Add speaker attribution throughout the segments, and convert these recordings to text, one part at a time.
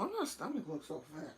Speaker 1: Why my stomach looks so fat?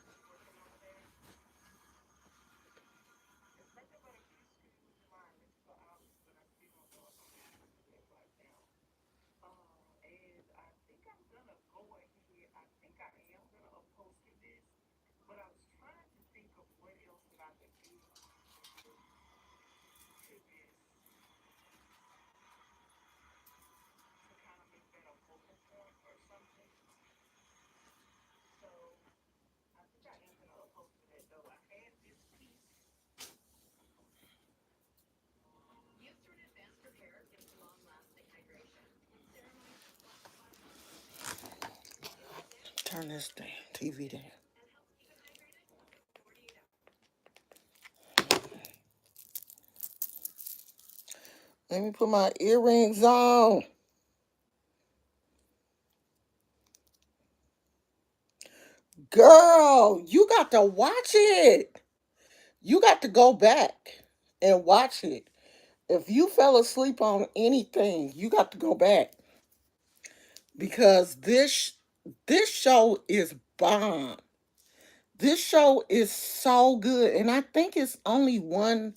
Speaker 1: Turn this damn TV down. Let me put my earrings on. Girl, you got to watch it. You got to go back and watch it. If you fell asleep on anything, you got to go back because this show is bomb. This show is so good, and I think it's only one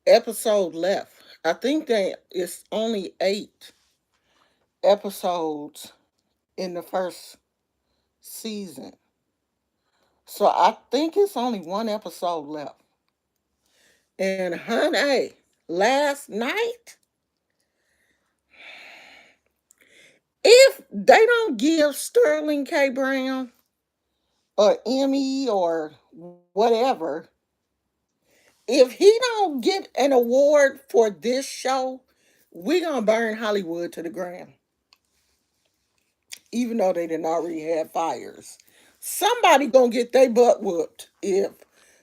Speaker 1: episode left. I think that it's only 8 episodes in the first season. So I think it's only one episode left. And honey, last night, if they don't give Sterling K. Brown or Emmy or whatever, if he don't get an award for this show, we gonna burn Hollywood to the ground. Even though they didn't already have fires. Somebody gonna get their butt whooped if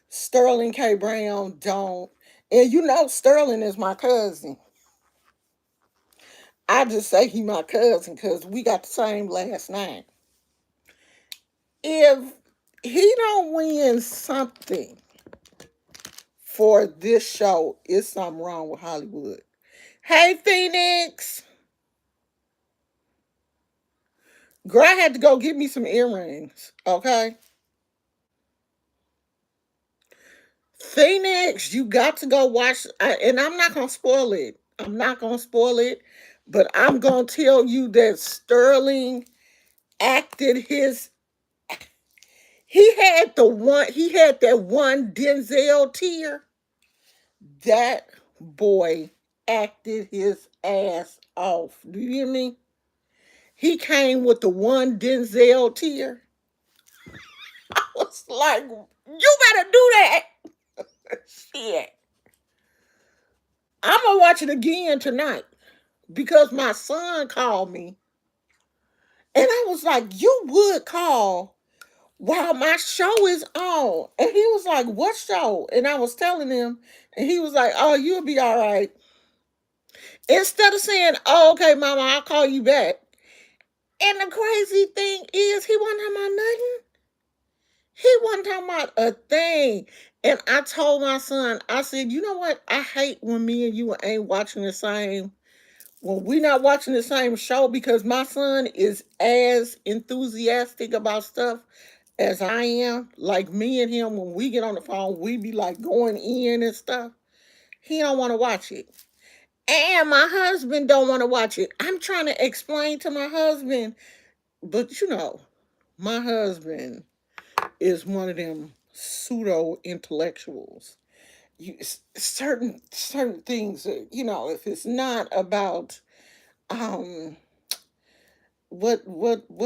Speaker 1: Sterling K. Brown don't. And you know Sterling is my cousin. I just say he my cousin because we got the same last name. If he don't win something for this show, it's something wrong with Hollywood. Hey Phoenix. Girl, I had to go get me some earrings. Okay. Phoenix, you got to go watch, and I'm not gonna spoil it. I'm not gonna spoil it, but I'm gonna tell you that Sterling acted his. He had the one. He had that one Denzel tear. That boy acted his ass off. Do you hear me? He came with the one Denzel tear. I was like, you better do that. Shit. I'm gonna watch it again tonight because my son called me and I was like, you would call while my show is on. And he was like, what show? And I was telling him, and he was like, oh, you'll be all right. Instead of saying, oh, okay, mama, I'll call you back. And the crazy thing is, he wasn't talking about nothing. He wasn't talking about a thing. And I told my son, I said, you know what? I hate when me and you ain't watching the same when we're not watching the same show because my son is as enthusiastic about stuff as I am. Like me and him, when we get on the phone, we be like going in and stuff. He don't want to watch it. And my husband don't want to watch it. I'm trying to explain to my husband, but you know, my husband is one of them pseudo intellectuals. Certain things, if it's not about um what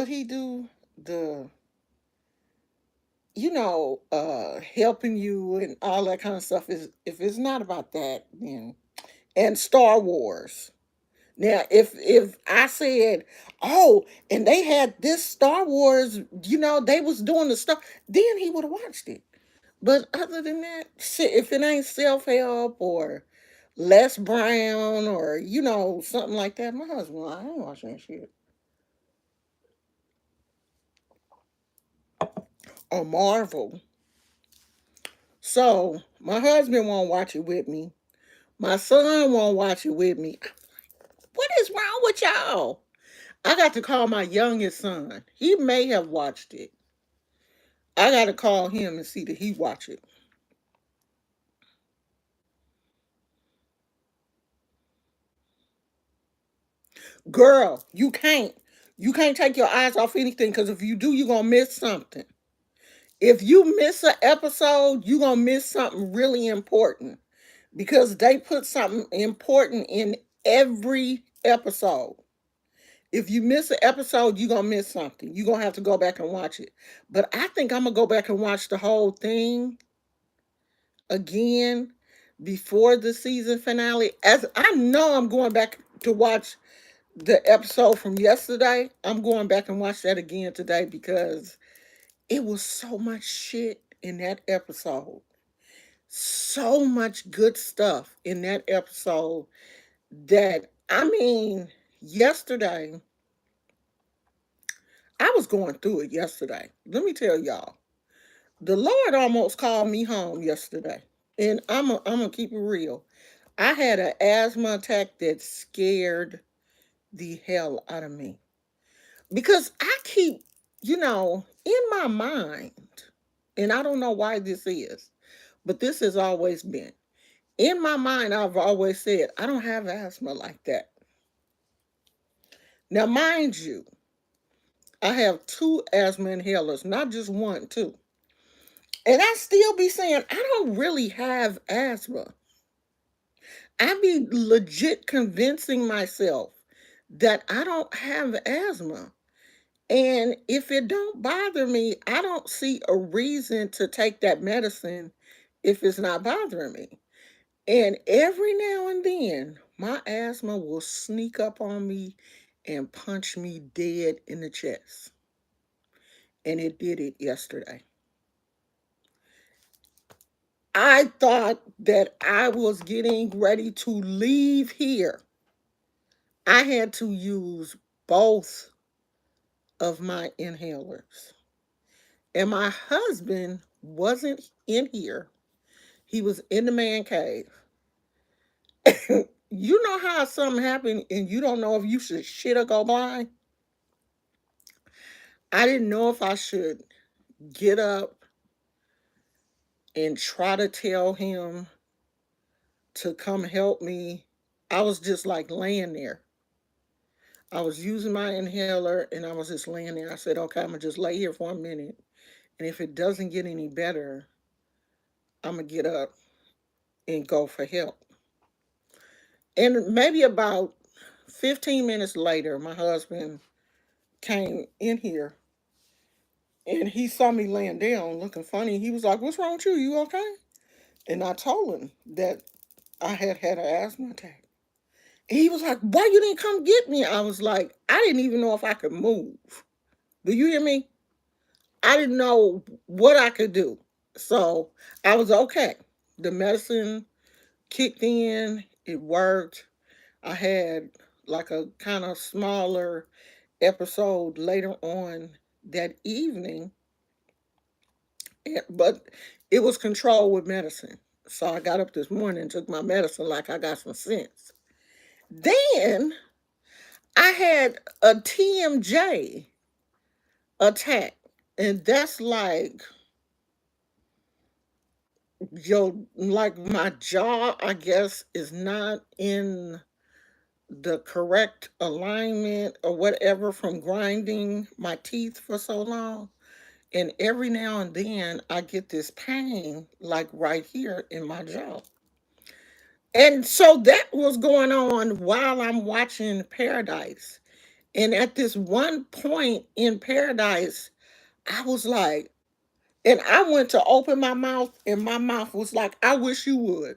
Speaker 1: he do, the helping you and all that kind of stuff, is if it's not about that, then and Star Wars. Now, if I said, oh, and they had this Star Wars, they was doing the stuff, then he would have watched it. But other than that, shit, if it ain't self help or Les Brown or something like that, my husband, I ain't watching that shit. Or Marvel. So my husband won't watch it with me. My son won't watch it with me. What is wrong with y'all? I got to call my youngest son. He may have watched it. I gotta call him and see that he watch it. Girl, you can't take your eyes off anything because if you do, you're gonna miss something. If you miss an episode, you're gonna miss something really important because they put something important in every episode. If you miss an episode, you're gonna miss something. You're gonna have to go back and watch it. But I think I'm gonna go back and watch the whole thing again before the season finale. As I know I'm going back to watch the episode from yesterday. I'm going back and watch that again today because it was so much shit in that episode. So much good stuff in that episode that I mean, yesterday I was going through it yesterday. Let me tell y'all. The Lord almost called me home yesterday. And I'm gonna keep it real. I had an asthma attack that scared the hell out of me. Because I keep, in my mind, and I don't know why this is, but this has always been. In my mind, I've always said, I don't have asthma like that. Now, mind you, I have two asthma inhalers, not just one, two. And I still be saying, I don't really have asthma. I be legit convincing myself that I don't have asthma. And if it don't bother me, I don't see a reason to take that medicine if it's not bothering me. And every now and then, my asthma will sneak up on me and punch me dead in the chest. And it did it yesterday. I thought that I was getting ready to leave here. I had to use both of my inhalers. And my husband wasn't in here. He was in the man cave. You know how something happened and you don't know if you should shit or go blind? I didn't know if I should get up and try to tell him to come help me. I was just like laying there. I was using my inhaler and I was just laying there. I said, okay, I'm going to just lay here for a minute. And if it doesn't get any better, I'm going to get up and go for help. And maybe about 15 minutes later, my husband came in here and he saw me laying down looking funny. He was like, what's wrong with you? You okay? And I told him that I had had an asthma attack. And he was like, why you didn't come get me? I was like, I didn't even know if I could move. Do you hear me? I didn't know what I could do. So I was okay. The medicine kicked in, it worked. I had like a kind of smaller episode later on that evening, but it was controlled with medicine. So I got up this morning and took my medicine like I got some sense. Then I had a TMJ attack, and that's like my jaw, I guess, is not in the correct alignment or whatever from grinding my teeth for so long. And every now and then I get this pain like right here in my jaw. And so that was going on while I'm watching Paradise. And at this one point in Paradise, I was like, and I went to open my mouth, and my mouth was like, I wish you would.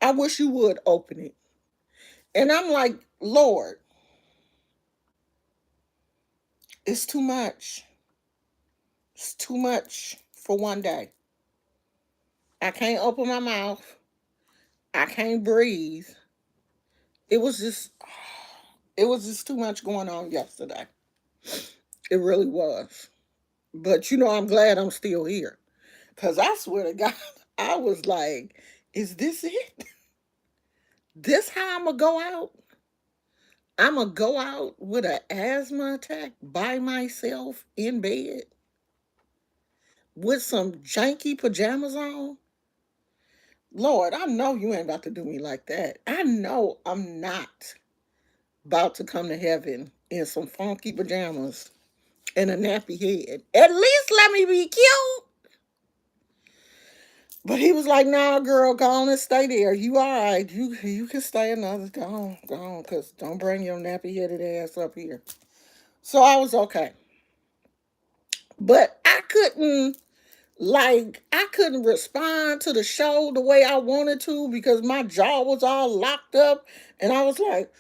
Speaker 1: I wish you would open it. And I'm like, Lord, it's too much. It's too much for one day. I can't open my mouth. I can't breathe. It was just it was just too much going on yesterday. It really was. But I'm glad I'm still here. Cause I swear to God, I was like, is this it? This how I'm gonna go out? I'm gonna go out with an asthma attack by myself in bed. with some janky pajamas on. Lord, I know you ain't about to do me like that. I know I'm not about to come to heaven in some funky pajamas and a nappy head. At least let me be cute. But he was like, "Nah, girl, go on and stay there. You all right? You can stay another. Go on, cause don't bring your nappy headed ass up here." So I was okay, but I couldn't respond to the show the way I wanted to because my jaw was all locked up, and I was like,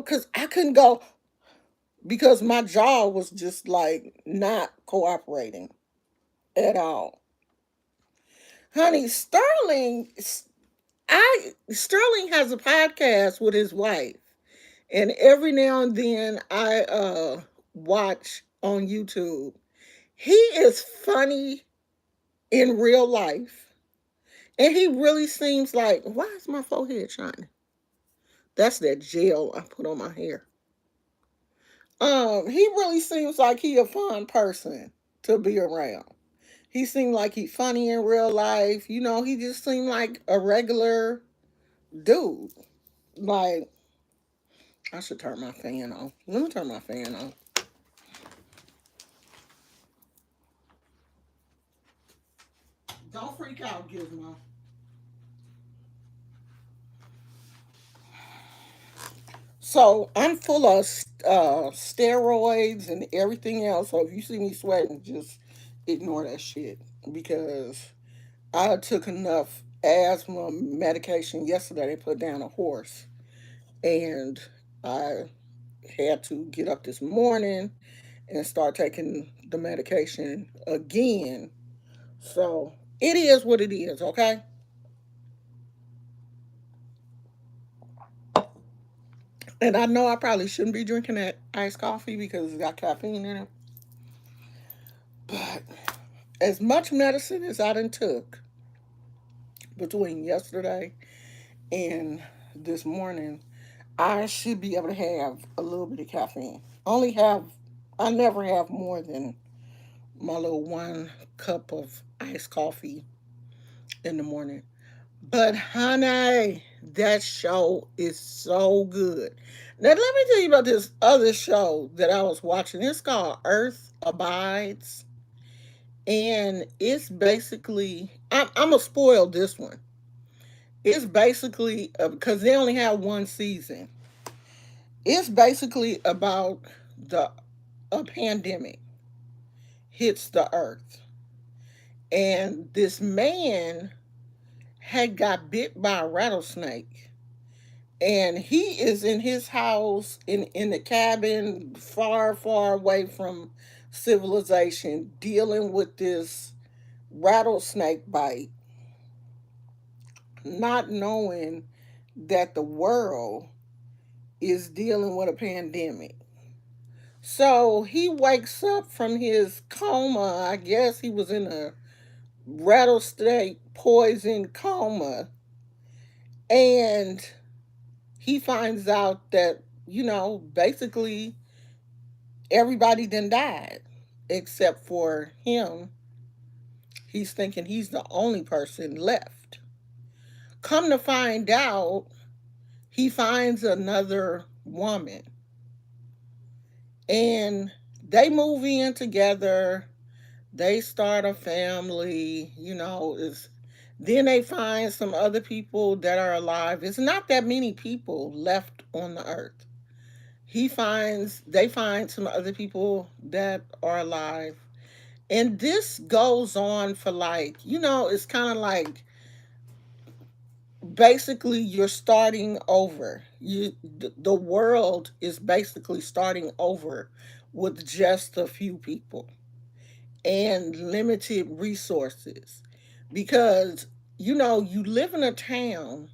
Speaker 1: cause I couldn't go because my jaw was just like not cooperating at all. Honey, Sterling has a podcast with his wife, and every now and then I watch on YouTube. He is funny in real life, and he really seems like, why is my forehead shining? That's that gel I put on my hair. He really seems like he a fun person to be around. He seemed like he funny in real life. He just seemed like a regular dude. Like, I should turn my fan on. Let me turn my fan on. Don't freak out, Gizmo. So I'm full of steroids and everything else. So if you see me sweating, just ignore that shit because I took enough asthma medication yesterday. They put down a horse, and I had to get up this morning and start taking the medication again. So it is what it is. Okay. And I know I probably shouldn't be drinking that iced coffee because it's got caffeine in it. But as much medicine as I done took between yesterday and this morning, I should be able to have a little bit of caffeine. I never have more than my little 1 cup of iced coffee in the morning. But honey, that show is so good. Now let me tell you about this other show that I was watching. It's called Earth Abides, and it's basically I'm gonna spoil this one. It's basically because they only have one season. It's basically about the a pandemic hits the earth, and this man had got bit by a rattlesnake, and he is in his house in the cabin far away from civilization dealing with this rattlesnake bite, not knowing that the world is dealing with a pandemic. So he wakes up from his coma. I guess he was in a rattlesnake poison coma, and he finds out that, basically everybody then died except for him. He's thinking he's the only person left. Come to find out, he finds another woman, and they move in together. They start a family. Is Then they find some other people that are alive. It's not that many people left on the earth. They find some other people that are alive. And this goes on for, like, it's kind of like basically you're starting over. The world is basically starting over with just a few people and limited resources because you live in a town.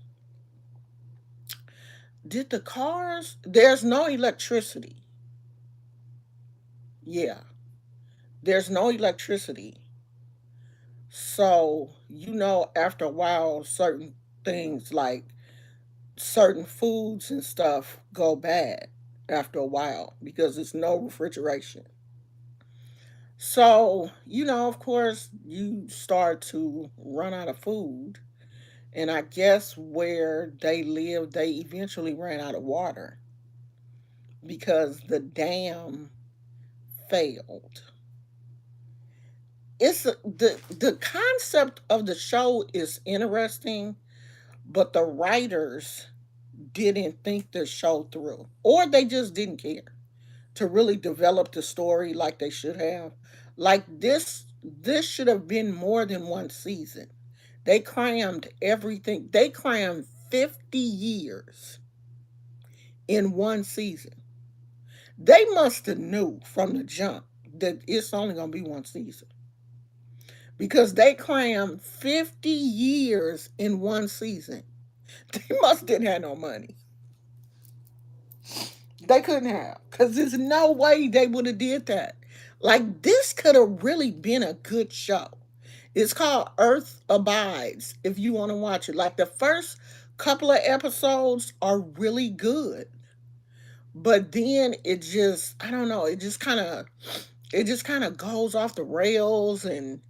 Speaker 1: There's no electricity. Yeah, there's no electricity. So after a while, certain things like certain foods and stuff go bad after a while because there's no refrigeration. So, of course, you start to run out of food. And I guess where they live, they eventually ran out of water because the dam failed. The concept of the show is interesting, but the writers didn't think the show through, or they just didn't care to really develop the story like they should have. Like this should have been more than one season. They crammed everything. They crammed 50 years in one season. They must have knew from the jump that it's only going to be one season because they crammed 50 years in one season. They must didn't have no money. They couldn't have, because there's no way they would have did that. Like, this could have really been a good show. It's called Earth Abides, if you want to watch it. Like, the first couple of episodes are really good. But then it just, I don't know, it just kind of goes off the rails, and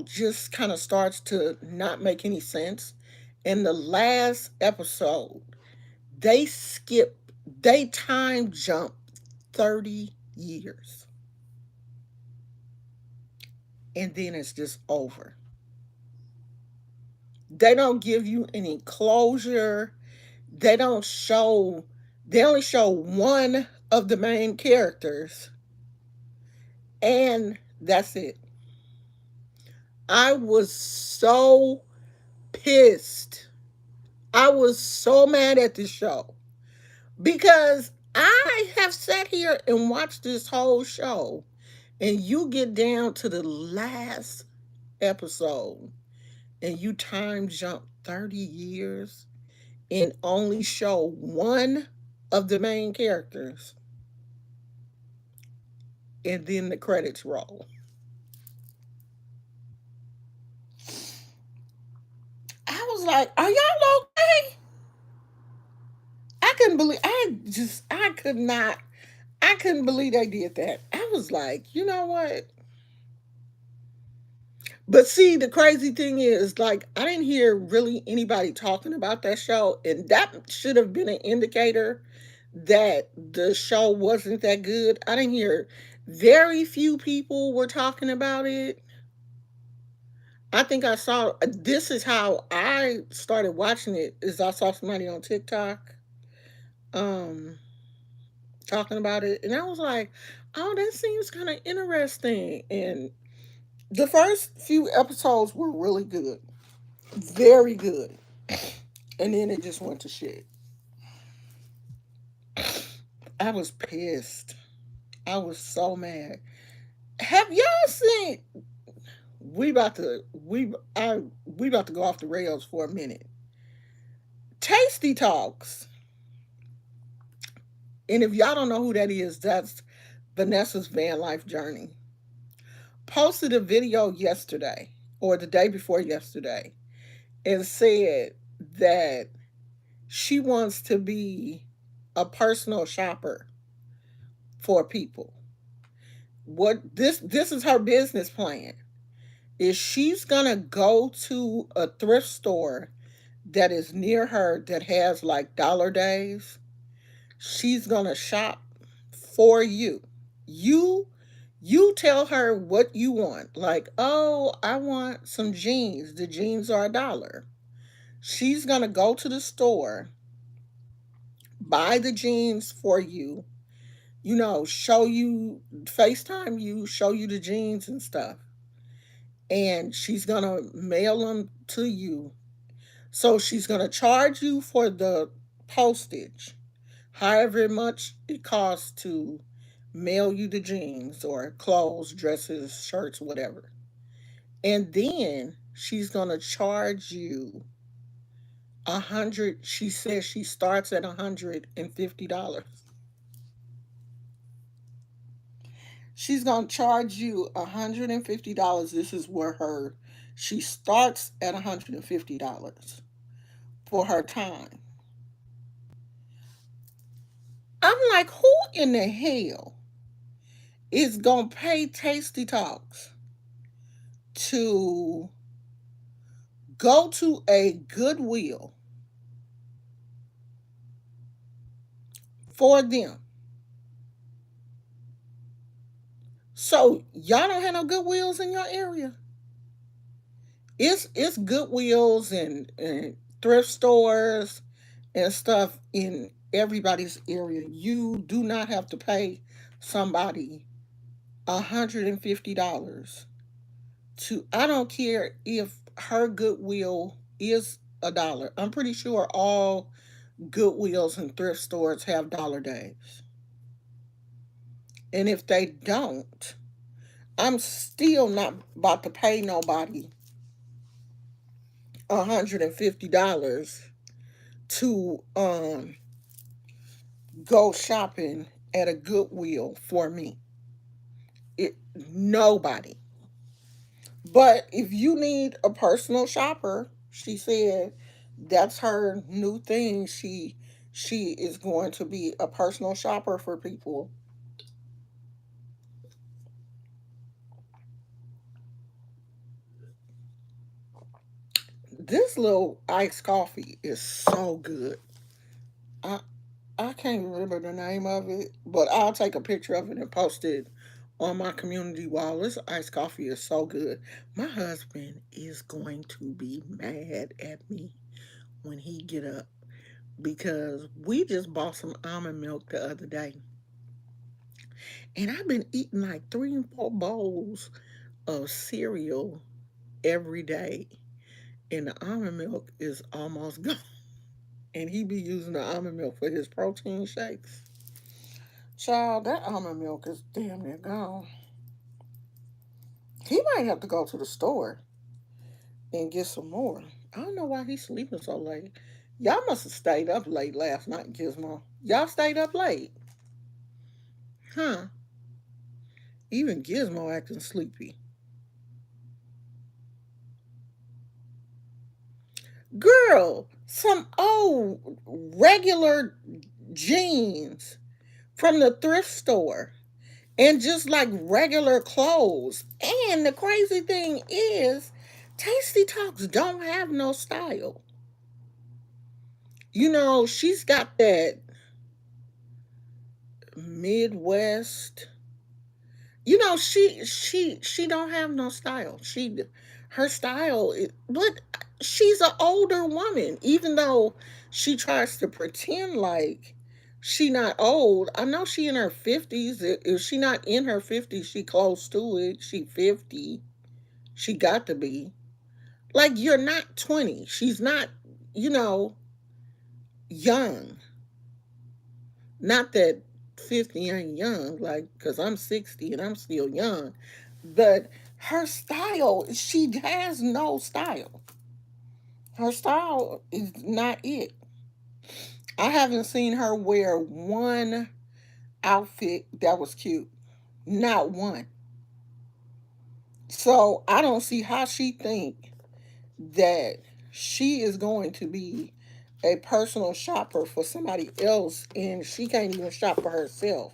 Speaker 1: just kind of starts to not make any sense. In the last episode, they skip, they time jump 30 years, and then it's just over. They don't give you any closure. They don't show, they only show one of the main characters, and that's it. I was so pissed. I was so mad at this show because I have sat here and watched this whole show, and you get down to the last episode and you time jump 30 years and only show one of the main characters, and then the credits roll. I was like, are y'all okay? I couldn't believe, I couldn't believe they did that. I was like, you know what? But see, the crazy thing is, like, I didn't hear really anybody talking about that show, and that should have been an indicator that the show wasn't that good. I didn't hear, very few people were talking about it. I think I saw, this is how I started watching it, is I saw somebody on TikTok um talking about it, and I was like, oh, that seems kind of interesting. And the first few episodes were really good, very good, and then it just went to shit. I was pissed. I was so mad. Have y'all seen? We about to go off the rails for a minute. Tasty Talks, and if y'all don't know who that is, that's Vanessa's van life journey. Posted a video yesterday or the day before yesterday and said that she wants to be a personal shopper for people. What this is her business plan, is she's gonna go to a thrift store that is near her that has like dollar days. She's gonna shop for you. You you tell her what you want. Like, oh, I want some jeans. The jeans are $1. She's gonna go to the store, buy the jeans for you, show you, FaceTime you, show you the jeans and stuff. And she's going to mail them to you. So she's going to charge you for the postage, however much it costs to mail you the jeans or clothes, dresses, shirts, whatever. And then she's going to charge you 100. She says she starts at $150. She's gonna charge you $150. This is where she starts at $150 for her time. I'm like, who in the hell is gonna pay Tasty Talks to go to a Goodwill for them. So y'all don't have no Goodwills in your area. It's Goodwills and thrift stores and stuff in everybody's area. You do not have to pay somebody $150 to. I don't care if her Goodwill is $1. I'm pretty sure all Goodwills and thrift stores have dollar days. And if they don't, I'm still not about to pay nobody $150 to go shopping at a Goodwill for me. It Nobody. But if you need a personal shopper, she said that's her new thing. She is going to be a personal shopper for people. This little iced coffee is so good. I I can't remember the name of it, but I'll take a picture of it and post it on my community wall. This iced coffee is so good. My husband is going to be mad at me when he get up because we just bought some almond milk the other day, and I've been eating like 3 and 4 bowls of cereal every day, and the almond milk is almost gone. And he be using the almond milk for his protein shakes. Child, that almond milk is damn near gone. He might have to go to the store and get some more. I don't know why he's sleeping so late. Y'all must have stayed up late last night, Gizmo. Y'all stayed up late. Huh? Even Gizmo acting sleepy. Girl, some old regular jeans from the thrift store and just like regular clothes. And the crazy thing is, Tasty Talks don't have no style. She's got that Midwest. She don't have no style. Her style is, but she's an older woman. Even though she tries to pretend like she not old, I know she in her 50s. If she not in her 50s, she close to it. She 50. She got to be. Like, you're not 20. She's not, you know, young. Not that 50 ain't young, like, because I'm 60 and I'm still young. But her style, she has no style. Her style is not it. I haven't seen her wear one outfit that was cute. Not one. So I don't see how she think that she is going to be a personal shopper for somebody else and she can't even shop for herself.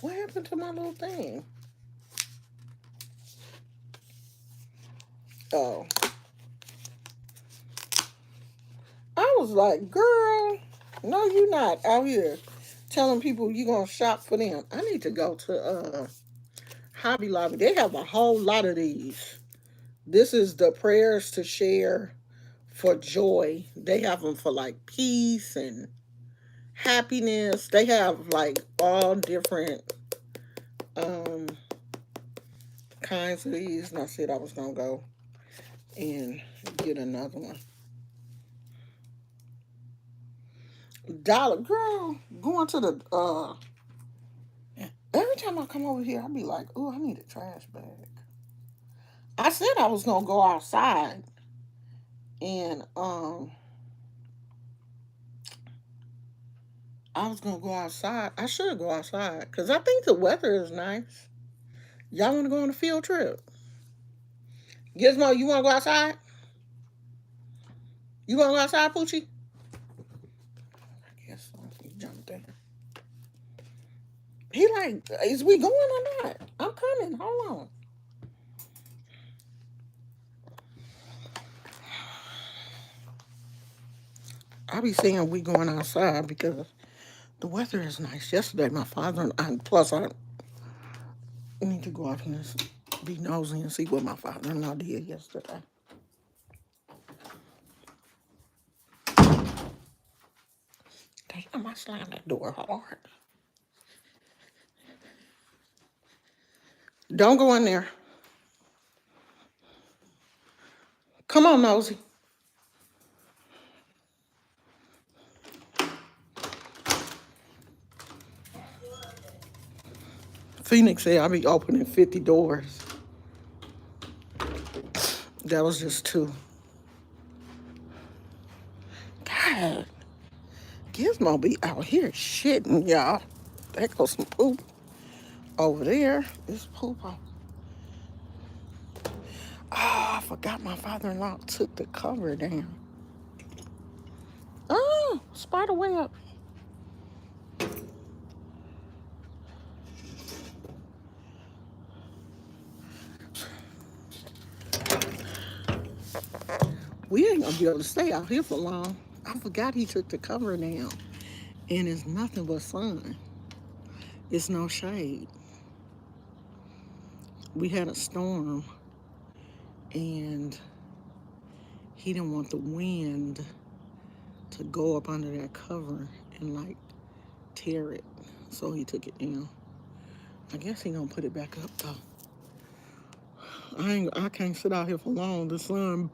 Speaker 1: What happened to my little thing? Oh, I was like, girl, no, you not out here telling people you gonna shop for them. I need to go to Hobby Lobby. They have a whole lot of these. This is the prayers to share for joy. They have them for like peace and happiness. They have like all different um kinds of these. And I said I was gonna go and get another one. Dollar Girl, going to the every time I come over here, I be like, oh, I need a trash bag. I said I was gonna go outside and I was gonna go outside. I should go outside because I think the weather is nice. Y'all want to go on a field trip? Gizmo, you want to go outside? You want to go outside, Poochie? I guess so. He jumped in. He like, is we going or not? I'm coming. Hold on. I be saying we going outside because the weather is nice. Yesterday, my father and plus I need to go out here and be nosy and see what my father-in-law did yesterday. Damn, I slammed that door hard. Don't go in there. Come on, nosy. Phoenix said I be opening 50 doors. That was just two. God, Gizmo be out here shitting, y'all. There goes some poop over there. This poop. Oh, I forgot my father-in-law took the cover down. Oh, spider web. We ain't gonna be able to stay out here for long. I forgot he took the cover down. And it's nothing but sun. It's no shade. We had a storm and he didn't want the wind to go up under that cover and like tear it. So he took it down. I guess he gonna put it back up though. I can't sit out here for long. The sun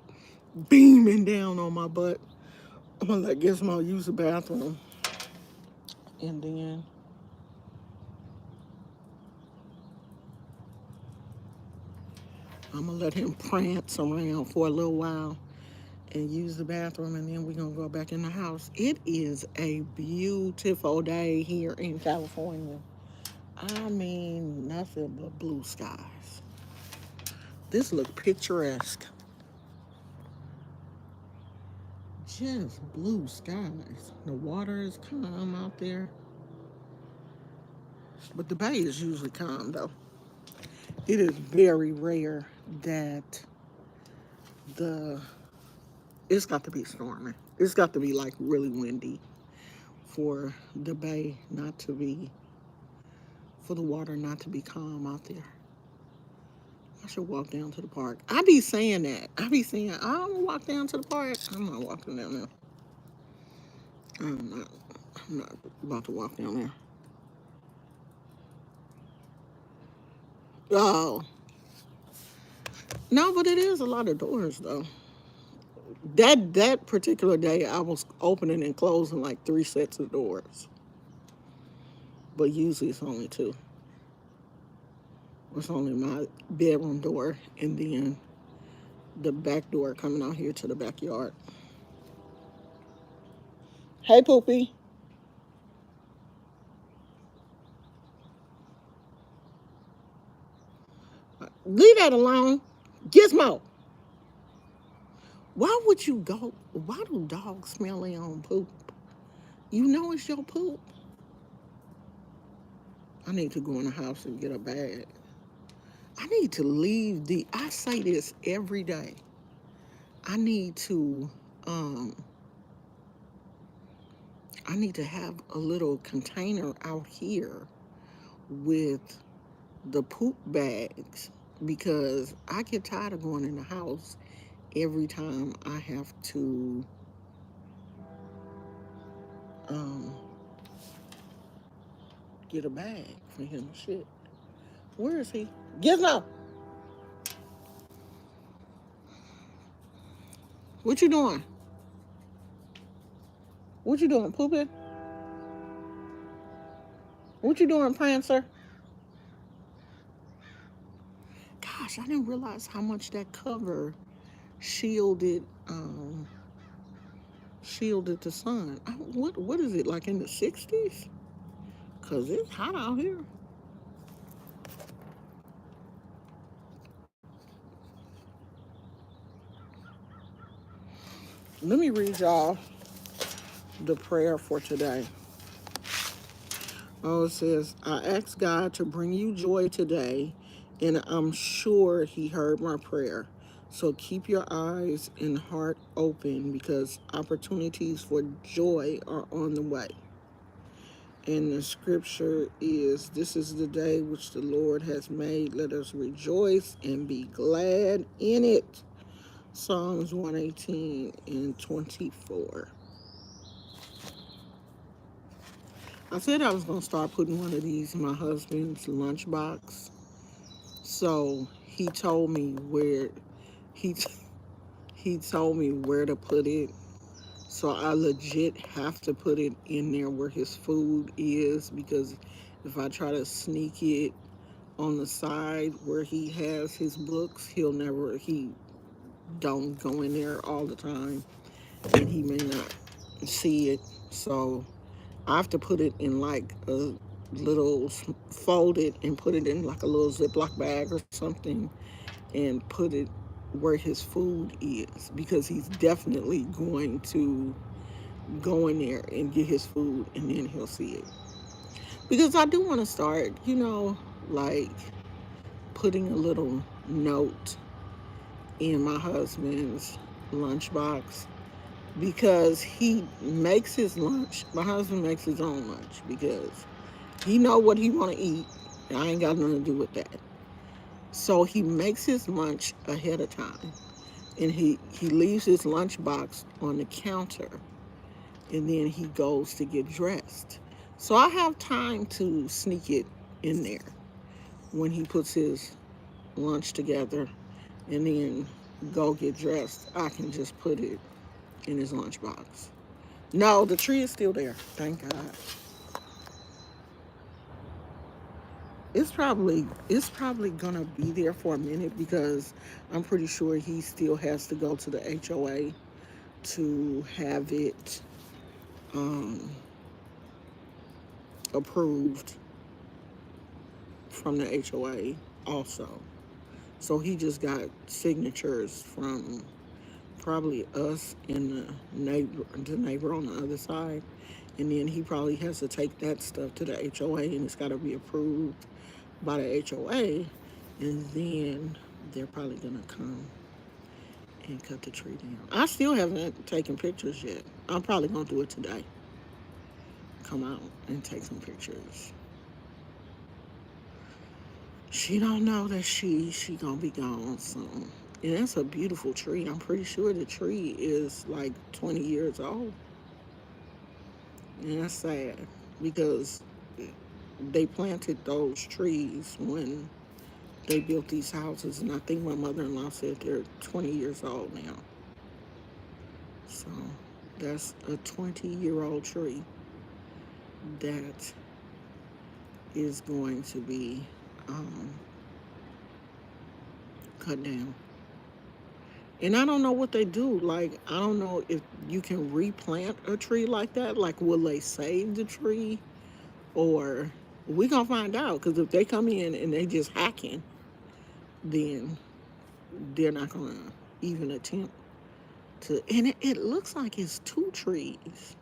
Speaker 1: beaming down on my butt. I'm gonna let Gizmo use the bathroom. And then I'm gonna let him prance around for a little while and use the bathroom, and then we're gonna go back in the house. It is a beautiful day here in California. I mean, nothing but blue skies. This look picturesque. Just blue skies. The water is calm out there. But the bay is usually calm though. It is very rare that the it's got to be storming. It's got to be like really windy for the bay not to be for the water not to be calm out there. I should walk down to the park. I be saying that. I be saying, I don't walk down to the park. I'm not walking down there. I'm not. I'm not about to walk down there. Oh. No, but it is a lot of doors though. That particular day I was opening and closing like 3 sets of doors. But usually it's only two. It's only my bedroom door and then the back door coming out here to the backyard. Hey, Poopy. Leave that alone. Gizmo. Why would you go? Why do dogs smell their own poop? You know it's your poop. I need to go in the house and get a bag. I need to leave the. I say this every day. I need to. Um, I need to have a little container out here with the poop bags because I get tired of going in the house every time I have to um, get a bag for him to shit. Where is he? Gizmo, what you doing? What you doing, pooping? What you doing, Prancer? Gosh, I didn't realize how much that cover shielded shielded the sun. What is it like in the 60s? Cause it's hot out here. Let me read y'all the prayer for today. Oh, it says, I asked God to bring you joy today, and I'm sure He heard my prayer. So keep your eyes and heart open because opportunities for joy are on the way. And the scripture is, This is the day which the Lord has made. Let us rejoice and be glad in it. Psalms 118 and 24. I said I was going to start putting one of these in my husband's lunchbox. So he told me where he he told me where to put it. So I legit have to put it in there where his food is because if I try to sneak it on the side where he has his books, he don't go in there all the time and he may not see it. So I have to put it in like a little fold it and put it in like a little Ziploc bag or something and put it where his food is because he's definitely going to go in there and get his food and then he'll see it. Because I do want to start, like putting a little note in my husband's lunchbox because he makes his lunch. My husband makes his own lunch because he know what he want to eat. I ain't got nothing to do with that. So he makes his lunch ahead of time, and he leaves his lunchbox on the counter, and then he goes to get dressed. So I have time to sneak it in there when he puts his lunch together, and then go get dressed. I can just put it in his lunchbox. No, the tree is still there. Thank God. It's probably gonna be there for a minute because I'm pretty sure he still has to go to the HOA to have it um, approved from the HOA also. So he just got signatures from probably us and the neighbor on the other side, and then he probably has to take that stuff to the HOA, and it's got to be approved by the HOA, and then they're probably gonna come and cut the tree down. I still haven't taken pictures yet. I'm probably gonna do it today. Come out and take some pictures. She don't know that she gonna be gone soon. And that's a beautiful tree. I'm pretty sure the tree is like 20 years old. And that's sad because they planted those trees when they built these houses. And I think my mother-in-law said they're 20 years old now. So that's a 20-year-old tree that is going to be um, cut down. And I don't know what they do. Like, I don't know if you can replant a tree like that. Like, will they save the tree? Or we gonna find out. Because if they come in and they just hacking, then they're not gonna even attempt to. And it looks like it's two trees.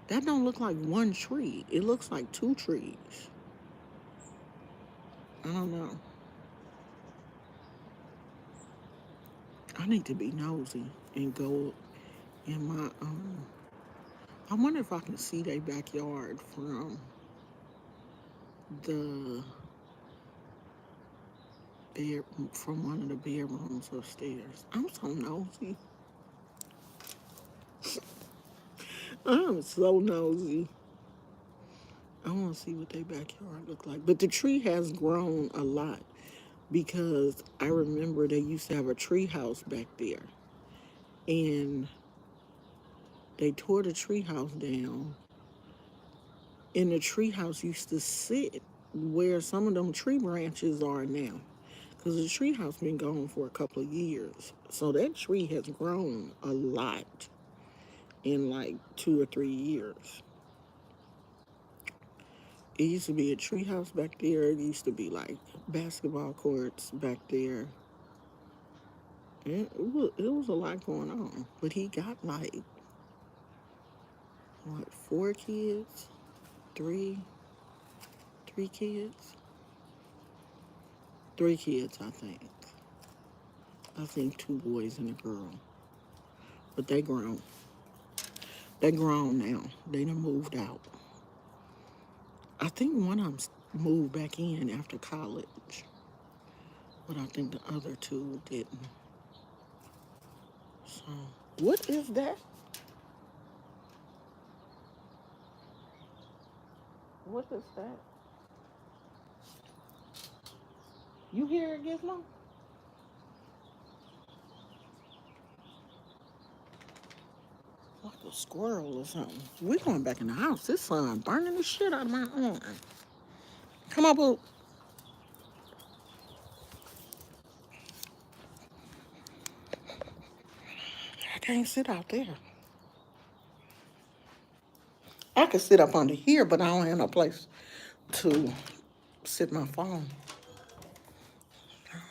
Speaker 1: That don't look like one tree. It looks like two trees. I don't know. I need to be nosy and go in my I wonder if I can see their backyard the bed from one of the bedrooms upstairs. I'm so nosy. I'm so nosy. I want to see what their backyard look like. But the tree has grown a lot because I remember they used to have a tree house back there, and they tore the tree house down. And the tree house used to sit where some of them tree branches are now. Because the tree house been gone for a couple of years. So that tree has grown a lot in like 2 or 3 years. It used to be a tree house back there. It used to be like basketball courts back there. It was a lot going on. But he got like, what, 4 kids? Three? three kids. Three kids, I think. I think two boys and a girl. But they grown. They grown now. They done moved out. I think one of them moved back in after college. But I think the other two didn't. So, what is that? What is that? You hear it, Gizmo? Like a squirrel or something. We going back in the house. This sun burning the shit out of my arm. Come on, boo. I can't sit out there. I could sit up under here, but I don't have no place to sit my phone.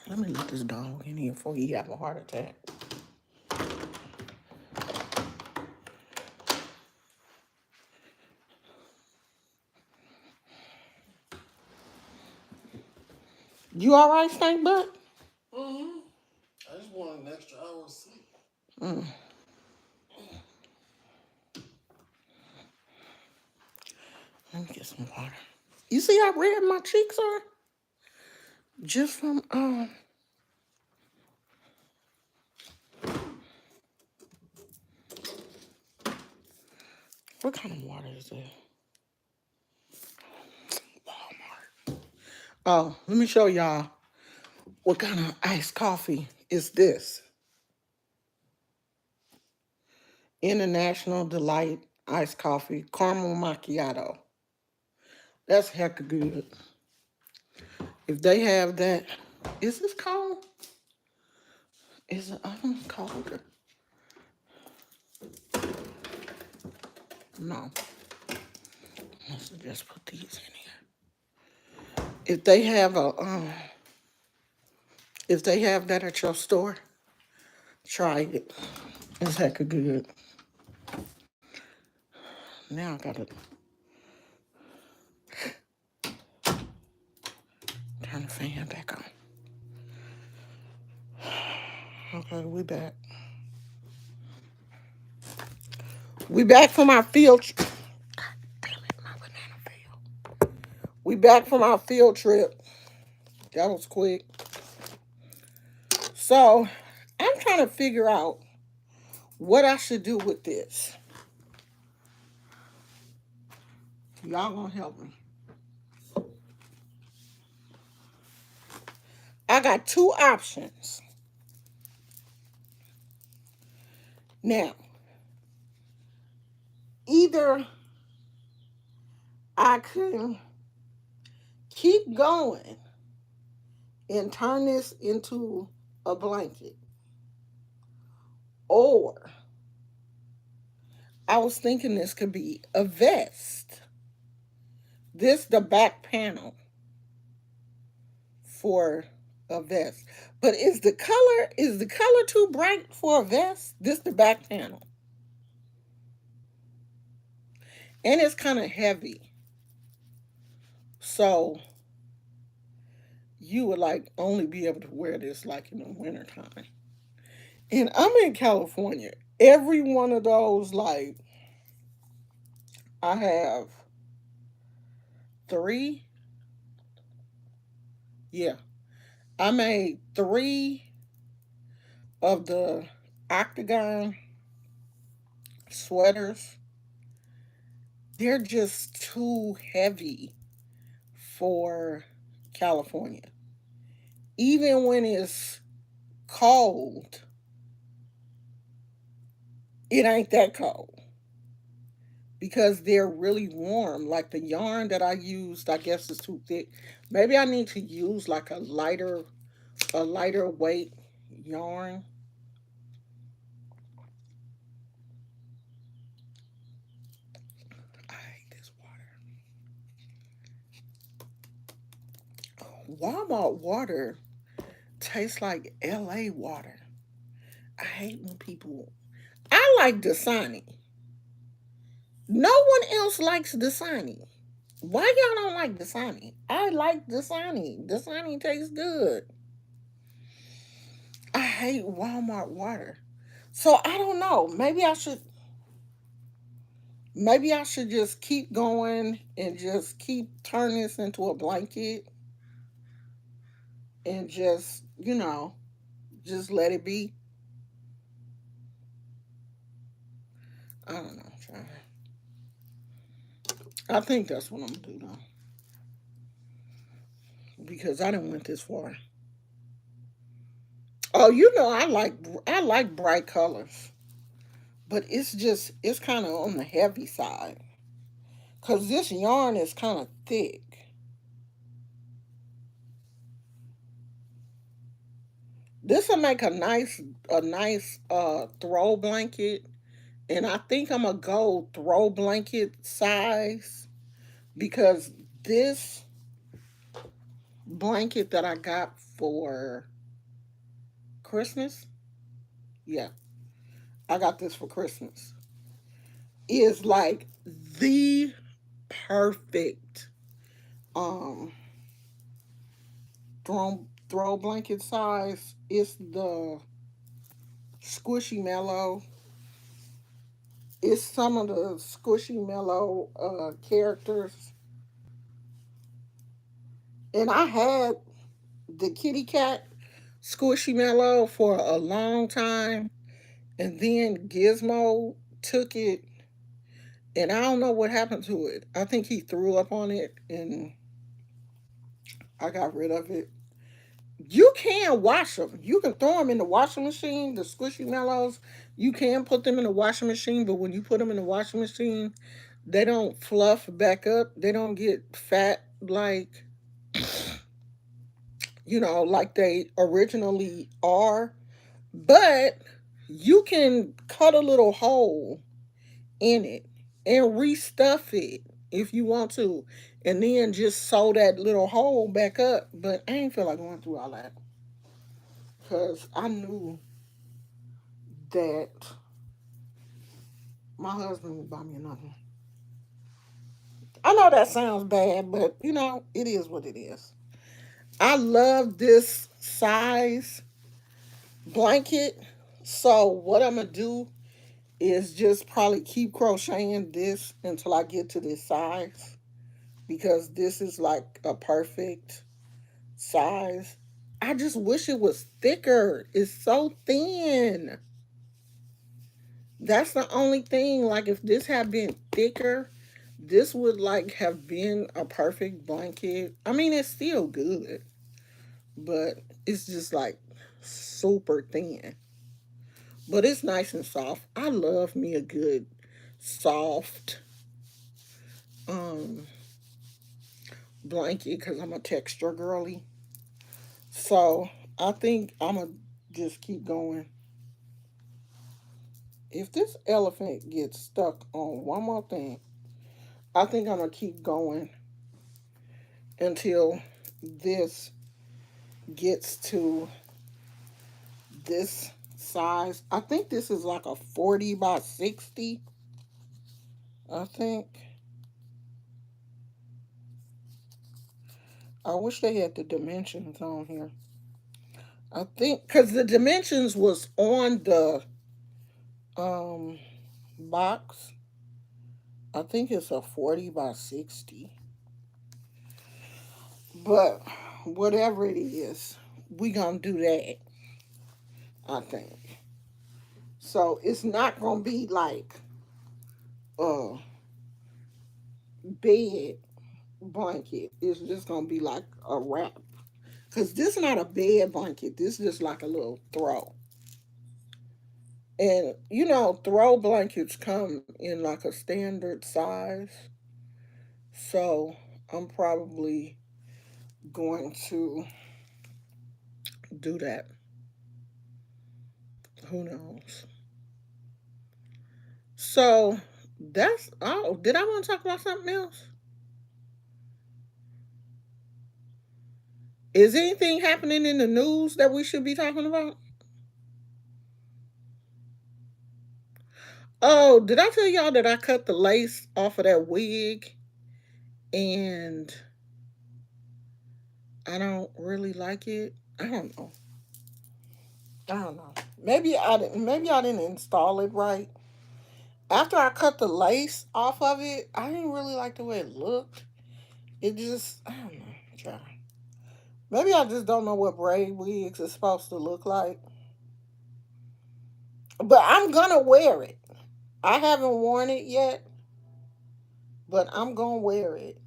Speaker 1: Let me let this dog in here before he have a heart attack. You all right, Stank Butt?
Speaker 2: Mm-hmm. I just want an extra hour of sleep.
Speaker 1: Mm. Let me get some water. You see how red my cheeks are? Just from what kind of water is this? Walmart. Oh, let me show y'all what kind of iced coffee is this. International Delight iced coffee, caramel macchiato. That's hecka good. If they have that, is this cold? Is the oven colder? No. Must have just put these in here. If they have that at your store, try it. It's hecka good. Now I gotta turn the fan back on. Okay, we back. We back from our field. Damn it, my banana fell. We back from our field trip. That was quick. So I'm trying to figure out what I should do with this. Y'all gonna help me. I got two options. Now, either I can keep going and turn this into a blanket, or I was thinking this could be a vest. This the back panel for a vest. But is the color too bright for a vest? This the back panel. And it's kind of heavy. So you would like only be able to wear this like in the wintertime. And I'm in California. Every one of those, like, I have three. Yeah. I made three of the octagon sweaters. They're just too heavy for California. Even when it's cold, it ain't that cold because they're really warm. Like the yarn that I used, I guess is too thick. Maybe I need to use like a lighter weight yarn. I hate this water. Walmart water tastes like LA water. I hate when people. I like Dasani. No one else likes Dasani. Why y'all don't like Dasani? I like Dasani. Dasani tastes good. I hate Walmart water. So I don't know. Maybe I should just keep going and just keep turning this into a blanket and just let it be. I don't know, child. I think that's what I'm gonna do though, because I didn't went this far. Oh, I like bright colors, but it's kind of on the heavy side because this yarn is kind of thick. This will make a nice throw blanket, and I think I'm gonna go throw blanket size because this blanket that I got for Christmas, yeah, I got this for Christmas, is like the perfect um throw blanket size. It's the squishy mellow. It's some of the squishy mellow characters, and I had the kitty cat squishy mellow for a long time, and then Gizmo took it, and I don't know what happened to it. I think he threw up on it, and I got rid of it. You can wash them. You can throw them in the washing machine. The squishy mellows, you can put them in the washing machine, but when you put them in the washing machine, they don't fluff back up. They don't get fat like they originally are. But you can cut a little hole in it and restuff it if you want to, and then just sew that little hole back up. But I ain't feel like going through all that because I knew that my husband would buy me another one. I know that sounds bad, but it is what it is. I love this size blanket. So what I'm gonna do is just probably keep crocheting this until I get to this size because this is like a perfect size. I just wish it was thicker. It's so thin. That's the only thing. Like if this had been thicker, this would like have been a perfect blanket. I mean, it's still good, but it's just like super thin. But it's nice and soft. I love me a good soft um blanket because I'm a texture girly. So I think I'm gonna just keep going. If this elephant gets stuck on one more thing, I think I'm gonna keep going until this gets to this size. I think this is like a 40 by 60. I think. I wish they had the dimensions on here. I think because the dimensions was on the um box. I think it's a 40 by 60. But whatever it is, we gonna do that, I think. So it's not gonna be like a bed blanket. It's just gonna be like a wrap. Cause this is not a bed blanket. This is just like a little throw. And throw blankets come in like a standard size. So I'm probably going to do that. Who knows? So did I want to talk about something else? Is anything happening in the news that we should be talking about? Oh, did I tell y'all that I cut the lace off of that wig and I don't really like it. I don't know. I don't know. Maybe I didn't install it right. After I cut the lace off of it, I didn't really like the way it looked. It just I don't know. Child. Maybe I just don't know what braid wigs is supposed to look like. But I'm gonna wear it. I haven't worn it yet, but I'm gonna wear it.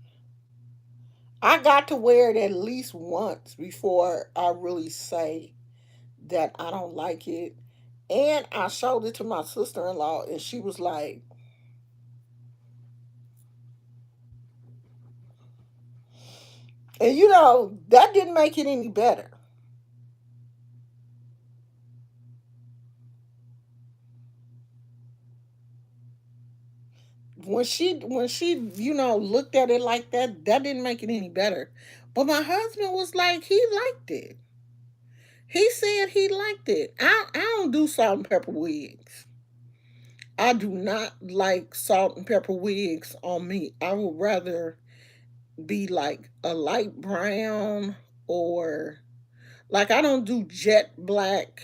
Speaker 1: I got to wear it at least once before I really say that I don't like it. And I showed it to my sister in law, and she was like, and that didn't make it any better. When she looked at it like that, that didn't make it any better. But my husband was like, he liked it. He said he liked it. I don't do salt and pepper wigs. I do not like salt and pepper wigs on me. I would rather be like a light brown, or like I don't do jet black.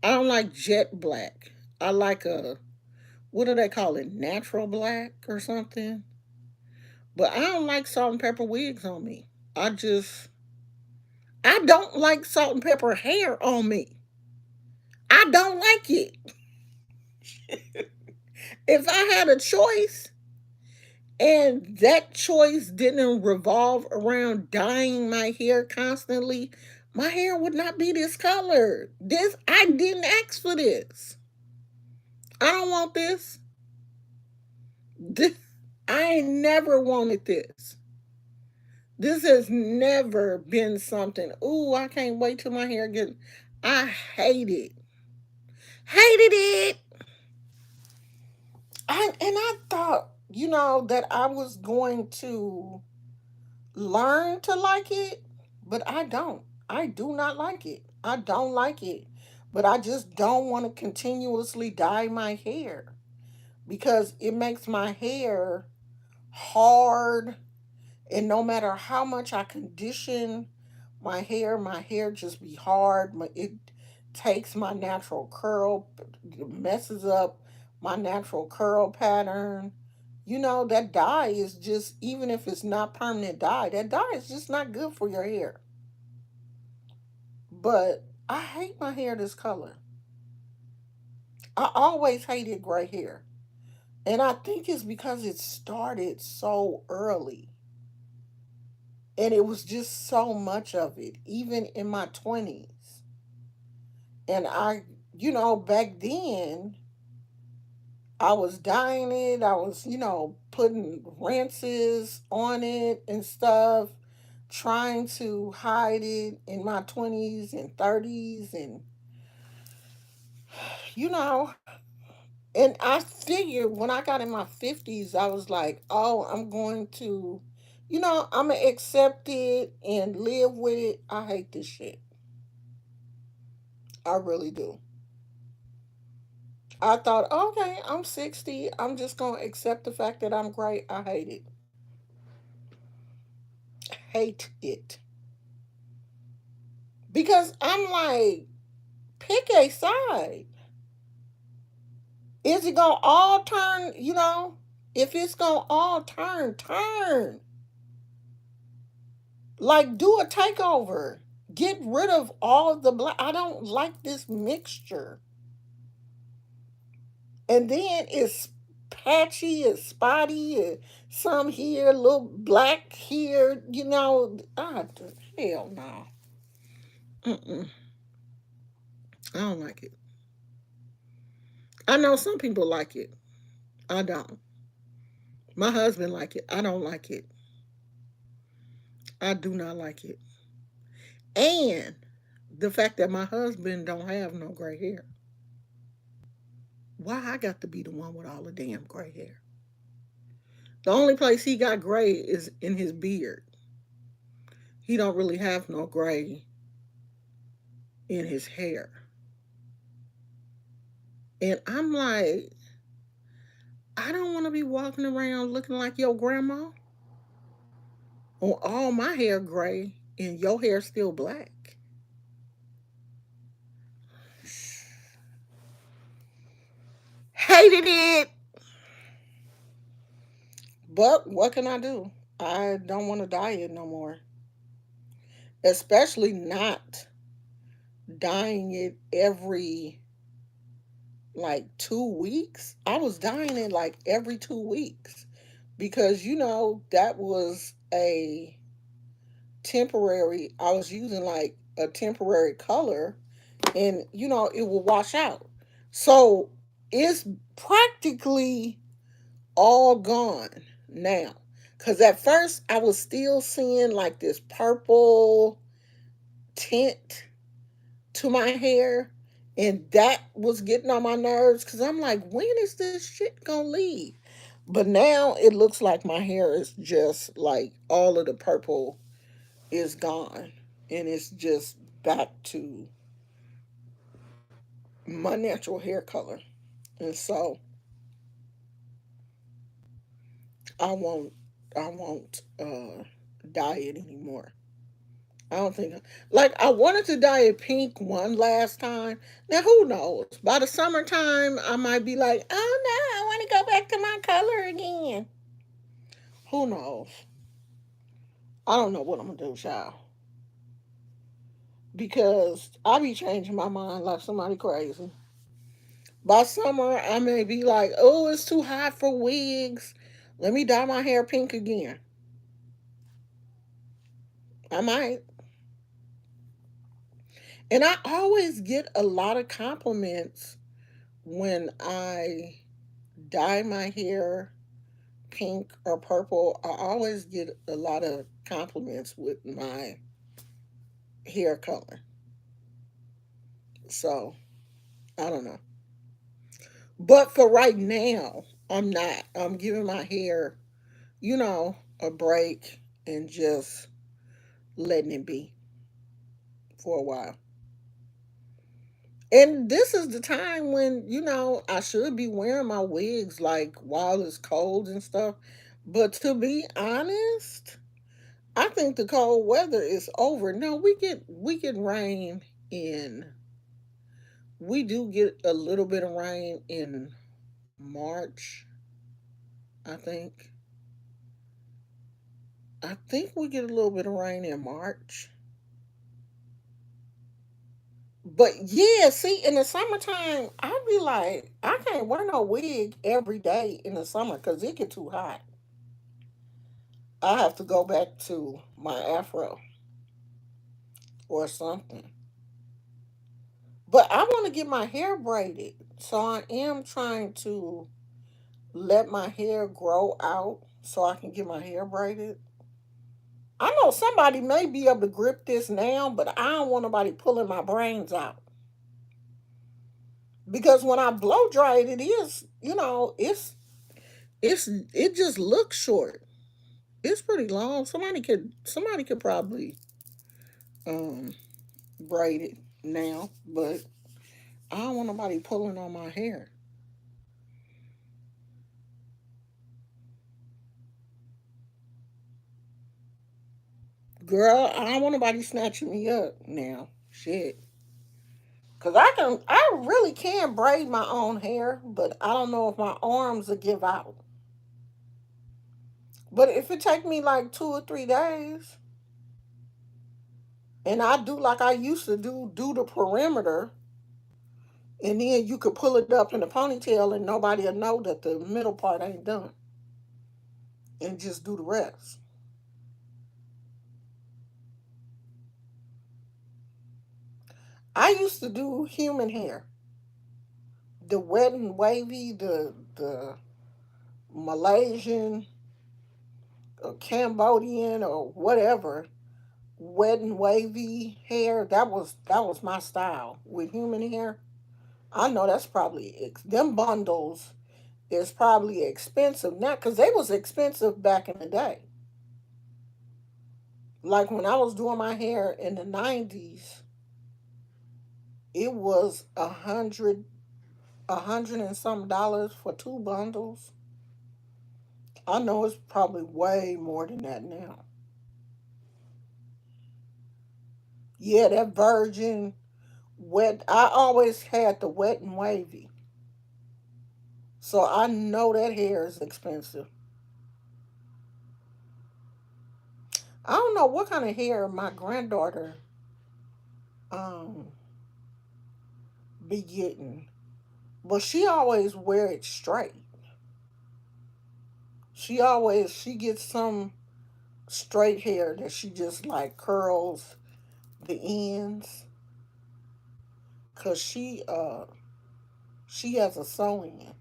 Speaker 1: I don't like jet black. I like a, what do they call it? Natural black or something. But I don't like salt and pepper wigs on me. I don't like salt and pepper hair on me. I don't like it. If I had a choice and that choice didn't revolve around dyeing my hair constantly, my hair would not be this color. This I didn't ask for this. I don't want this. This I never wanted this. This has never been something. Ooh, I can't wait till my hair gets. I hate it. Hated it. I thought, that I was going to learn to like it, but I don't. I do not like it. I don't like it. But I just don't want to continuously dye my hair because it makes my hair hard, and no matter how much I condition my hair just be hard. It takes my natural curl, messes up my natural curl pattern. That dye is just, even if it's not permanent dye, that dye is just not good for your hair. But I hate my hair this color. I always hated gray hair. And I think it's because it started so early. And it was just so much of it, even in my 20s. And back then, I was dyeing it. I was, putting rinses on it and stuff, trying to hide it in my 20s and 30s. And, you know, and I figured when I got in my 50s, I was like, oh, I'm going to, I'm going to accept it and live with it. I hate this shit. I really do. I thought, okay, I'm 60. I'm just going to accept the fact that I'm great. I hate it. Hate it. Because I'm like, pick a side. Is it going to all turn, If it's going to all turn, turn. Like, do a takeover. Get rid of all of the black. I don't like this mixture. And then it's patchy, it's spotty, some here, a little black here, hell no. Mm-mm. I don't like it. I know some people like it. I don't. My husband like it. I don't like it. I do not like it. And the fact that my husband don't have no gray hair. Why I got to be the one with all the damn gray hair? The only place he got gray is in his beard. He don't really have no gray in his hair. And I'm like, I don't want to be walking around looking like your grandma. on all my hair gray and your hair still black. Hated it. But what can I do? I don't want to dye it no more. Especially not dyeing it every like 2 weeks. I was dyeing it like every 2 weeks because that was a temporary, I was using like a temporary color, and it will wash out. So it's practically all gone now. Because at first I was still seeing like this purple tint to my hair, and that was getting on my nerves because I'm like, when is this shit gonna leave? But now it looks like my hair is just like all of the purple is gone, and it's just back to my natural hair color. And so I won't I won't dye it anymore. I don't think, like, I wanted to dye it pink one last time. Now who knows? By the summertime I might be like, oh no, I want to go back to my color again. Who knows? I don't know what I'm gonna do, child. Because I be changing my mind like somebody crazy. By summer I may be like, oh, it's too hot for wigs. Let me dye my hair pink again. I might. And I always get a lot of compliments when I dye my hair pink or purple. I always get a lot of compliments with my hair color. So I don't know. But for right now, I'm not. I'm giving my hair, a break and just letting it be for a while. And this is the time when, I should be wearing my wigs like while it's cold and stuff. But to be honest, I think the cold weather is over. No, we get rain in we do get a little bit of rain in March, I think. I think we get a little bit of rain in March. But yeah, see, in the summertime, I'd be like, I can't wear no wig every day in the summer because it get too hot. I have to go back to my afro or something. But I want to get my hair braided. So I am trying to let my hair grow out so I can get my hair braided. I know somebody may be able to grip this now, but I don't want nobody pulling my brains out. Because when I blow dry it, it is, it just looks short. It's pretty long. Somebody could probably um braid it now, but I don't want nobody pulling on my hair. Girl, I don't want nobody snatching me up now. Shit. Cause I really can braid my own hair, but I don't know if my arms will give out. But if it take me like 2 or 3 days, and I do like I used to do the perimeter, and then you could pull it up in a ponytail, and nobody'll know that the middle part ain't done, and just do the rest. I used to do human hair, the wet and wavy, the Malaysian or Cambodian or whatever wet and wavy hair. That was my style with human hair. I know that's probably them bundles is probably expensive now because they was expensive back in the day. Like when I was doing my hair in the '90s, it was a hundred and some dollars for 2 bundles. I know it's probably way more than that now. Yeah, that virgin wet. I always had the wet and wavy, so I know that hair is expensive. I don't know what kind of hair my granddaughter um be getting, but she always wear it straight. She gets some straight hair that she just like curls the ends, cause she has a sewing,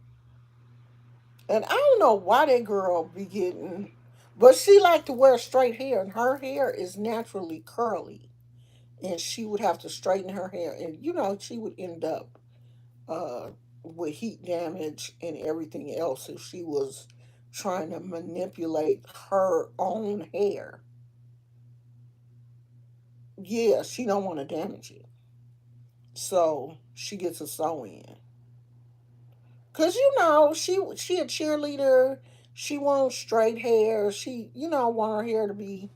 Speaker 1: and I don't know why that girl be getting, but she like to wear straight hair, and her hair is naturally curly, and she would have to straighten her hair, and she would end up uh, with heat damage and everything else if she was trying to manipulate her own hair. Yeah, she don't want to damage it, so she gets a sew in. Cause she a cheerleader. She wants straight hair. She want her hair to be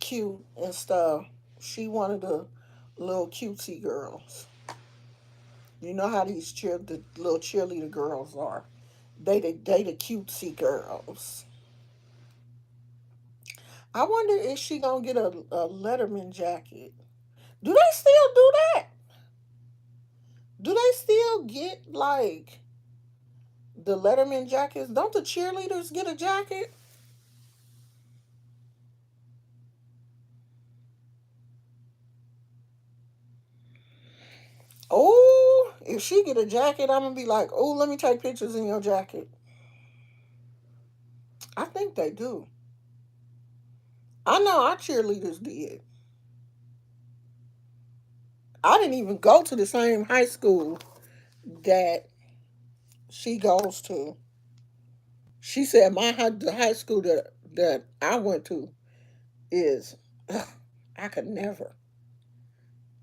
Speaker 1: cute and stuff. She wanted the little cutesy girls. You know how the little cheerleader girls are. They the cutesy girls. I wonder if she gonna get a Letterman jacket. Do they still do that? Do they still get like the Letterman jackets? Don't the cheerleaders get a jacket? Oh, if she get a jacket, I'm gonna be like, oh, let me take pictures in your jacket. I think they do. I know our cheerleaders did. I didn't even go to the same high school that she goes to. She said the high school that I went to is, ugh, I could never.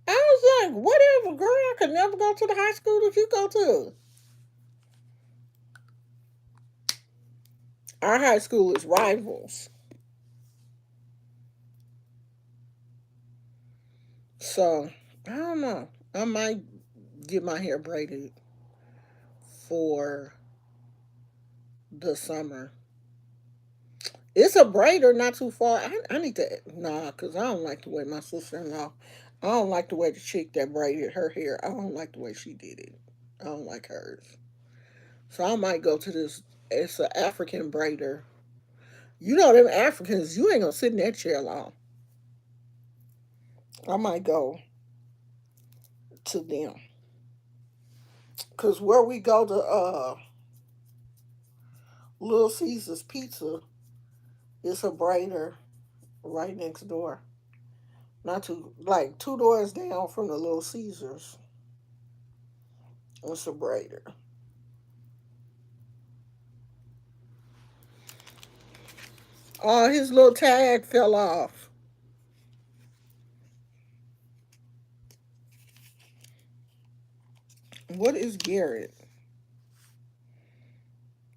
Speaker 1: I was like, whatever, girl. I could never go to the high school that you go to. Our high school is rivals, so I don't know. I might get my hair braided for the summer. It's a braider not too far. I need to nah, cause I don't like the way my sister in law. I don't like the way the chick that braided her hair. I don't like the way she did it. I don't like hers. So I might go to this. It's an African braider. You know them Africans. You ain't gonna sit in that chair long. I might go to them. Cause where we go to Little Caesars Pizza, it's a braider right next door. Not too like two doors down from the Little Caesars. It's a braider. Oh, his little tag fell off. What is Garrett?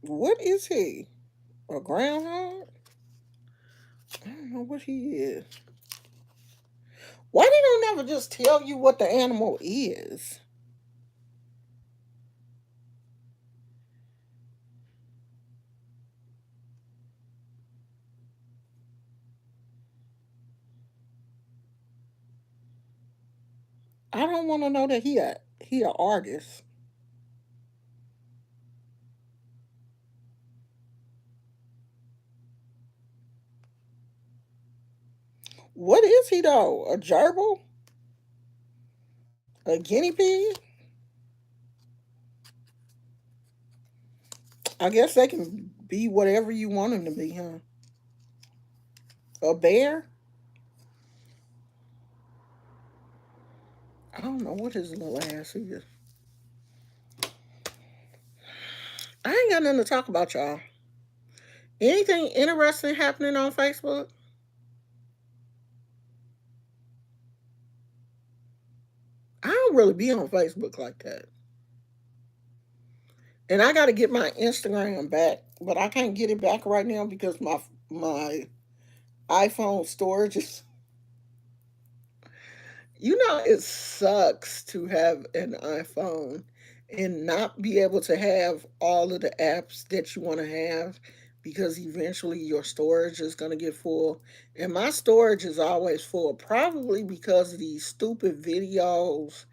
Speaker 1: What is he? A groundhog? I don't know what he is. Why they don't never just tell you what the animal is? I don't want to know that he a artist. What is he though? A gerbil? A guinea pig? I guess they can be whatever you want them to be, huh? A bear? I don't know what his little ass is. I ain't got nothing to talk about, y'all. Anything interesting happening on Facebook? I don't really be on Facebook like that. And I got to get my Instagram back, but I can't get it back right now because my iPhone storage You know, it sucks to have an iPhone and not be able to have all of the apps that you want to have because eventually your storage is going to get full. And my storage is always full, probably because of these stupid videos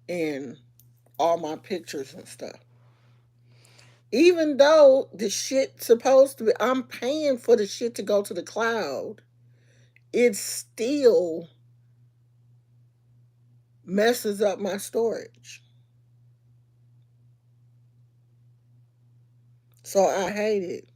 Speaker 1: and all my pictures and stuff. Even though the shit supposed to be, I'm paying for the shit to go to the cloud, it still messes up my storage. So I hate it.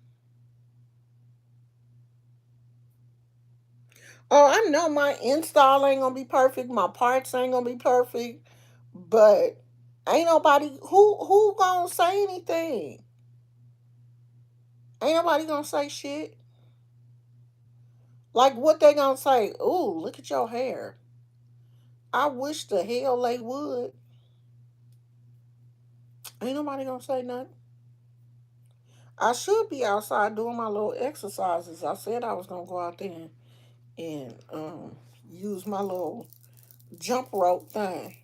Speaker 1: Oh, I know my install ain't gonna be perfect, my parts ain't gonna be perfect, but ain't nobody who gonna say anything. Ain't nobody gonna say shit. Like what they gonna say? Ooh, look at your hair. I wish the hell they would. Ain't nobody gonna say nothing. I should be outside doing my little exercises. I said I was gonna go out there and use my little jump rope thing.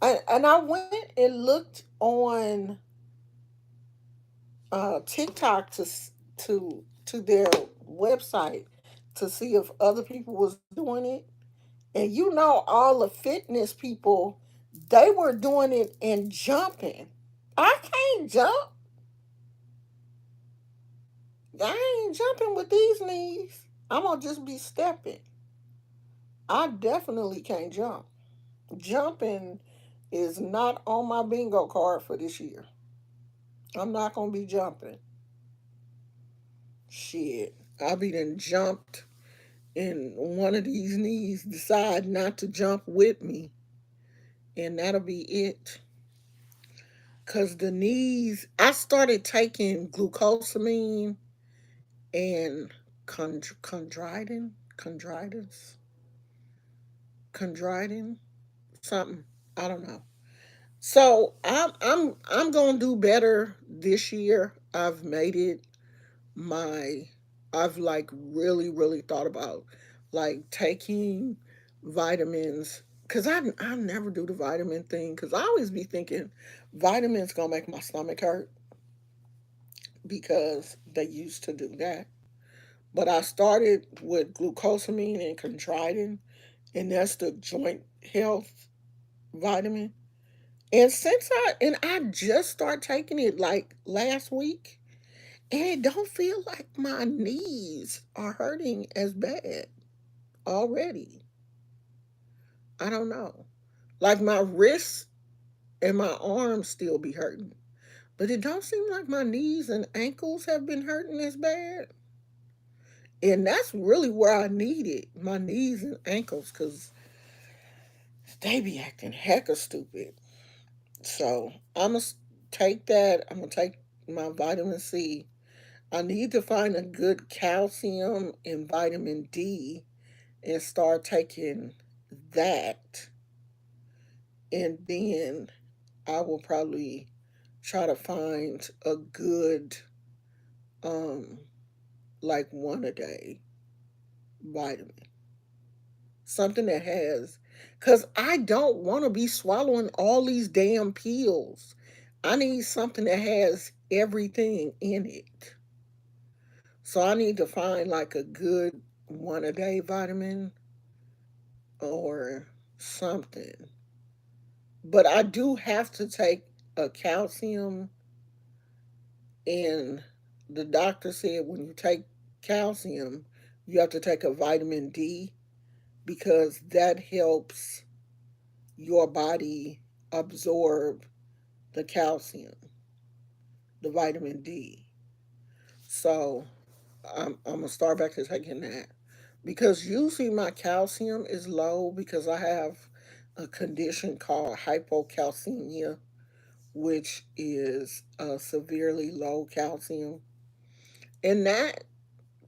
Speaker 1: And I went and looked on TikTok to their website to see if other people was doing it. And you know, all the fitness people, they were doing it and jumping. I can't jump. I ain't jumping with these knees. I'm gonna just be stepping. I definitely can't jump. Jumping is not on my bingo card for this year. I'm not gonna be jumping. Shit. I be done jumped and one of these knees decide not to jump with me, and that'll be it. Cause the knees, I started taking glucosamine and chondritis, chondritin, something. I don't know. So I'm gonna do better this year. I've made it my I've like really thought about like taking vitamins because I never do the vitamin thing because I always be thinking vitamins gonna make my stomach hurt because they used to do that. But I started with glucosamine and chondroitin, and that's the joint health vitamin. And I just started taking it like last week, and it don't feel like my knees are hurting as bad already. I don't know. Like my wrists and my arms still be hurting. But it don't seem like my knees and ankles have been hurting as bad. And that's really where I need it. My knees and ankles, because they be acting hecka stupid. So I'm going to take that. I'm going to take my vitamin C. I need to find a good calcium and vitamin D and start taking that. And then I will probably try to find a good, um, like one a day vitamin. Something that has, because I don't want to be swallowing all these damn pills. I need something that has everything in it. So I need to find like a good one a day vitamin or something. But I do have to take a calcium, and the doctor said when you take calcium, you have to take a vitamin D because that helps your body absorb the calcium, the vitamin D. So I'm gonna start back to taking that because usually my calcium is low because I have a condition called hypocalcemia, which is a severely low calcium, and that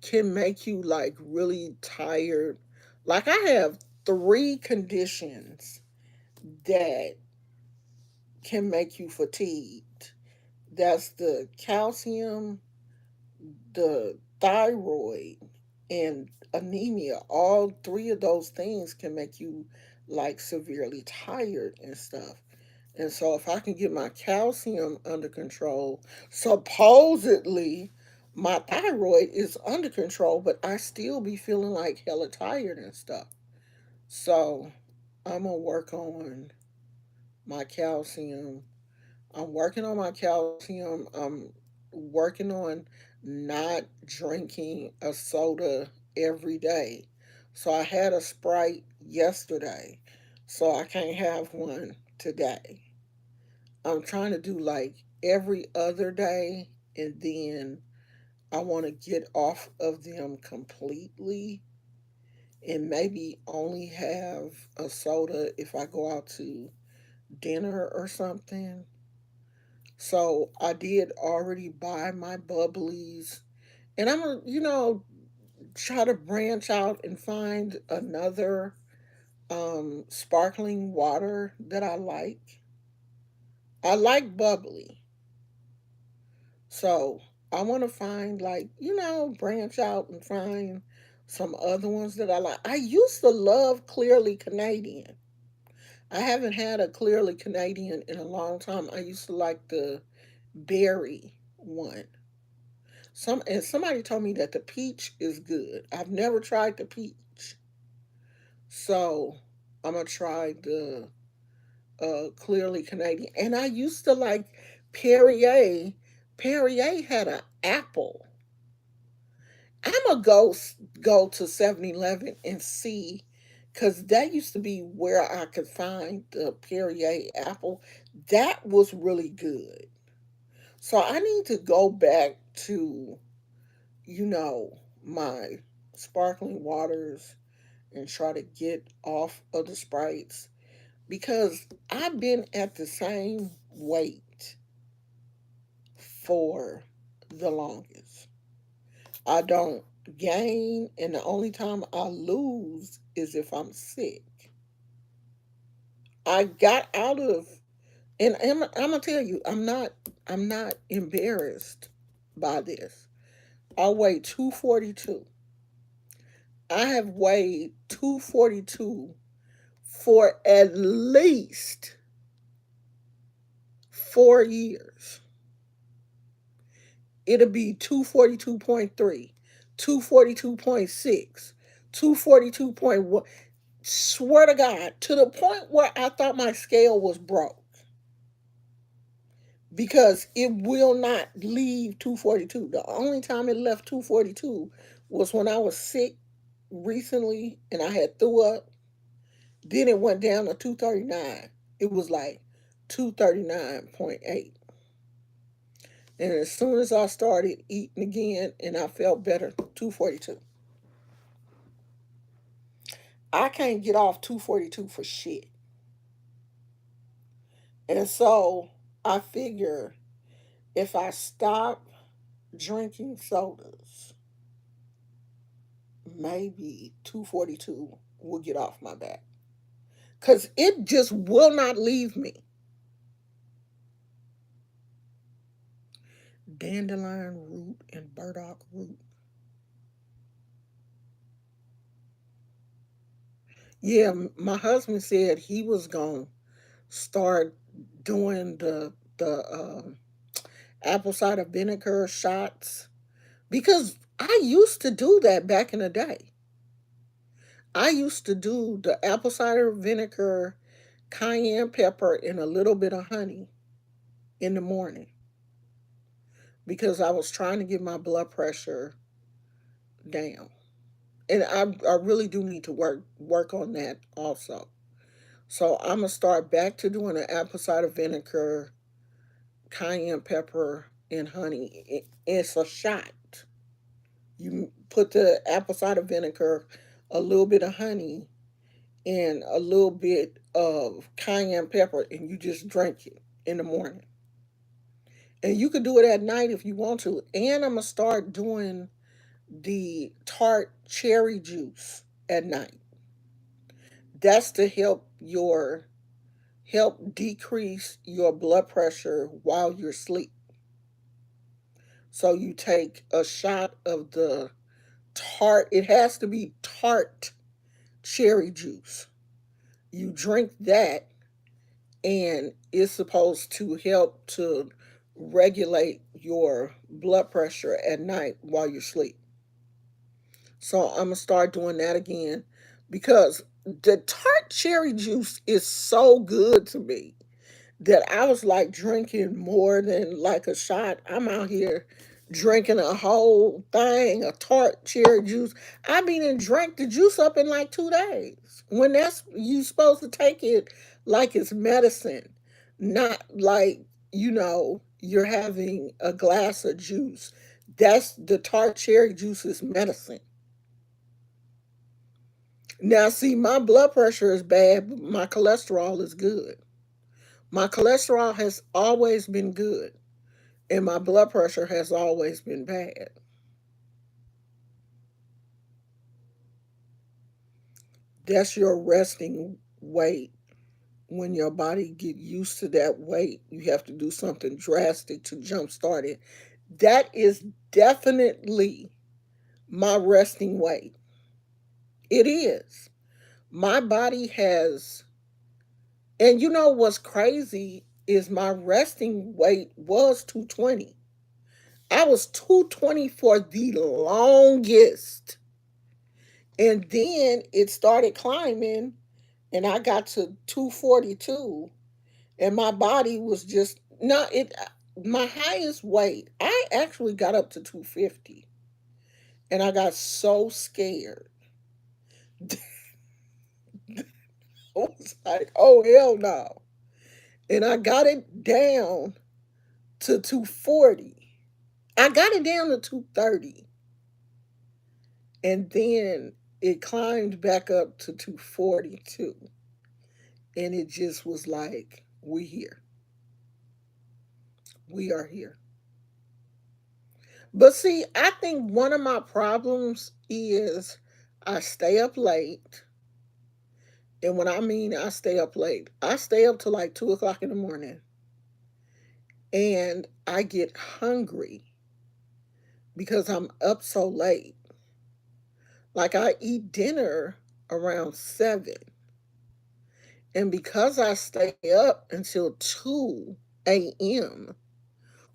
Speaker 1: can make you like really tired. Like I have three conditions that can make you fatigued. That's the calcium, the thyroid, and anemia. All three of those things can make you like severely tired and stuff. And so, if I can get my calcium under control, supposedly my thyroid is under control, but I still be feeling like hella tired and stuff. So, I'm gonna work on my calcium. I'm working on my calcium. I'm working on not drinking a soda every day. So I had a Sprite yesterday, so I can't have one today. I'm trying to do like every other day, and then I want to get off of them completely and maybe only have a soda if I go out to dinner or something. So I did already buy my bubblies, and I'm gonna, try to branch out and find another sparkling water that I like. I like bubbly, so I want to find like branch out and find some other ones that I like. I used to love Clearly Canadian. I haven't had a Clearly Canadian in a long time. I used to like the berry one. Somebody told me that the peach is good. I've never tried the peach, so I'm gonna try the Clearly Canadian. And I used to like Perrier. Perrier had an apple. I'm gonna go to 7-Eleven and see, because that used to be where I could find the Perrier apple. That was really good. So I need to go back to my sparkling waters and try to get off of the Sprites, because I've been at the same weight for the longest. I don't gain, and the only time I lose is if I'm sick. I got out of, and I'm gonna tell you, I'm not embarrassed by this. I weigh 242. I have weighed 242 for at least 4 years. It'll be 242.3, 242.6, 242.1. Swear to God, to the point where I thought my scale was broke, because it will not leave 242. The only time it left 242 was when I was sick recently and I had threw up. Then it went down to 239. It was like 239.8. And as soon as I started eating again and I felt better, 242. I can't get off 242 for shit. And so I figure if I stop drinking sodas, maybe 242 will get off my back. Because it just will not leave me. Dandelion root and burdock root. Yeah, my husband said he was going to start doing the apple cider vinegar shots, because I used to do that back in the day. I used to do the apple cider vinegar, cayenne pepper, and a little bit of honey in the morning, because I was trying to get my blood pressure down. And I really do need to work on that also. So I'm gonna start back to doing the apple cider vinegar, cayenne pepper, and honey. It's a shot. You put the apple cider vinegar, a little bit of honey, and a little bit of cayenne pepper, and you just drink it in the morning. And you could do it at night if you want to. And I'm gonna start doing the tart cherry juice at night. That's to help decrease your blood pressure while you're asleep. So you take a shot of the tart. It has to be tart cherry juice. You drink that, and it's supposed to help to regulate your blood pressure at night while you sleep. So I'm gonna start doing that again because the tart cherry juice is so good to me that I was like drinking more than like a shot. I'm out here drinking a whole thing of tart cherry juice. I mean, and drank the juice up in like 2 days. When that's you supposed to take it like it's medicine, not like you're having a glass of juice. That's the tart cherry juice is medicine. Now, see, my blood pressure is bad, but my cholesterol is good. My cholesterol has always been good, and my blood pressure has always been bad. That's your resting weight. When your body get used to that weight, you have to do something drastic to jumpstart it. That is definitely my resting weight. It is. My body has, and you know what's crazy is my resting weight was 220. I was 220 for the longest. And then it started climbing and I got to 242 and my body was just not it my highest weight. I actually got up to 250 and I got so scared. I was like, "Oh hell no." And I got it down to 240. I got it down to 230 and then it climbed back up to 242 and it just was like, we here, we are here. But see, I think one of my problems is I stay up late, and when I mean I stay up late, I stay up till like 2 o'clock in the morning, and I get hungry because I'm up so late. Like I eat dinner around 7, and because I stay up until 2 a.m.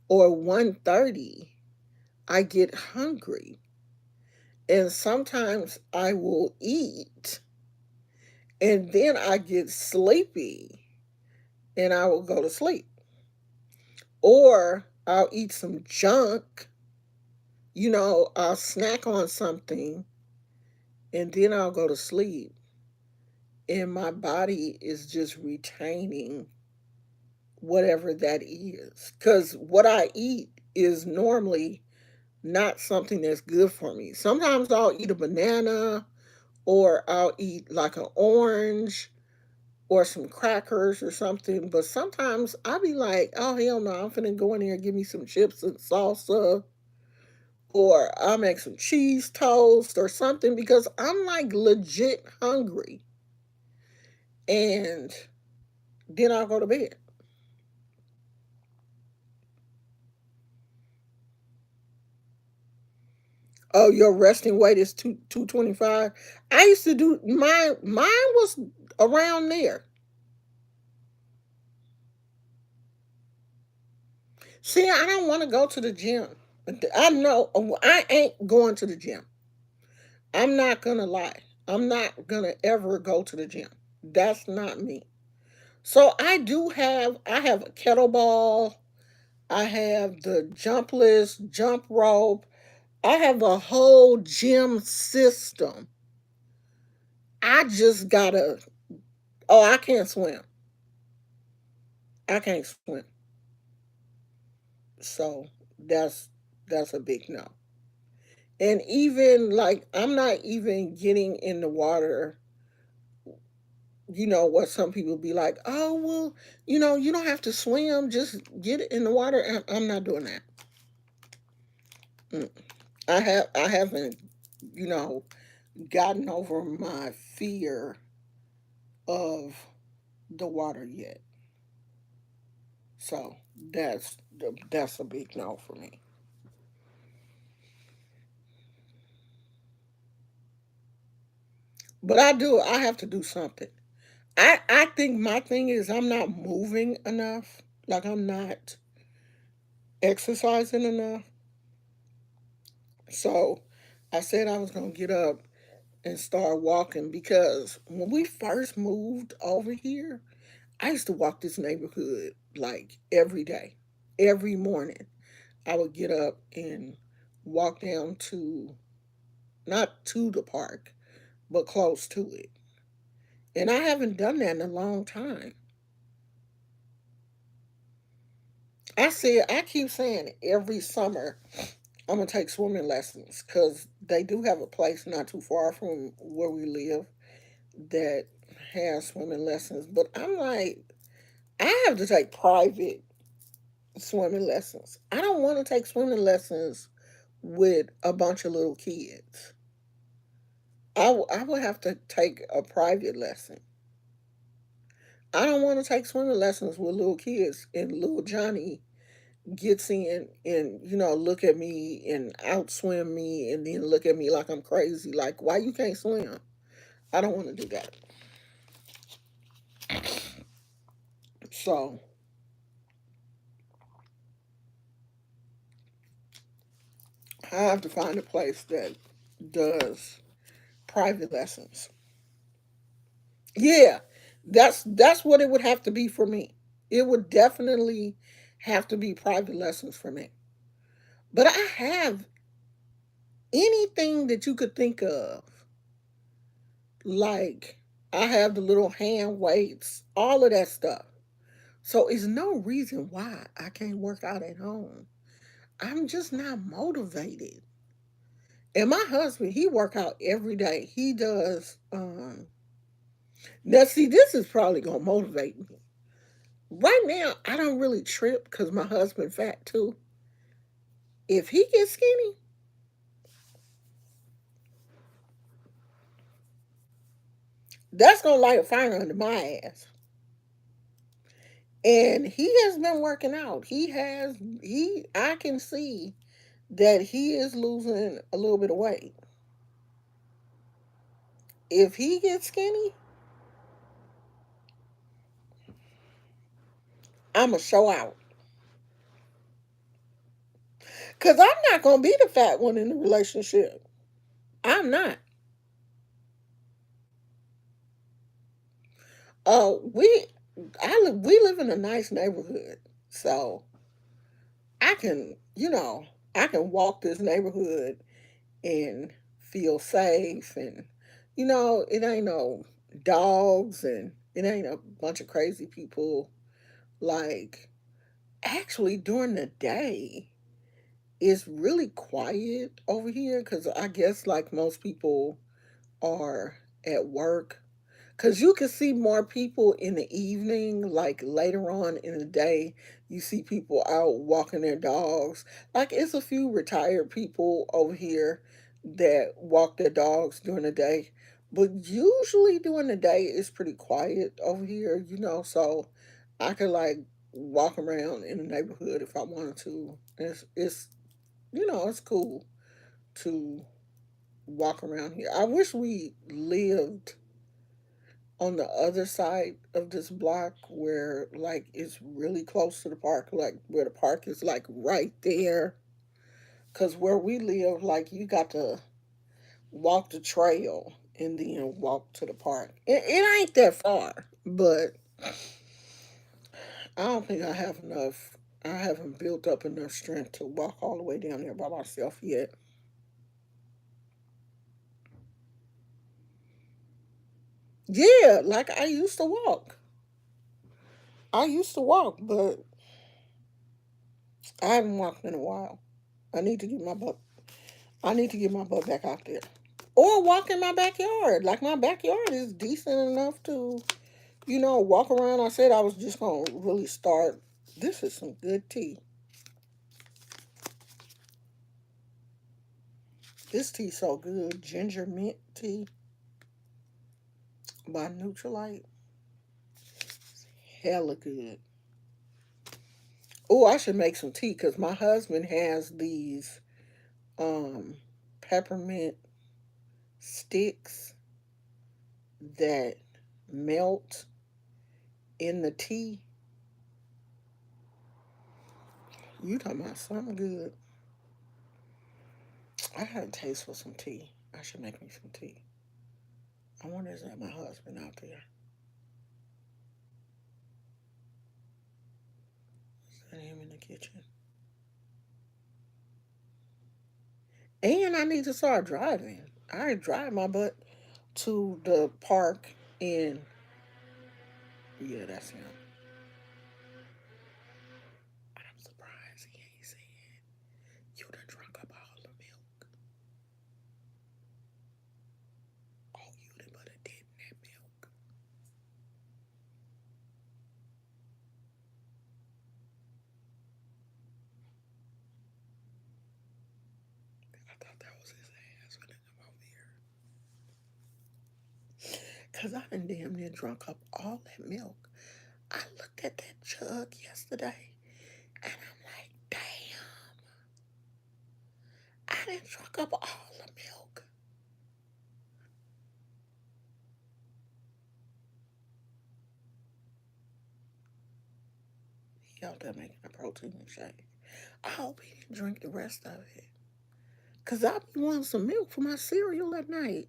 Speaker 1: or 1:30, I get hungry. And sometimes I will eat and then I get sleepy and I will go to sleep. Or I'll eat some junk, I'll snack on something and then I'll go to sleep. And my body is just retaining whatever that is. Because what I eat is normally not something that's good for me. Sometimes I'll eat a banana or I'll eat like an orange or some crackers or something. But sometimes I'll be like, oh hell no, I'm finna go in there and give me some chips and salsa, or I'll make some cheese toast or something because I'm like legit hungry. And then I'll go to bed. Oh, your resting weight is 225. I used to do mine was around there. See, I don't want to go to the gym. I know I ain't going to the gym. I'm not gonna lie. I'm not gonna ever go to the gym. That's not me. So I have a kettlebell, I have the jumpless jump rope, I have a whole gym system. I just gotta oh, I can't swim. I can't swim. So that's a big no. And even like I'm not even getting in the water, what some people be like, oh well, you don't have to swim, just get in the water. I'm not doing that. Mm. I haven't, you know, gotten over my fear of the water yet. So that's a big no for me. But I do. I have to do something. I think my thing is I'm not moving enough. Like I'm not exercising enough. So I said I was gonna get up and start walking because when we first moved over here, I used to walk this neighborhood like every day, every morning. I would get up and walk down to, not to the park, but close to it. And I haven't done that in a long time. I keep saying every summer I'm gonna take swimming lessons because they do have a place not too far from where we live that has swimming lessons. But I'm like, I have to take private swimming lessons. I don't want to take swimming lessons with a bunch of little kids. I would have to take a private lesson. I don't want to take swimming lessons with little kids and little Johnny gets in and look at me and outswim me and then look at me like I'm crazy. Like, why you can't swim? I don't want to do that. So I have to find a place that does private lessons. Yeah, that's what it would have to be for me. It would definitely have to be private lessons for me. But I have anything that you could think of. Like I have the little hand weights, all of that stuff. So it's no reason why I can't work out at home. I'm just not motivated. And my husband, he work out every day. He does now see this is probably gonna motivate me. Right now, I don't really trip because my husband fat too. If he gets skinny, that's gonna light a fire under my ass. And he has been working out. He I can see that he is losing a little bit of weight. If he gets skinny, I'ma show out. Cause I'm not gonna be the fat one in the relationship. I'm not. We we live in a nice neighborhood. So I can, I can walk this neighborhood and feel safe and it ain't no dogs and it ain't a bunch of crazy people. Like actually during the day it's really quiet over here because I guess like most people are at work because you can see more people in the evening, like later on in the day, you see people out walking their dogs. Like it's a few retired people over here that walk their dogs during the day. But usually during the day, it's pretty quiet over here, so I could like walk around in the neighborhood if I wanted to. It's cool to walk around here. I wish we lived on the other side of this block where like it's really close to the park, like where the park is like right there. Cause where we live, like you got to walk the trail and then walk to the park. It ain't that far, but I don't think I have enough. I haven't built up enough strength to walk all the way down there by myself yet. Yeah, like I used to walk. I used to walk, but I haven't walked in a while. I need to get my butt. I need to get my butt back out there, or walk in my backyard. Like my backyard is decent enough to, walk around. I said I was just gonna really start. This is some good tea. This tea's so good. Ginger mint tea by Nutrilite. Hella good. Oh, I should make some tea because my husband has these um peppermint sticks. that melt in the tea. You talking about something good. I got a taste for some tea. I should make me some tea. I wonder is that my husband out there? Is that him in the kitchen? And I need to start driving. I drive my butt to the park in, yeah, that's him. I'm surprised he ain't saying you done drunk up all the milk. Oh, you done put a dent in that milk. I thought that was his ass when they come over here. Cause I done damn near drunk up all that milk. I looked at that jug yesterday and I'm like, damn, I done drunk up all the milk. He out there making a protein shake. I hope he didn't drink the rest of it. Cause I be wanting some milk for my cereal at night.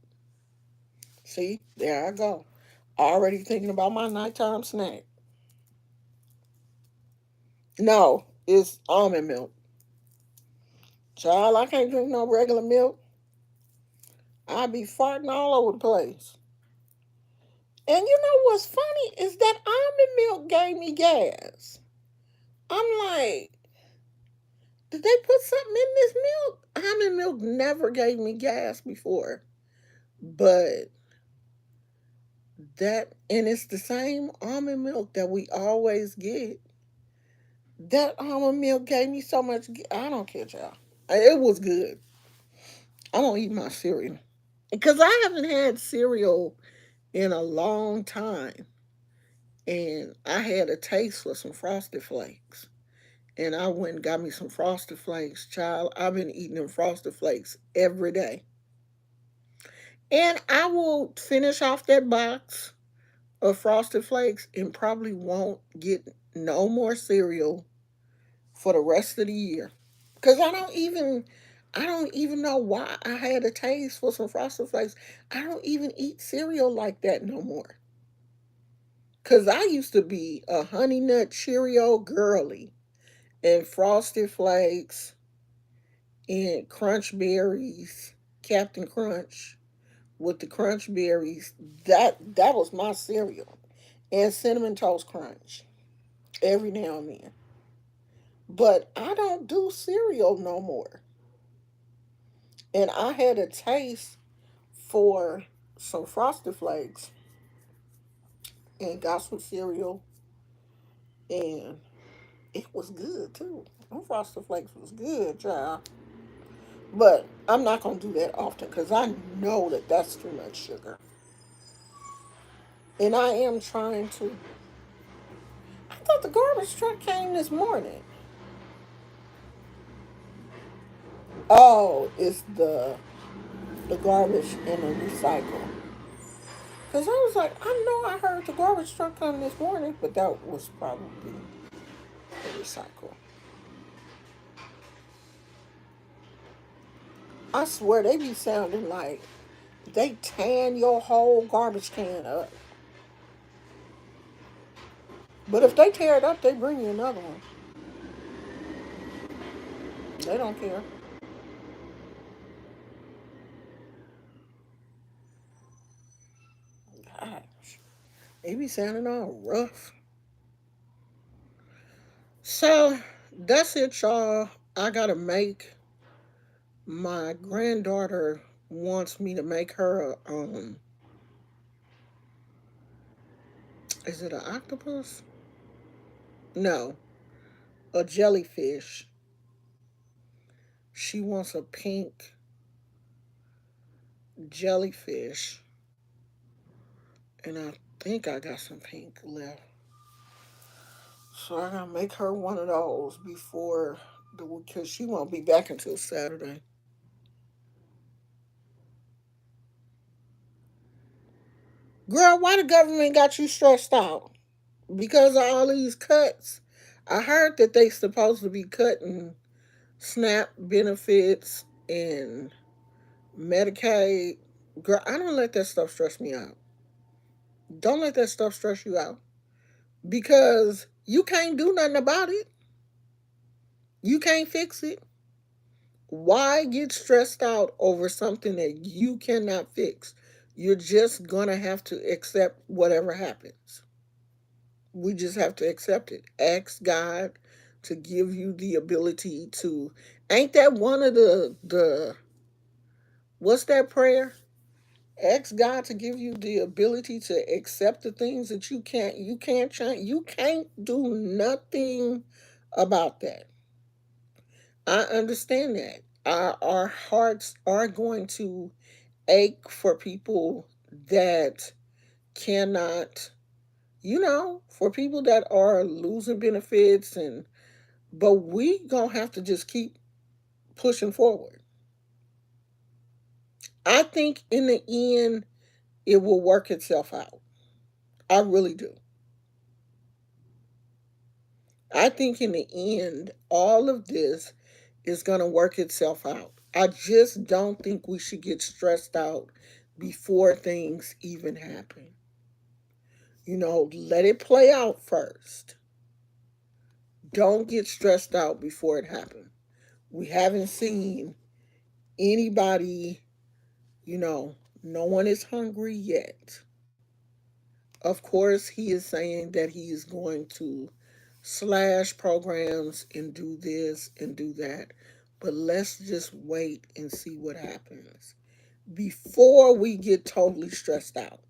Speaker 1: See, there I go. Already thinking about my nighttime snack. No, it's almond milk. Child, I can't drink no regular milk. I be farting all over the place. And you know what's funny is that almond milk gave me gas. I'm like, did they put something in this milk? Almond milk never gave me gas before. But that, and it's the same almond milk that we always get. That almond milk gave me so much. I don't care, y'all. It was good. I don't eat my cereal because I haven't had cereal in a long time, and I had a taste for some Frosted Flakes, and I went and got me some Frosted Flakes. Child, I've been eating them Frosted Flakes every day, and I will finish off that box of Frosted Flakes and probably won't get no more cereal for the rest of the year. Cause I don't even know why I had a taste for some Frosted Flakes. I don't even eat cereal like that no more. Cause I used to be a Honey Nut Cheerio girly and Frosted Flakes and Crunch Berries, Captain Crunch with the Crunch Berries. That was my cereal. And Cinnamon Toast Crunch every now and then. But I don't do cereal no more. And I had a taste for some Frosted Flakes and got some cereal, and it was good too. Them Frosted Flakes was good, child. But I'm not gonna do that often because I know that that's too much sugar, and I am trying to. I thought the garbage truck came this morning. Oh, it's the garbage and the recycle. Cause I was like, I know I heard the garbage truck come this morning, but that was probably the recycle. I swear they be sounding like they tan your whole garbage can up. But if they tear it up, they bring you another one. They don't care. Gosh, they be sounding all rough. So that's it, y'all. I gotta make my granddaughter wants me to make her a is it an octopus? No, a jellyfish. She wants a pink jellyfish, and I think I got some pink left. So I gotta make her one of those before the because she won't be back until Saturday. Girl, why the government got you stressed out? Because of all these cuts. I heard that they supposed to be cutting SNAP benefits and Medicaid. Girl, I don't let that stuff stress me out. Don't let that stuff stress you out. Because you can't do nothing about it. You can't fix it. Why get stressed out over something that you cannot fix? You're just gonna have to accept whatever happens. We just have to accept it. Ask God to give you the ability to. Ain't that one of the what's that prayer? Ask God to give you the ability to accept the things that you can't change. You can't do nothing about that. I understand that. Our hearts are going to ache for people that cannot, for people that are losing benefits, and but we gonna have to just keep pushing forward. I think in the end it will work itself out. I really do. I think in the end all of this is gonna work itself out. I just don't think we should get stressed out before things even happen. Let it play out first. Don't get stressed out before it happens. We haven't seen anybody, you know, no one is hungry yet. Of course, he is saying that he is going to slash programs and do this and do that. But let's just wait and see what happens before we get totally stressed out.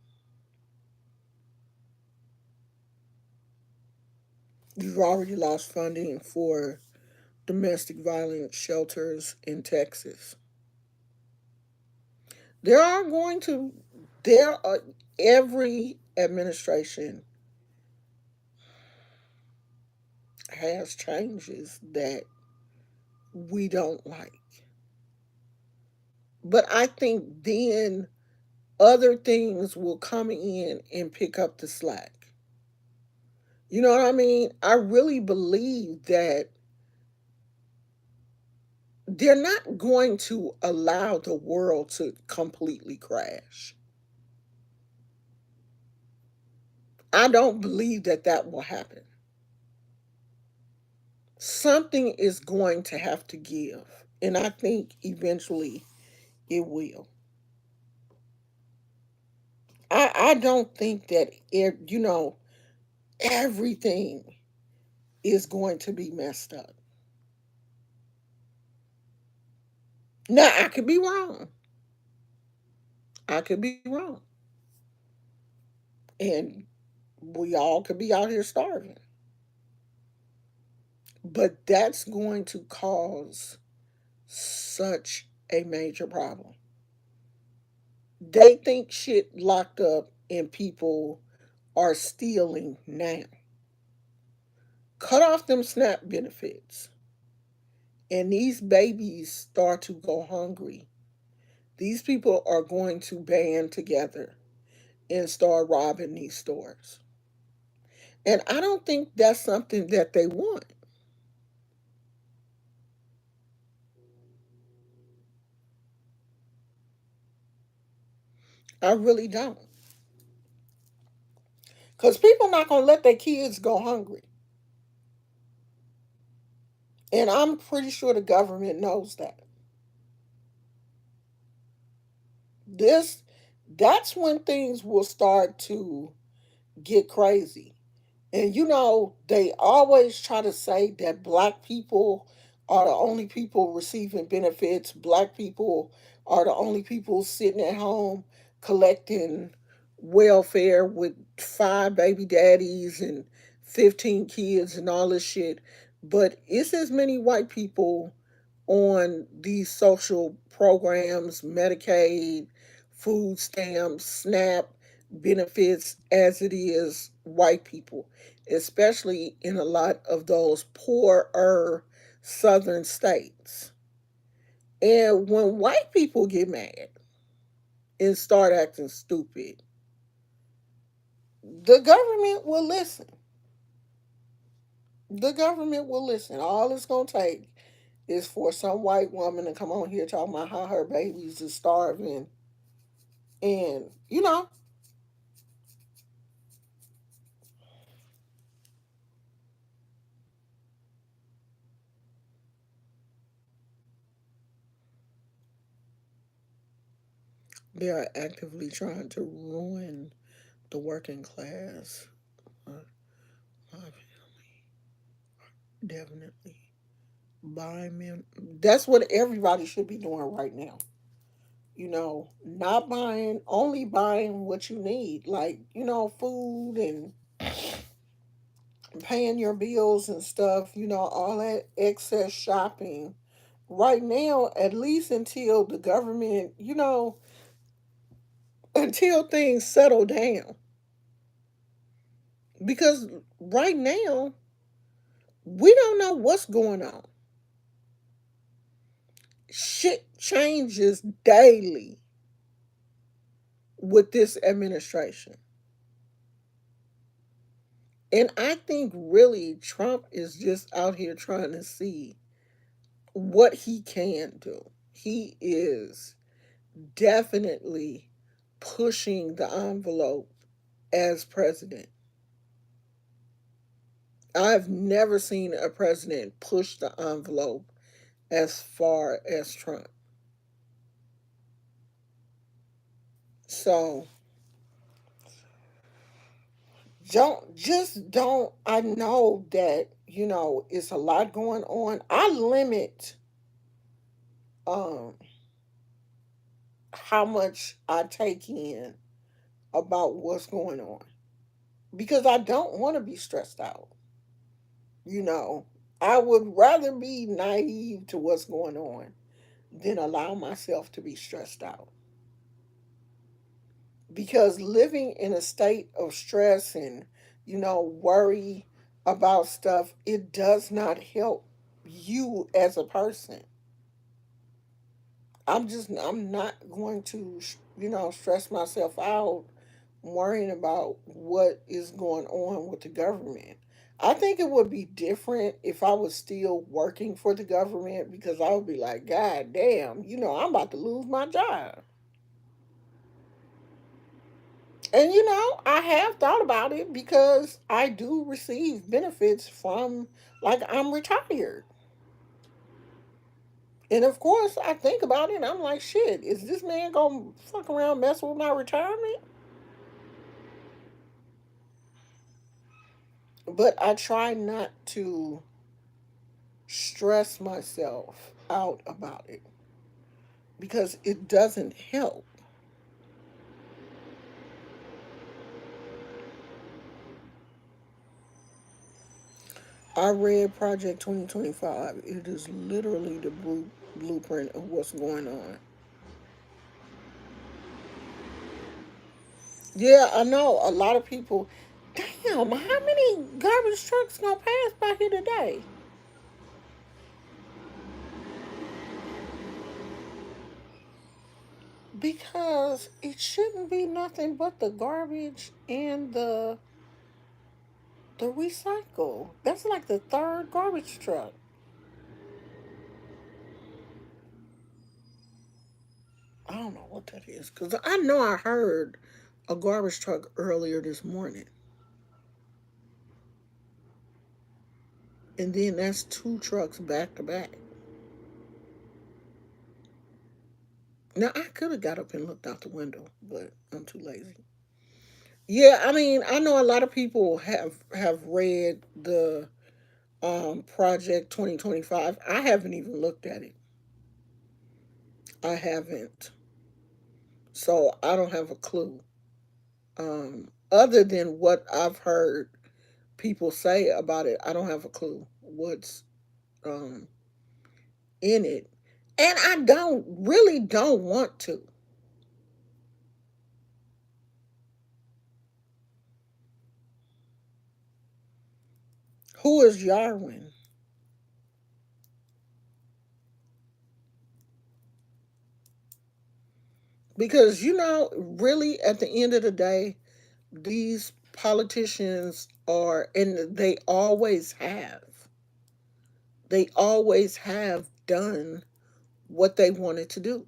Speaker 1: You've already lost funding for domestic violence shelters in Texas. There are going to, there are, every administration has changes that we don't like. But I think then other things will come in and pick up the slack. You know what I mean? I really believe that they're not going to allow the world to completely crash. I don't believe that that will happen. Something is going to have to give. And I think eventually it will. I don't think that, everything is going to be messed up. Now, I could be wrong. I could be wrong. And we all could be out here starving. But that's going to cause such a major problem. They think shit locked up and people are stealing now. Cut off them SNAP benefits, and these babies start to go hungry. These people are going to band together and start robbing these stores. And I don't think that's something that they want. I really don't. Because people not going to let their kids go hungry. And I'm pretty sure the government knows that. This that's when things will start to get crazy. And they always try to say that black people are the only people receiving benefits. Black people are the only people sitting at home collecting welfare with five baby daddies and 15 kids and all this shit. But it's as many white people on these social programs, Medicaid, food stamps, SNAP benefits, as it is white people, especially in a lot of those poorer southern states. And when white people get mad and start acting stupid, The government will listen. The government will listen. All it's gonna take is for some white woman to come on here talking about how her babies are starving, and they are actively trying to ruin the working class. Uh, Definitely buy men. That's what everybody should be doing right now. Not buying, only buying what you need, like food and paying your bills and stuff. All that excess shopping right now, at least until the government, until things settle down. Because right now, we don't know what's going on. Shit changes daily with this administration. And I think really Trump is just out here trying to see what he can do. He is definitely pushing the envelope as president. I've never seen a president push the envelope as far as Trump. So don't I know that, it's a lot going on. I limit um how much I take in about what's going on because I don't want to be stressed out. You know, I would rather be naive to what's going on than allow myself to be stressed out. Because living in a state of stress and, worry about stuff, it does not help you as a person. I'm not going to, stress myself out worrying about what is going on with the government. I think it would be different if I was still working for the government because I would be like, God damn, I'm about to lose my job. And I have thought about it because I do receive benefits from, like, I'm retired. And of course, I think about it and I'm like, shit, is this man gonna fuck around mess with my retirement? But I try not to stress myself out about it because it doesn't help. I read Project 2025. It is literally the blueprint of what's going on. Yeah, I know a lot of people. Damn, how many garbage trucks gonna pass by here today? Because it shouldn't be nothing but the garbage and the recycle. That's like the third garbage truck. I don't know what that is because I know I heard a garbage truck earlier this morning, and then that's two trucks back to back. Now I could have got up and looked out the window, but I'm too lazy. Yeah, I mean, I know a lot of people have read the Project 2025. I haven't even looked at it. I haven't, so I don't have a clue. Other than what I've heard people say about it, I don't have a clue what's um in it, and I don't want to. Who is Yarwin? Because really, at the end of the day, these politicians are, and they always have done what they wanted to do.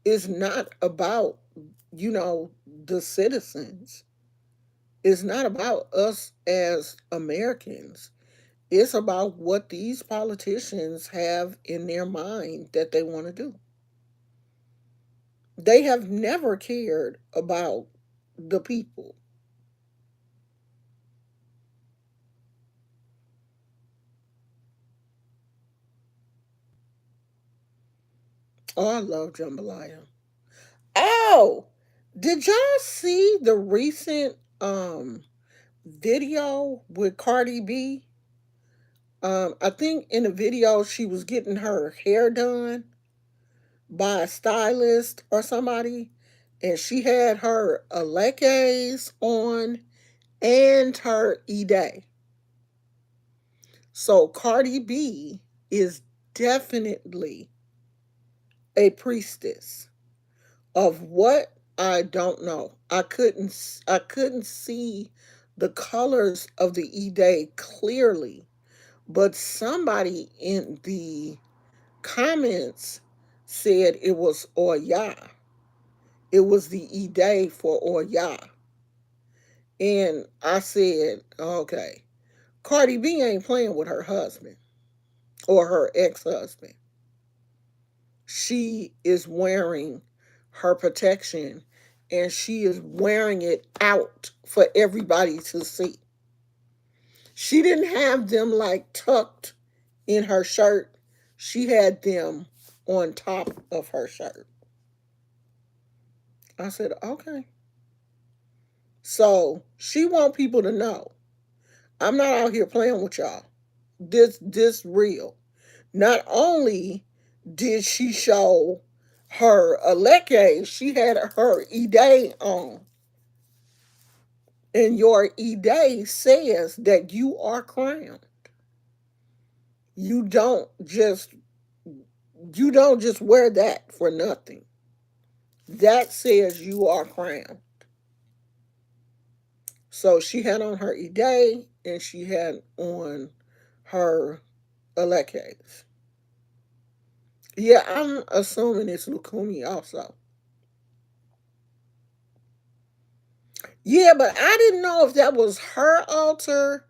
Speaker 1: It's not about, the citizens. It's not about us as Americans. It's about what these politicians have in their mind that they want to do. They have never cared about the people. Oh, I love jambalaya. Oh, did y'all see the recent video with Cardi B? I think in the video she was getting her hair done by a stylist or somebody, and she had her Alekes on and her Ide. So Cardi B is definitely a priestess of what, I don't know. I couldn't see the colors of the Ide clearly, but somebody in the comments said it was Oya. It was the Ide for Oya. And I said, okay, Cardi B ain't playing with her husband or her ex husband. She is wearing her protection, and she is wearing it out for everybody to see. She didn't have them like tucked in her shirt, she had them on top of her shirt. I said, okay. So she want people to know I'm not out here playing with y'all. This real. Not only did she show her Aleke, she had her Ide on. And your Ide says that you are crowned. You don't just you don't just wear that for nothing. That says you are crowned. So she had on her Ide and she had on her Alekes. Yeah, I'm assuming it's Lukumi also. Yeah, but I didn't know if that was her altar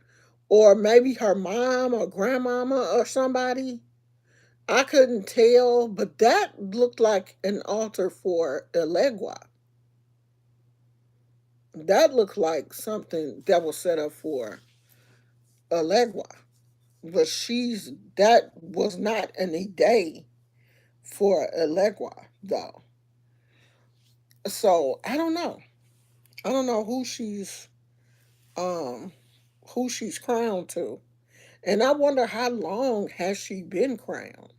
Speaker 1: or maybe her mom or grandmama or somebody. I couldn't tell, but that looked like an altar for Elegua. That looked like something that was set up for Elegua. But that was not an day for Elegua though. So I don't know. I don't know um who she's crowned to. And I wonder how long has she been crowned?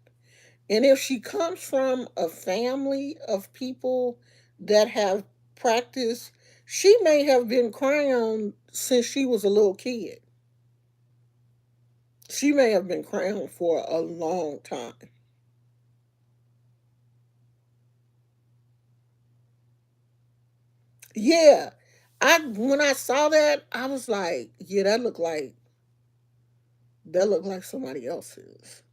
Speaker 1: And if she comes from a family of people that have practiced, she may have been crowned since she was a little kid. She may have been crowned for a long time. Yeah. I when I saw that, I was like, yeah, that looked like somebody else's.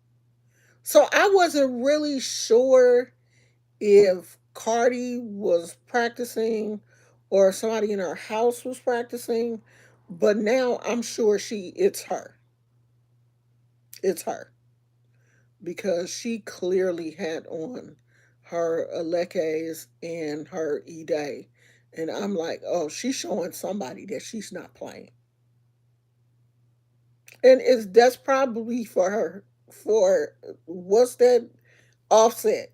Speaker 1: So I wasn't really sure if Cardi was practicing or somebody in her house was practicing, but now I'm sure it's her. It's her because she clearly had on her Alekes and her Ide. And I'm like, oh, she's showing somebody that she's not playing. And that's probably for her, for what's that, Offset.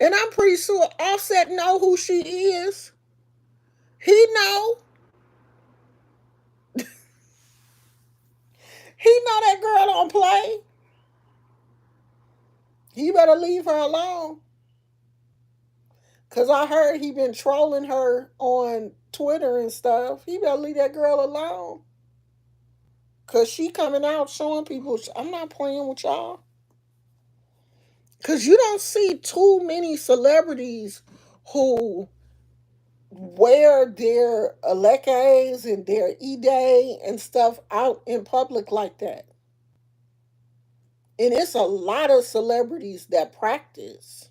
Speaker 1: And I'm pretty sure Offset know who she is. He know. He know that girl don't play. He better leave her alone. Cause I heard he been trolling her on Twitter and stuff. He better leave that girl alone. Cause she coming out showing people I'm not playing with y'all. Cause you don't see too many celebrities who wear their elekes and their e-day and stuff out in public like that. And it's a lot of celebrities that practice,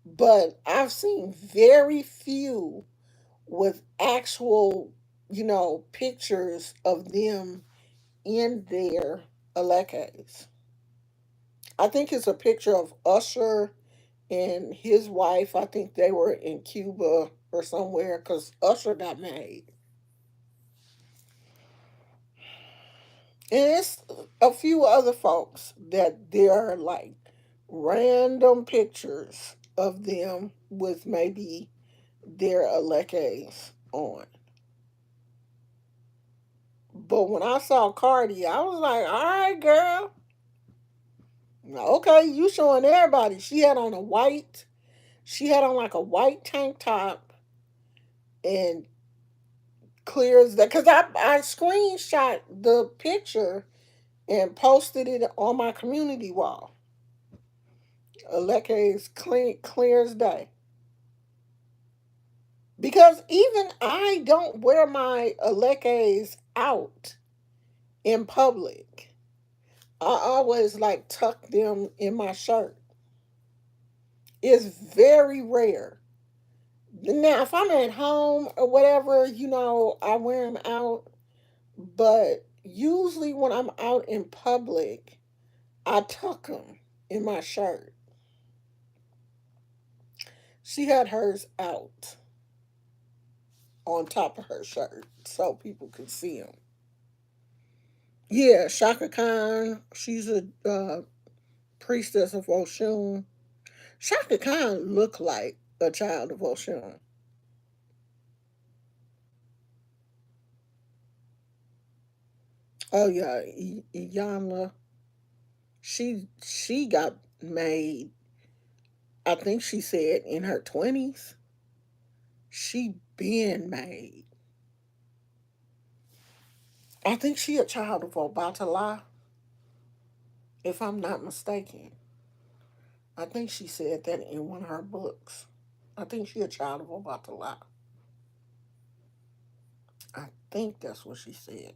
Speaker 1: but I've seen very few with actual, pictures of them in their elekes. I think it's a picture of Usher and his wife. I think they were in Cuba or somewhere because Usher got married. And it's a few other folks that there are like random pictures of them with maybe their elekes on. But when I saw Cardi, I was like, all right, girl. Okay, you showing everybody. She had on like a white tank top and clear as that. Because I screenshot the picture and posted it on my community wall. Aleke is clear as day. Because even I don't wear my Alekes out in public. I always like tuck them in my shirt. It's very rare. Now, if I'm at home or whatever, I wear them out. But usually when I'm out in public, I tuck them in my shirt. She had hers out on top of her shirt so people could see them. Yeah, Shaka Khan, she's a priestess of Oshun. Shaka Khan looked like a child of Oshun. Oh yeah, Iyanla. She got made. I think she said in her 20s. She been made. I think she a child of Obatala, if I'm not mistaken. I think she said that in one of her books. I think she a child of Obatala. I think that's what she said.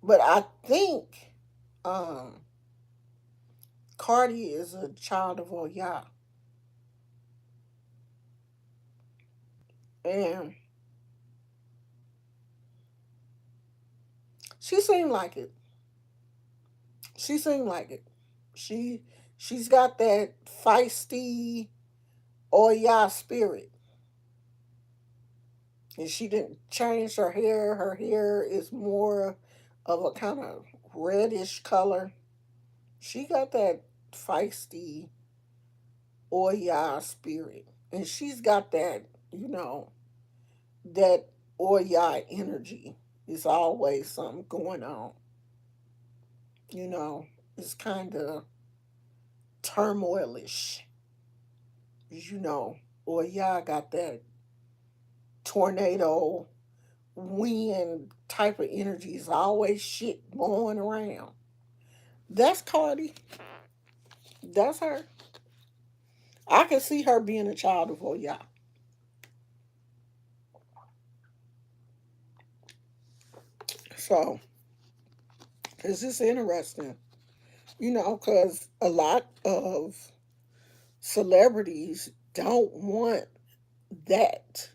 Speaker 1: But I think um, Cardi is a child of Oya. And she seemed like it. She seemed like it. She she's got that feisty Oya spirit. And she didn't change her hair. Her hair is more of a kind of reddish color. She got that feisty Oya spirit. And she's got that Oya energy. It's always something going on. You know, it's kind of turmoilish. Oya got that tornado wind type of energy. It's always shit blowing around. That's Cardi. That's her. I can see her being a child of Oya. So, it's just interesting, because a lot of celebrities don't want that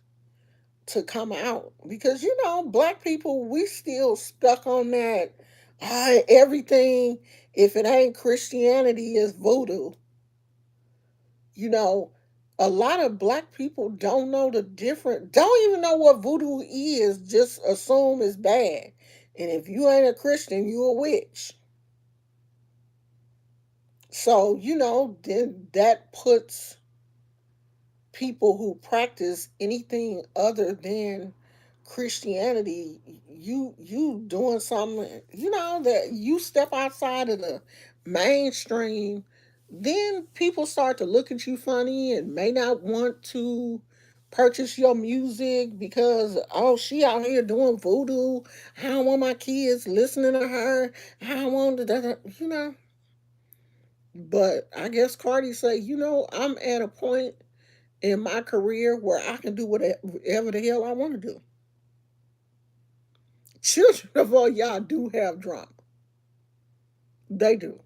Speaker 1: to come out. Because, black people, we still stuck on that. Everything, if it ain't Christianity, is voodoo. You know, a lot of black people don't know the difference, don't even know what voodoo is, just assume it's bad. And if you ain't a Christian, you a witch. So, then that puts people who practice anything other than Christianity, you doing something, that you step outside of the mainstream, then people start to look at you funny and may not want to purchase your music because, oh, she out here doing voodoo. I don't want my kids listening to her. I don't want But I guess Cardi say, I'm at a point in my career where I can do whatever the hell I want to do. Children of all y'all do have drama. They do.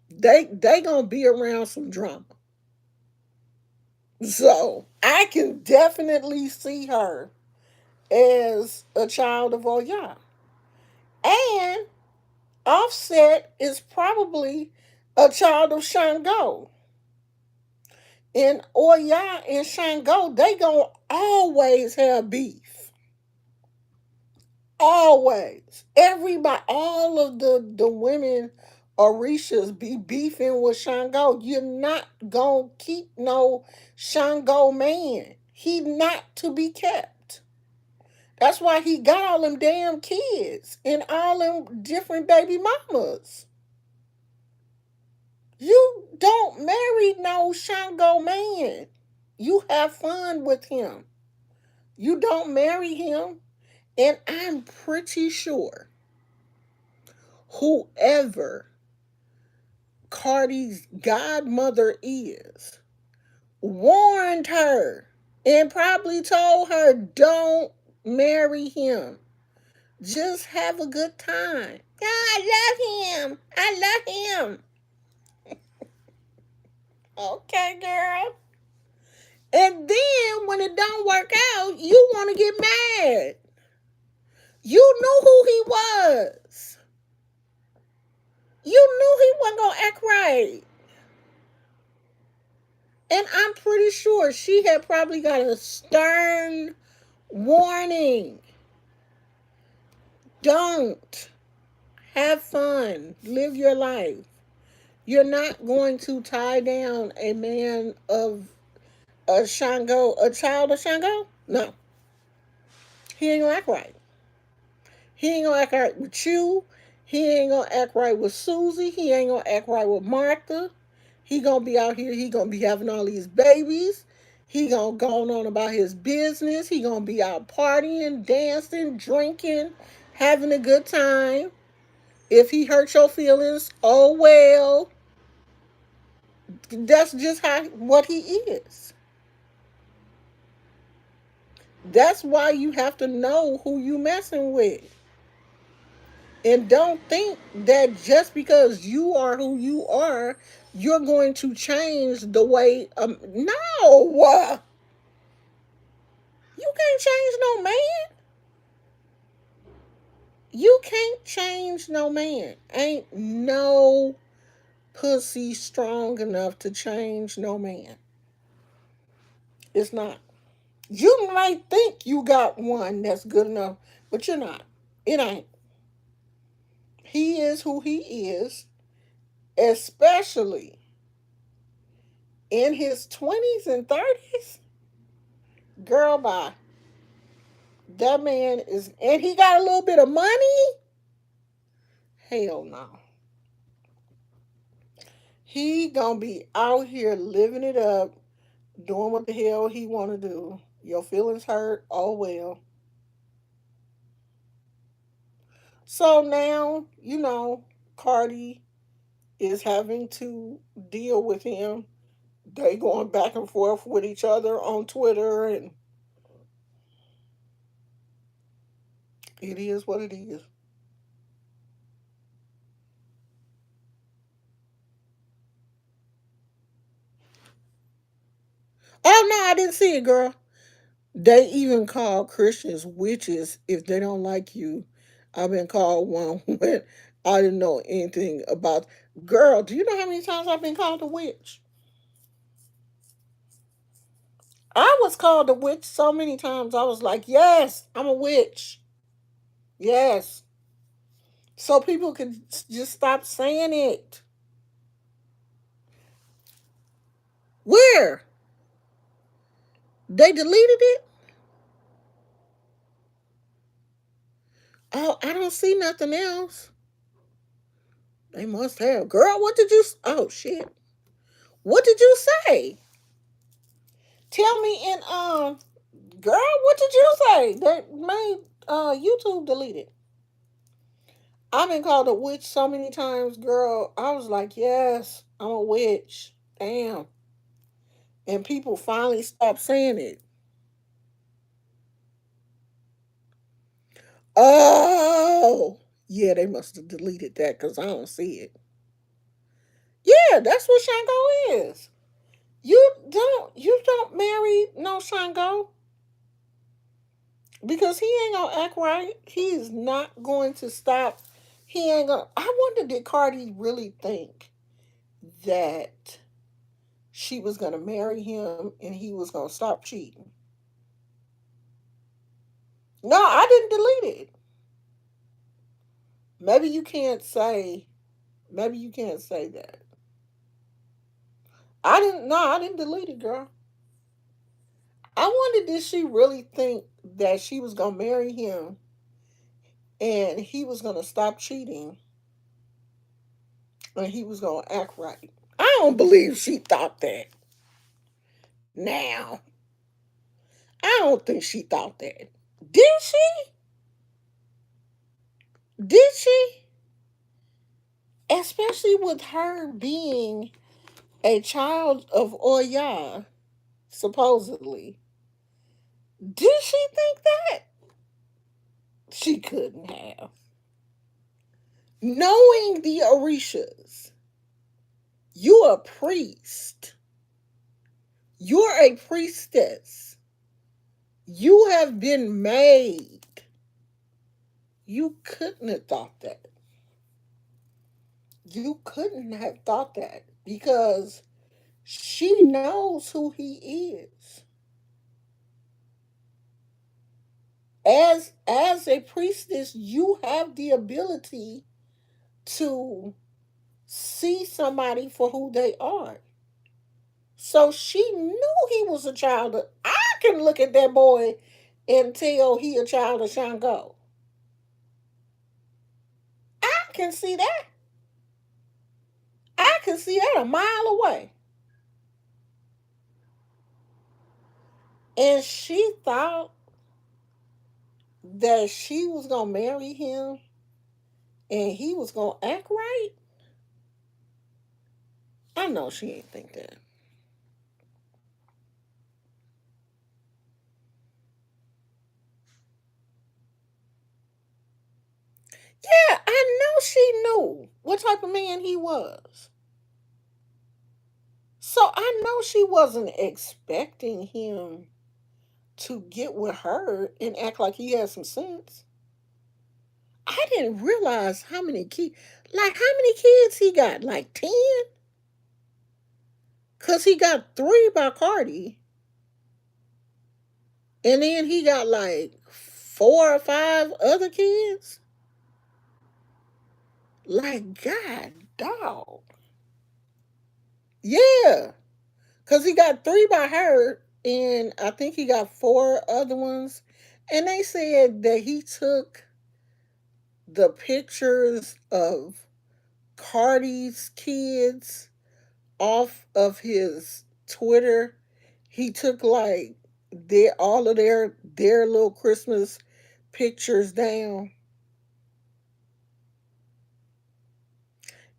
Speaker 1: They gonna be around some drama. So I can definitely see her as a child of all y'all. And Offset is probably a child of Shango. And Oya and Shango, they gonna always have beef. Always. Everybody, all of the women Orishas be beefing with Shango. You're not gonna keep no Shango man. He not to be kept. That's why he got all them damn kids and all them different baby mamas. You don't marry no Shango man. You have fun with him. You don't marry him. And I'm pretty sure whoever Cardi's godmother is warned her and probably told her, don't marry him. Just have a good time. Yeah, I love him. I love him. Okay, girl. And then when it don't work out, you want to get mad. You knew who he was. You knew he wasn't going to act right. And I'm pretty sure she had probably got a stern warning. Don't. Have fun. Live your life. You're not going to tie down a man of a Shango, a child of Shango? No. He ain't gonna act right. He ain't gonna act right with you. He ain't gonna act right with Susie. He ain't gonna act right with Martha. He gonna be out here. He gonna be having all these babies. He gonna go on about his business. He gonna be out partying, dancing, drinking, having a good time. If he hurt your feelings, oh well. That's just how what he is. That's why you have to know who you messing with. And don't think that just because you are who you are, you're going to change the way. No, you can't change no man. You can't change no man. Ain't no pussy strong enough to change no man. It's not. You might think you got one that's good enough, but you're not. It ain't. He is who he is, especially in his 20s and 30s. Girl, bye. That man is, and he got a little bit of money. Hell no. He gonna be out here living it up, doing what the hell he wanna do. Your feelings hurt. Oh well. So now Cardi is having to deal with him. They going back and forth with each other on Twitter, and it is what it is. Oh no, I didn't see it, girl. They even call Christians witches if they don't like you. I've been called one when I didn't know anything about. Girl, do you know how many times I've been called a witch? I was called a witch so many times. I was like, yes, I'm a witch. Yes. So people could just stop saying it. Where? They deleted it? Oh, I don't see nothing else. They must have. Girl, what did you. Oh, shit. What did you say? Tell me in girl, what did you say? That made YouTube deleted. I've been called a witch so many times, girl. I was like, yes, I'm a witch. Damn. and people finally stopped saying it. Oh, yeah, they must have deleted that because I don't see it. Yeah, that's what Shango is. You don't marry no Shango because he ain't gonna act right. He is not going to stop. He ain't gonna. I wonder, did Cardi really think that she was gonna marry him and he was gonna stop cheating? No, I didn't delete it. Maybe you can't say. Maybe you can't say that. I didn't. No, I didn't delete it, girl. I wonder, did she really think that she was gonna marry him and he was gonna stop cheating and he was gonna act right? I don't believe she thought that. Now, I don't think she thought that. Did she? Did she? Especially with her being a child of Oya, supposedly. Did she think that? She couldn't have. Knowing the Orishas, you're a priest. You're a priestess. You have been made. You couldn't have thought that. You couldn't have thought that because she knows who he is. As a priestess, you have the ability to see somebody for who they are. So she knew he was a child of. I can look at that boy and tell he a child of Shango. I can see that. I can see that a mile away. And she thought that she was gonna marry him and he was gonna act right. I know she ain't think that. Yeah, I know she knew what type of man he was. So I know she wasn't expecting him to get with her and act like he had some sense. I didn't realize how many kids, like how many kids he got, like 10? Because he got 3 by Cardi, and then he got like 4 or 5 other kids. Like, God, dog. Yeah, because he got 3 by her, and I think he got 4 other ones. And they said that he took the pictures of Cardi's kids off of his Twitter. He took like all of their little Christmas pictures down,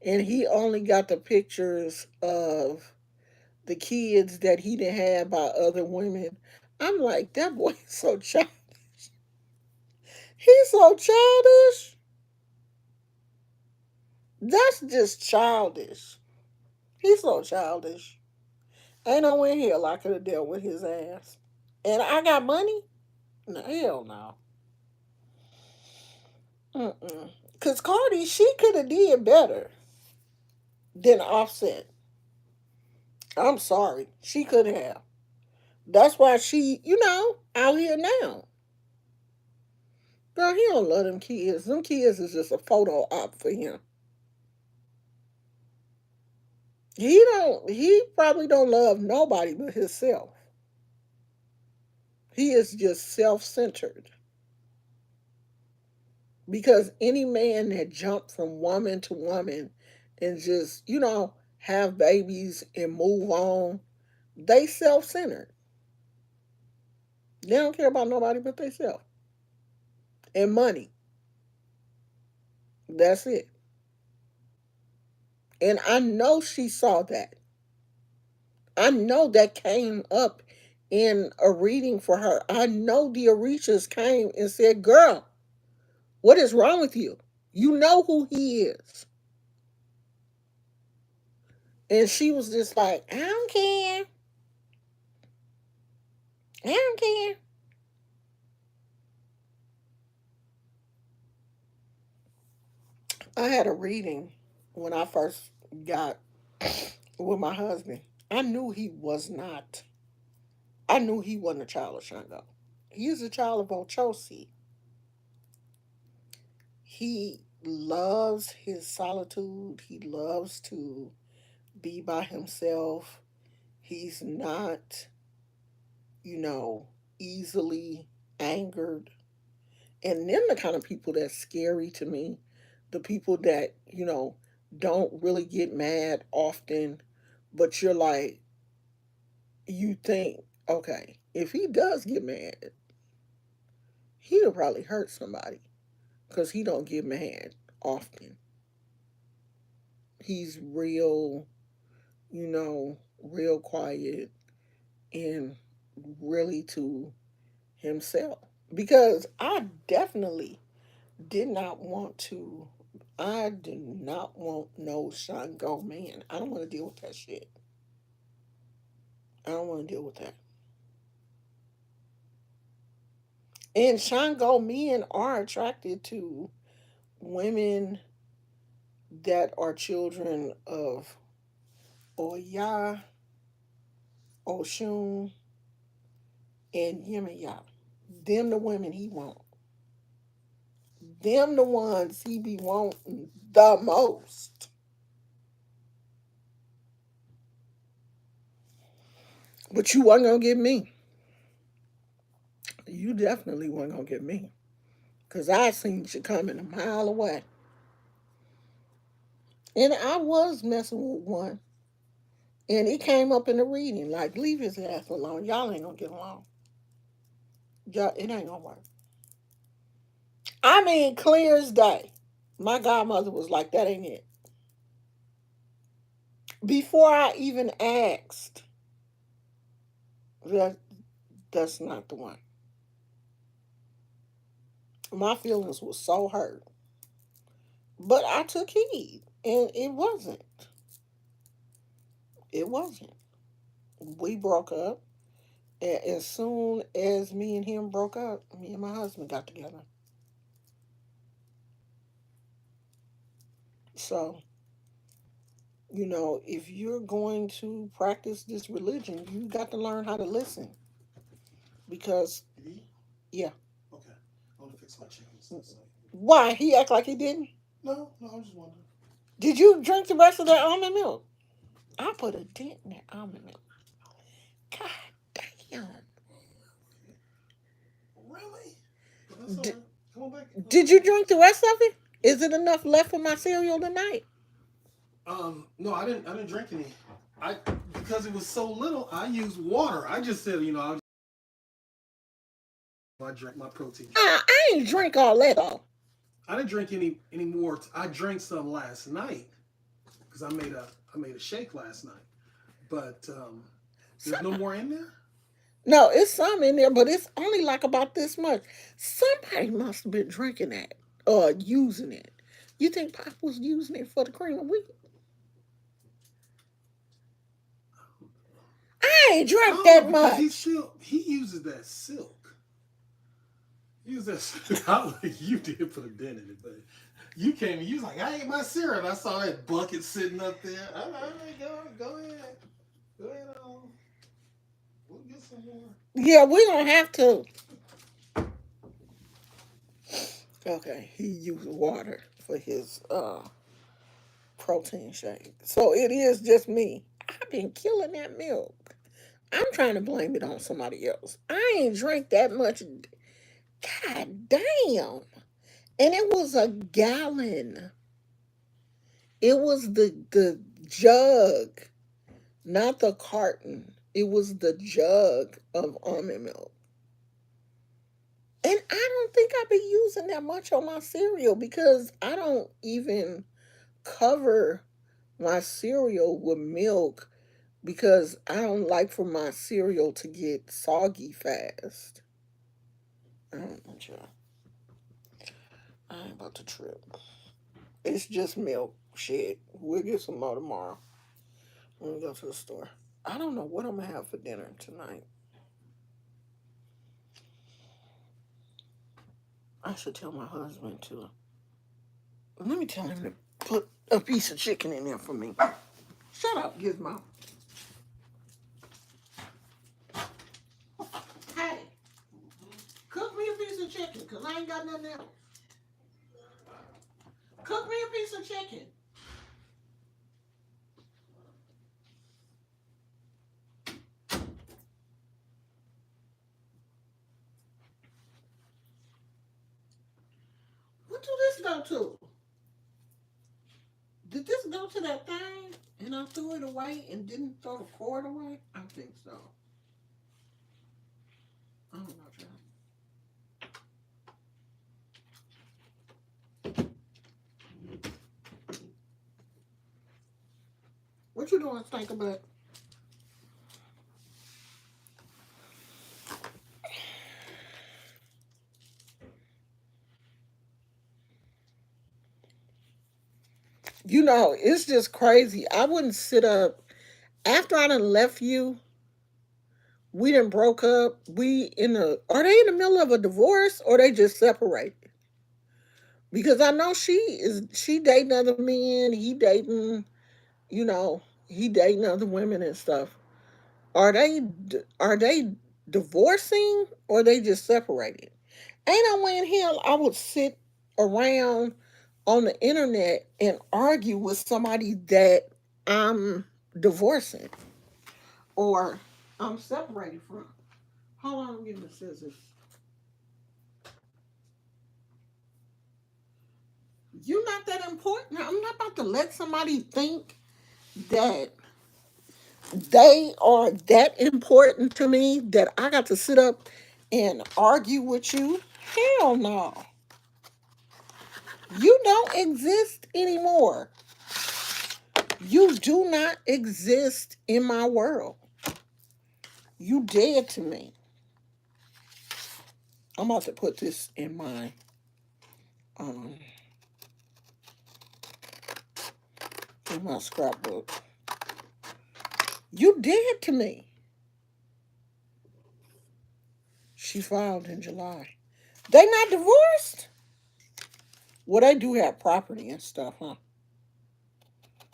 Speaker 1: and he only got the pictures of the kids that he didn't have by other women. I'm like, that boy is so child. He's so childish. That's just childish. He's so childish. Ain't no way in hell I could have dealt with his ass. And I got money? No, hell no. Mm-mm. Cause Cardi, she could have did better than Offset. I'm sorry, she could have. That's why she, out here now. Girl, he don't love them kids. Them kids is just a photo op for him. He don't. He probably don't love nobody but himself. He is just self-centered because any man that jump from woman to woman and just have babies and move on, they self-centered. They don't care about nobody but themselves and money. That's it. And I know she saw that. I know that came up in a reading for her. I know the Orishas came and said, "Girl, what is wrong with you? You know who he is." And she was just like, "I don't care. I don't care." I had a reading when I first got with my husband. I knew he was not. I knew he wasn't a child of Shango. He is a child of Ochosi. He loves his solitude. He loves to be by himself. He's not, you know, easily angered. And them the kind of people that's scary to me. The people that, don't really get mad often, but you're like, you think, okay, if he does get mad, he'll probably hurt somebody because he don't get mad often. He's real quiet and really to himself. Because I definitely did not want to. I did not want no Shango man. I don't want to deal with that shit. I don't want to deal with that. And Shango men are attracted to women that are children of Oya, Oshun, and Yemaya. Them the women he want. Them the ones he be wanting the most. But you wasn't gonna get me. You definitely wasn't gonna get me. Cause I seen you coming a mile away. And I was messing with one. And it came up in the reading, like, leave his ass alone. Y'all ain't gonna get along. Y'all, it ain't gonna work. I mean, clear as day. My godmother was like, that ain't it. Before I even asked, that that's not the one. My feelings were so hurt. But I took heed. And it wasn't. It wasn't. We broke up. And as soon as me and him broke up, me and my husband got together. So, if you're going to practice this religion, you got to learn how to listen. Because,
Speaker 2: Me?
Speaker 1: yeah.
Speaker 2: Okay. I want to fix my chickens. So.
Speaker 1: Why? He act like he didn't?
Speaker 2: No, no, I'm just wondering.
Speaker 1: Did you drink the rest of that almond milk? I put a dent in that almond milk. God damn.
Speaker 2: Really? That's all
Speaker 1: D-
Speaker 2: right. Come on back.
Speaker 1: did you drink the rest of it? Is it enough left for my cereal tonight?
Speaker 2: No, I didn't. I didn't drink any. I because it was so little. I used water. I just said, I drank my protein drink.
Speaker 1: I ain't drink all that though.
Speaker 2: I didn't drink any more. I drank some last night because I made a shake last night. But there's no more in there.
Speaker 1: No, it's some in there, but it's only like about this much. Somebody must have been drinking that or using it. You think Pop was using it for the cream of wheat? I ain't drank
Speaker 2: No,
Speaker 1: that
Speaker 2: because he
Speaker 1: much.
Speaker 2: still he uses that silk. He uses that silk. Not like you did put a dent in it, but you came and you was like, I ate my syrup. I saw that bucket sitting up there. All right, go ahead. Go ahead. We'll get some more.
Speaker 1: Yeah, we don't have to. Okay, he used water for his protein shake. So it is just me. I've been killing that milk. I'm trying to blame it on somebody else. I ain't drank that much. God damn. And it was a gallon. It was the jug, not the carton. It was the jug of almond milk. And I don't think I've been using that much on my cereal because I don't even cover my cereal with milk because I don't like for my cereal to get soggy fast. I don't know, y'all. I ain't about to trip. It's just milk. Shit. We'll get some more tomorrow when we go to the store. I don't know what I'm gonna have for dinner tonight. I should tell my husband to. Let me tell him to put a piece of chicken in there for me. Shut up, Gizmo. Hey, cook me a piece of chicken, because I ain't got nothing else. Cook me a piece of chicken. What do this go to? Did this go to that thing and I threw it away and didn't throw the cord away? I think so. I don't know, John. What you doing, Stank about? You know, it's just crazy. I wouldn't sit up after I done left you. We done broke up. We in the are they in the middle of a divorce or they just separated? Because I know she dating other men. He dating, you know, he dating other women and stuff. Are they divorcing or they just separated? Ain't no way in hell I would sit around on the internet and argue with somebody that I'm divorcing or I'm separated from. Hold on, I'm getting the scissors. You're not that important. I'm not about to let somebody think that they are that important to me that I got to sit up and argue with you. Hell no. You don't exist anymore. You do not exist in my world. You dead to me. I'm about to put this um in my scrapbook. You dead to me. She filed in July. They not divorced? Well, they do have property and stuff, huh?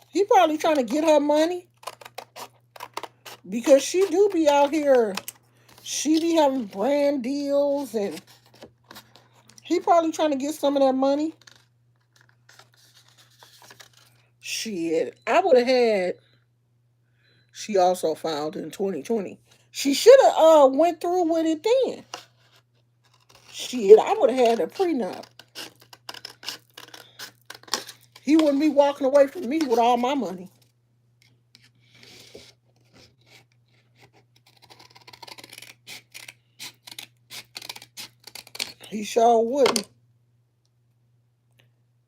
Speaker 1: He probably trying to get her money because she do be out here. She be having brand deals and he probably trying to get some of that money. Shit, I would have had. She also filed in 2020. She should have went through with it then. Shit, I would have had a prenup. He wouldn't be walking away from me with all my money. He sure wouldn't.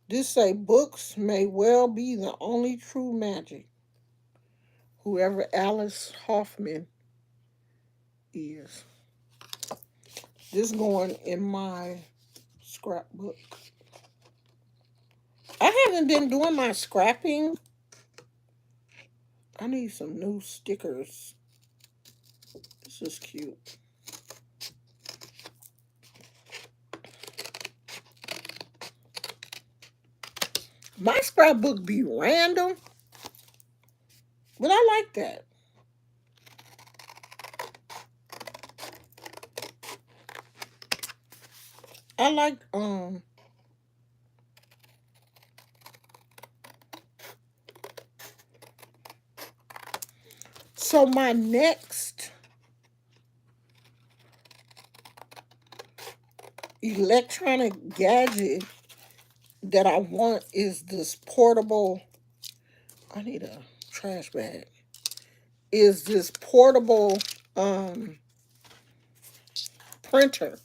Speaker 1: This say books may well be the only true magic. Whoever Alice Hoffman is. This going in my scrapbook. I haven't been doing my scrapping. I need some new stickers. This is cute. My scrapbook be random, but I like that. I like so my next electronic gadget that I want is this portable. I need a trash bag. Is this portable um printer?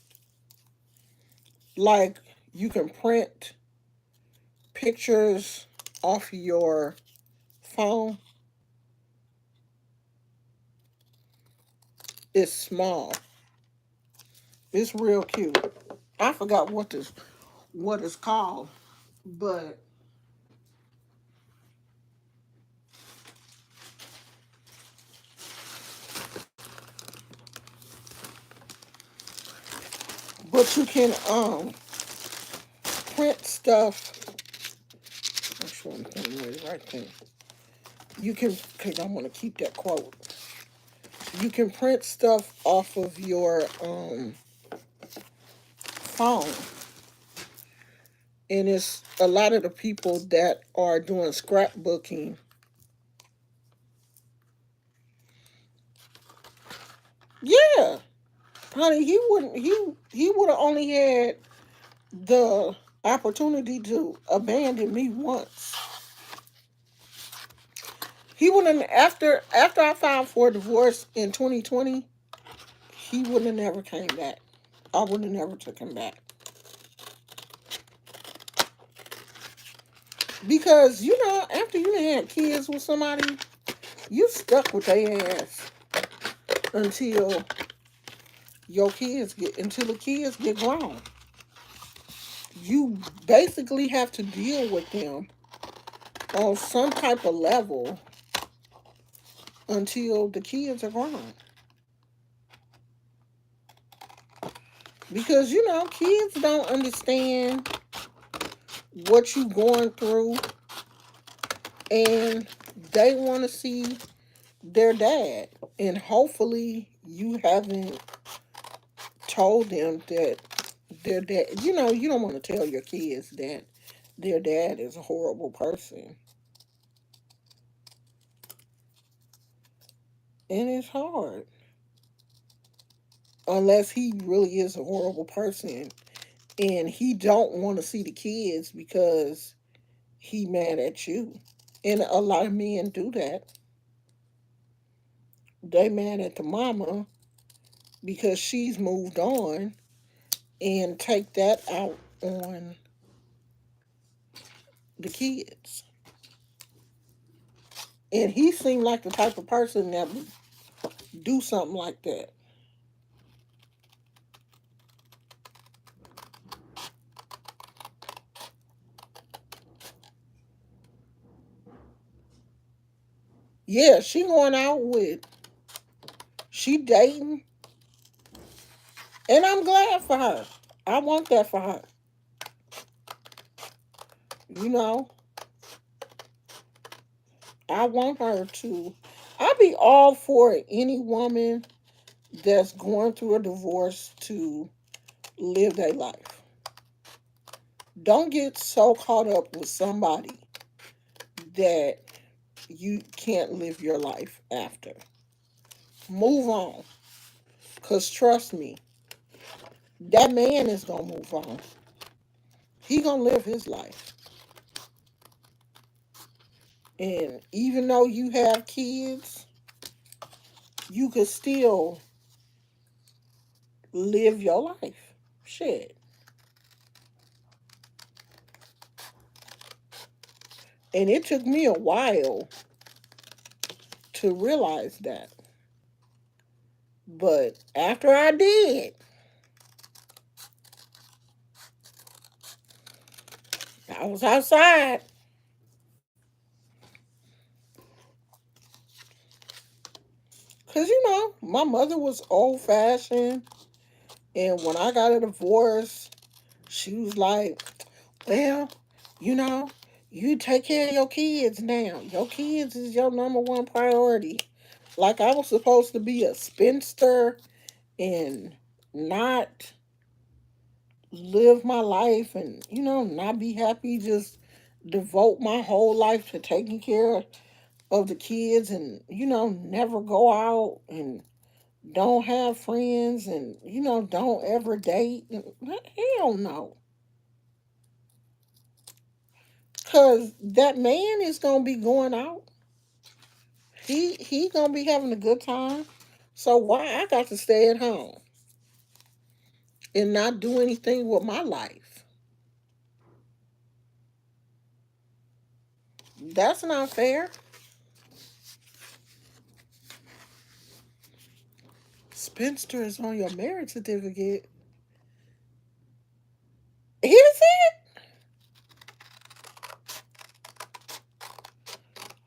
Speaker 1: Like you can print pictures off your phone. It's small. It's real cute. I forgot what it's called, but you can print stuff. I'm sure I'm putting it right there. You can, because I want to keep that quote. You can print stuff off of your phone, and it's a lot of the people that are doing scrapbooking. Yeah, honey, he would have only had the opportunity to abandon me once. He wouldn't after I filed for a divorce in 2020. He would have never came back. I would have never took him back because after you done had kids with somebody, you stuck with their ass until until the kids get grown. You basically have to deal with them on some type of level until the kids are grown. Because kids don't understand what you going through, and they want to see their dad. And hopefully you haven't told them that their dad, you don't want to tell your kids that their dad is a horrible person. And it's hard. Unless he really is a horrible person and he don't want to see the kids because he mad at you. And a lot of men do that. They mad at the mama because she's moved on and take that out on the kids. And he seemed like the type of person that would do something like that. Yeah, she dating, and I'm glad for her. I want that for her. You know, I want her to. I'd be all for any woman that's going through a divorce to live their life. Don't get so caught up with somebody that you can't live your life after. Move on. Because trust me, that man is going to move on. He going to live his life. And even though you have kids, you could still live your life. Shit. And it took me a while to realize that. But after I did, I was outside. Because, my mother was old fashioned. And when I got a divorce, she was like, well, you know, you take care of your kids now. Your kids is your number one priority. Like I was supposed to be a spinster and not live my life and, not be happy, just devote my whole life to taking care of the kids and, never go out and don't have friends and, don't ever date. Hell no. Because that man is going to be going out. He going to be having a good time. So why I got to stay at home and not do anything with my life? That's not fair. Spinster is on your marriage certificate. Is it?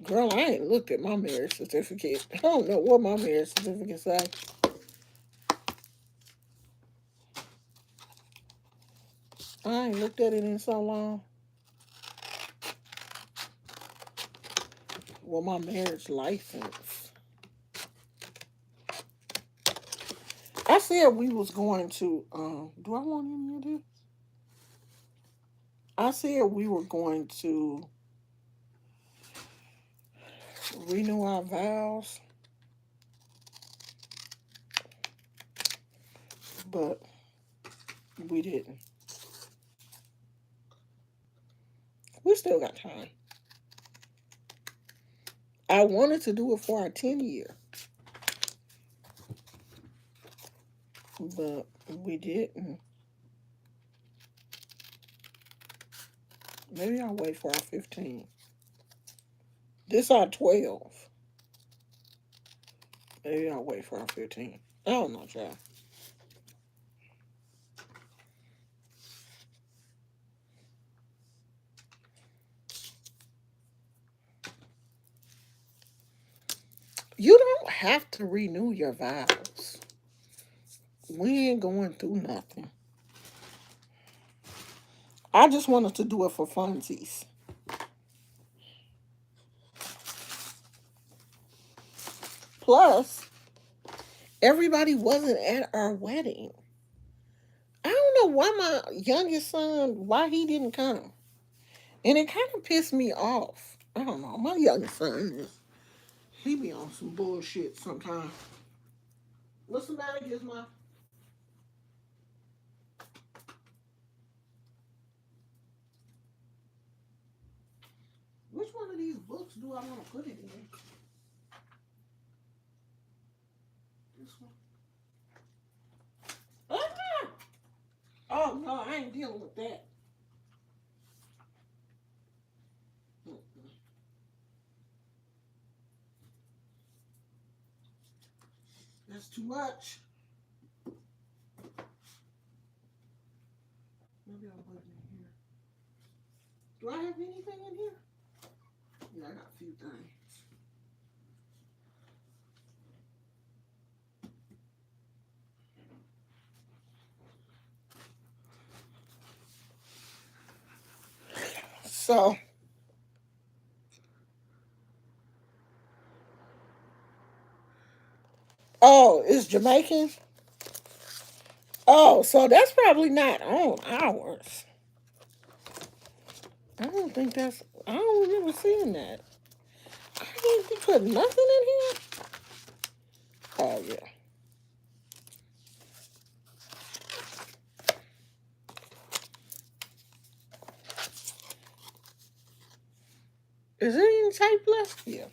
Speaker 1: Girl, I ain't looked at my marriage certificate. I don't know what my marriage certificate say. I ain't looked at it in so long. Well, my marriage license. I said we was going to. Do I want any of this? I said we were going to renew our vows, but we didn't. We still got time. I wanted to do it for our 10 year, but we didn't. Maybe I'll wait for our 15. This our 12. Maybe I'll wait for our 15. I don't know, child. You don't have to renew your vows. We ain't going through nothing. I just wanted to do it for funsies. Plus, everybody wasn't at our wedding. I don't know why my youngest son, why he didn't come. And it kind of pissed me off. I don't know. My youngest son is, he be on some bullshit sometimes. What's the matter, Gizmo? Which one of these books do I want to put it in? This one. Ah! Oh no, I ain't dealing with that. That's too much. Maybe I'll put it in here. Do I have anything in here? Yeah, I got a few things. So, oh, it's Jamaican? Oh, so that's probably not on ours. I don't think that's, I don't remember seeing that. I didn't put nothing in here. Oh, yeah. Is there any tape left? Yeah.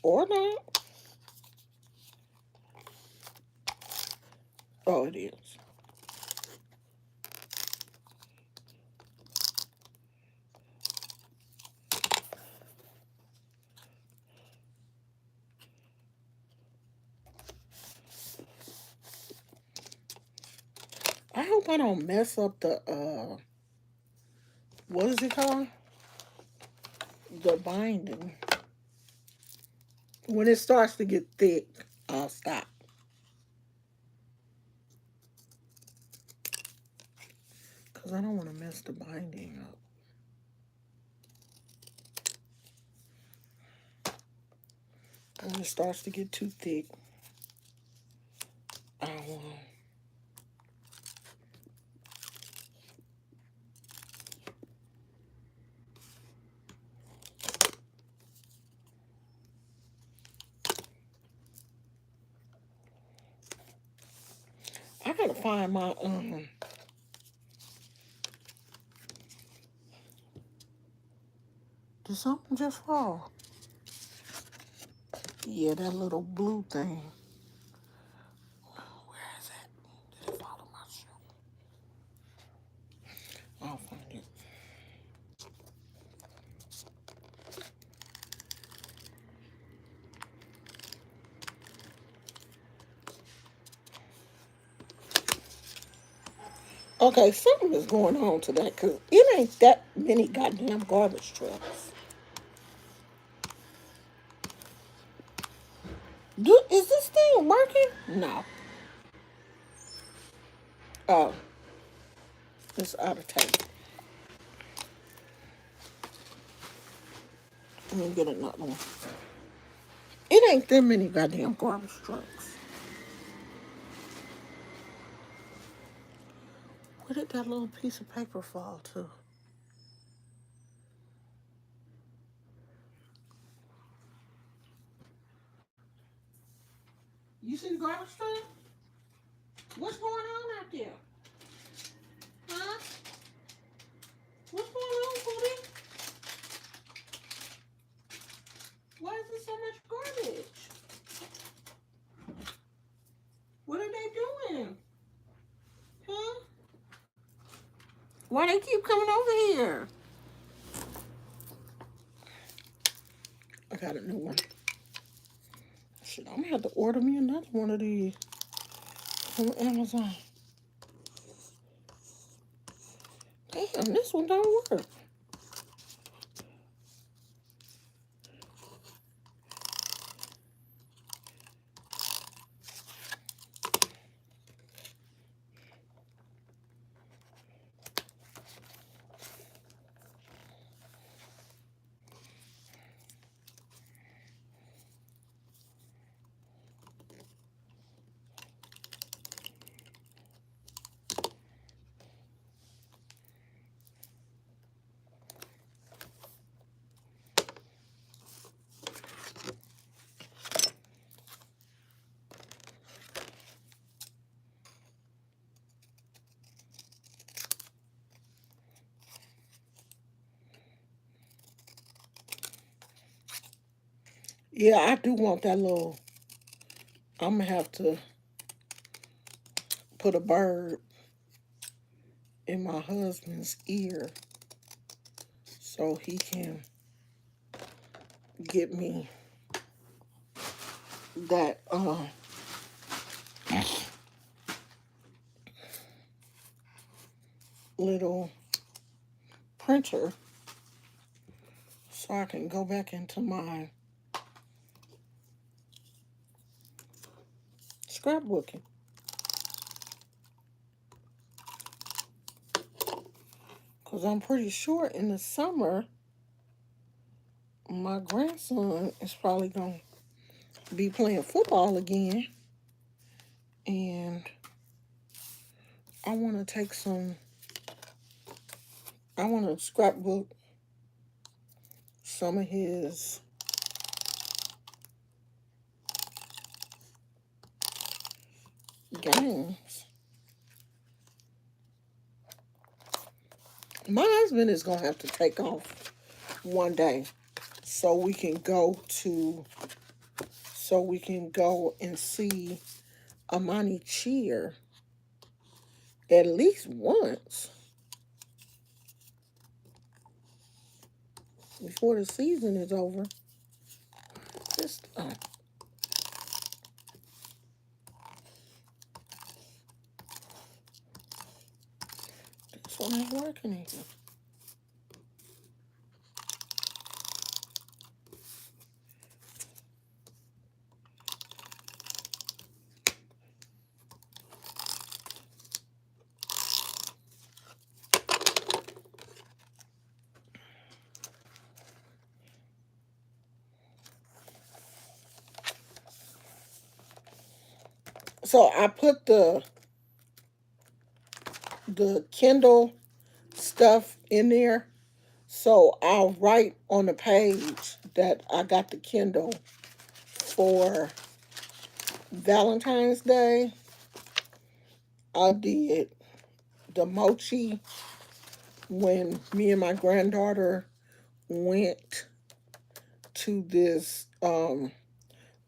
Speaker 1: Or not. Oh, it is. I hope I don't mess up the, what is it called? The binding. When it starts to get thick, I'll stop. Because I don't want to mess the binding up. When it starts to get too thick, I don't want to. I gotta find my did something just fall? Yeah, that little blue thing. Where is it? Did it fall on my shoe? I'll find it. Okay, something is going on today because it ain't that many goddamn garbage trucks. Is this thing working? No. Oh, it's out of tape. Let me get another one. It ain't that many goddamn garbage trucks. Where did that little piece of paper fall to? You see the garbage truck? What's going on out there? Huh? What's going on, Booty? Why is there so much garbage? What are they doing? Huh? Why they keep coming over here? I got a new one. Shit, I'm gonna have to order me another one of these from Amazon. Damn, this one don't work. Yeah, I do want that little. I'm gonna have to put a bird in my husband's ear so he can get me that little printer so I can go back into my scrapbooking. Because I'm pretty sure in the summer, my grandson is probably going to be playing football again. And I want to take some, I want to scrapbook some of his games. My husband is going to have to take off one day so we can go to, so we can go and see Amani cheer at least once before the season is over. Just this one ain't working either. So I put the Kindle stuff in there. So I'll write on the page that I got the Kindle for Valentine's Day. I did the mochi when me and my granddaughter went to this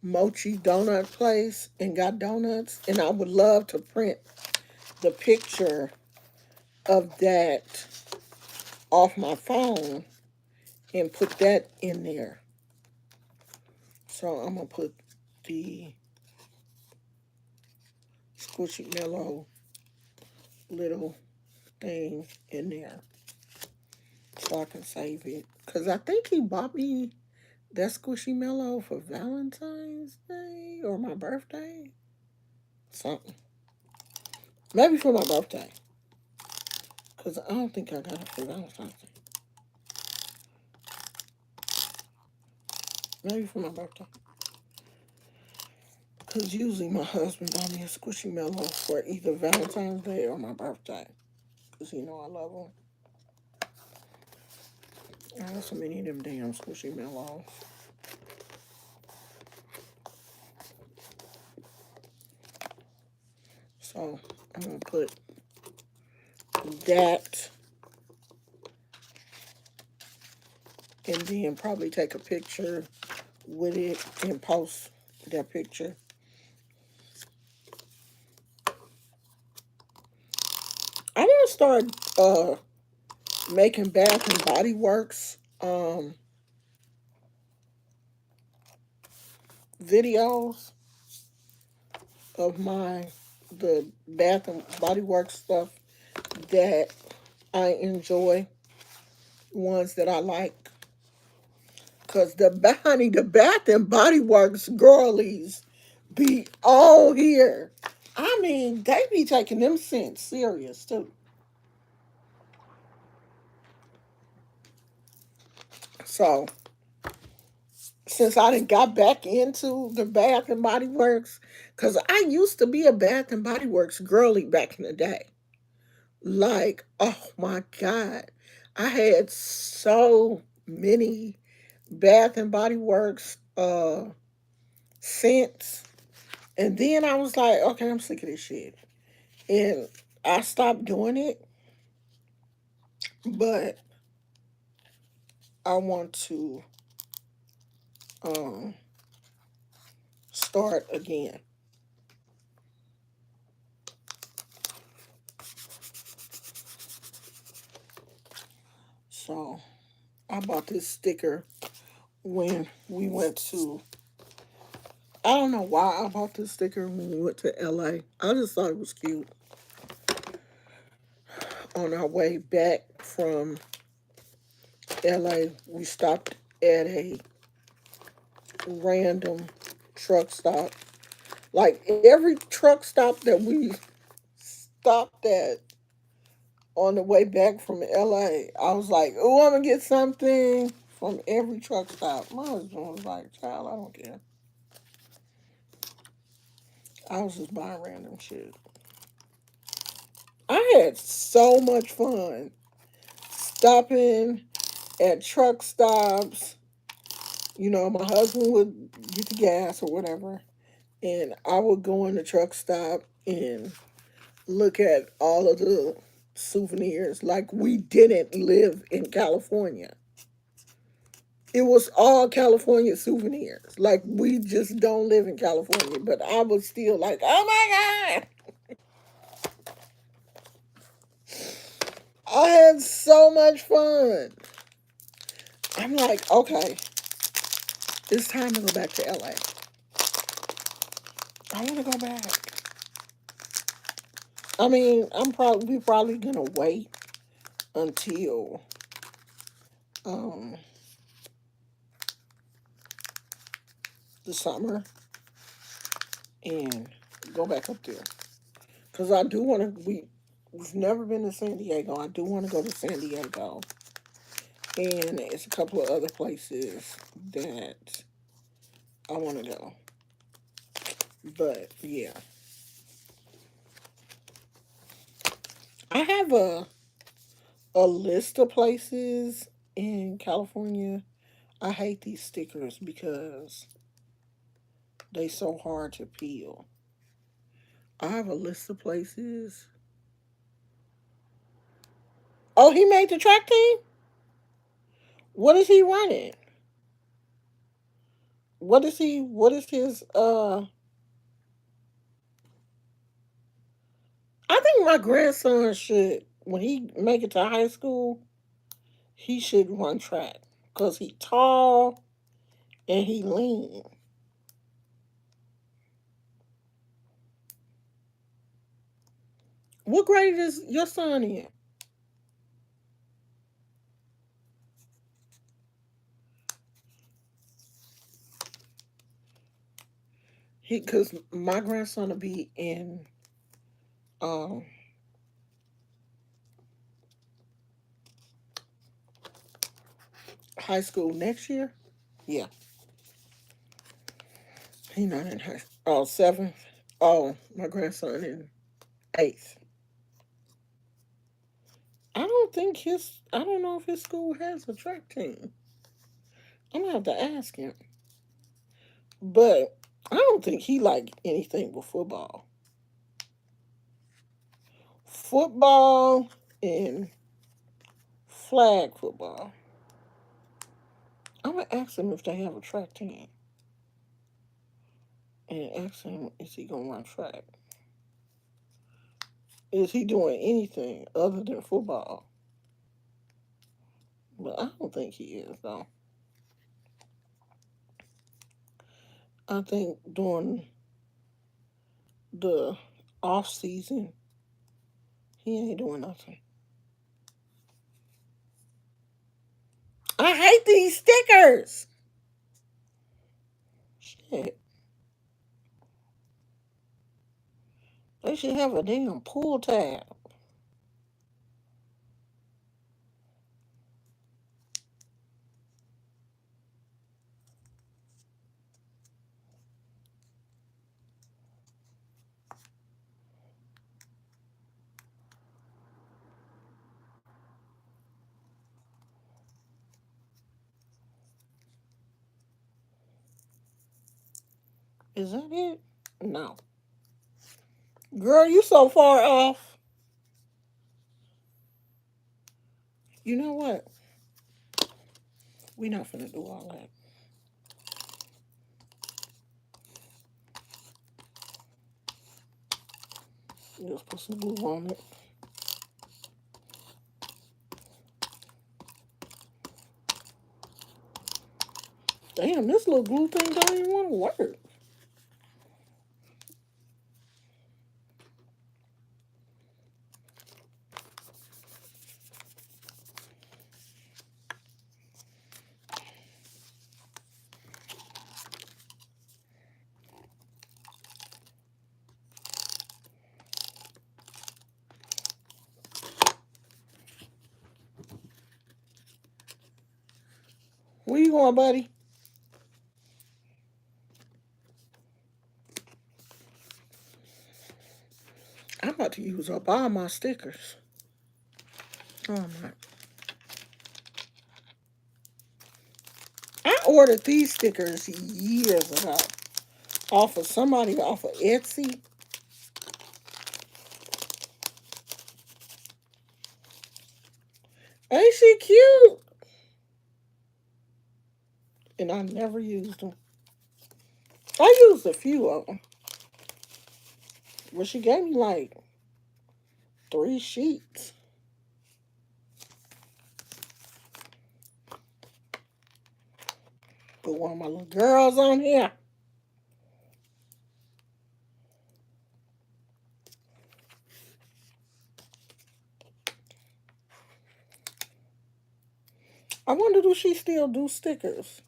Speaker 1: mochi donut place and got donuts. And I would love to print the picture of that off my phone and put that in there. So I'm gonna put the squishy mellow little thing in there so I can save it. Cause I think he bought me that squishy for Valentine's Day or my birthday. Something. Maybe for my birthday. Cause I don't think I got it for Valentine's Day. Maybe for my birthday. Cause usually my husband buy me a squishy for either Valentine's Day or my birthday. Cause he know I love him. I have so many of them damn squishy mellows. So I'm gonna put that and then probably take a picture with it and post that picture. I want to start making Bath and Body Works videos of the Bath and Body Works stuff that I enjoy, ones that I like. Cause the Bath and Body Works girlies be all here. I mean, they be taking them scents serious too. So since I done got back into the Bath and Body Works, cause I used to be a Bath and Body Works girly back in the day. Like, oh my God. I had so many Bath and Body Works scents. And then I was like, okay, I'm sick of this shit. And I stopped doing it, but I want to um start again. So I bought this sticker when we went to, I don't know why I bought this sticker when we went to LA. I just thought it was cute. On our way back from LA, we stopped at a random truck stop. Like every truck stop that we stopped at on the way back from LA, I was like, oh, I'm gonna get something from every truck stop. My husband was like, child, I don't care. I was just buying random shit. I had so much fun stopping at truck stops. My husband would get the gas or whatever, and I would go in the truck stop and look at all of the souvenirs like we didn't live in California. It was all California souvenirs. Like we just don't live in California, but I was still like, oh my God. I had so much fun. I'm like, okay, it's time to go back to LA. I want to go back. I mean, we probably gonna wait until um the summer and go back up there. Cause I do want to. We've never been to San Diego. I do want to go to San Diego, and it's a couple of other places that I want to go. But yeah, I have a list of places in California. I hate these stickers because they so hard to peel. I have a list of places. Oh, he made the track team. What is he running? What is he? What is his? I think my grandson should, when he make it to high school, he should run track because he tall and he lean. What grade is your son in? because my grandson will be in um high school next year. Yeah, he not in high. Oh, seventh. Oh, my grandson in eighth. I don't think his. I don't know if his school has a track team. I'm gonna have to ask him. But I don't think he like anything but football. Football and flag football. I'm gonna ask him if they have a track team and ask him is he gonna run track? Is he doing anything other than football? But I don't think he is though. I think during the off season he ain't doing nothing. I hate these stickers. Shit. They should have a damn pull tab. Is that it? No. Girl, you so far off. You know what? We not finna do all that. Just put some glue on it. Damn, this little glue thing don't even want to work. Where you going, buddy? I'm about to use up all my stickers. Oh my! I ordered these stickers years ago off of somebody off of Etsy. Ain't she cute? And I never used them. I used a few of them. But she gave me like 3 sheets. Put one of my little girls on here. I wonder do she still do stickers?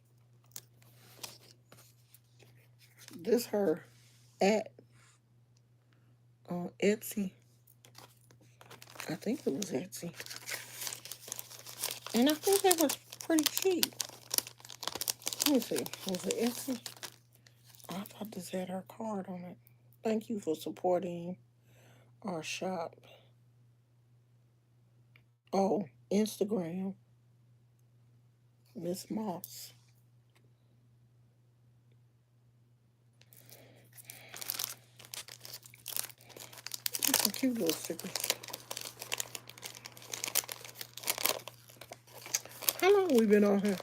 Speaker 1: This her at on Etsy. I think it was Etsy. And I think that was pretty cheap. Let me see. Was it Etsy? I thought this had her card on it. Thank you for supporting our shop. Oh, Instagram. Miss Moss. Some cute little stickers. How long we been on here?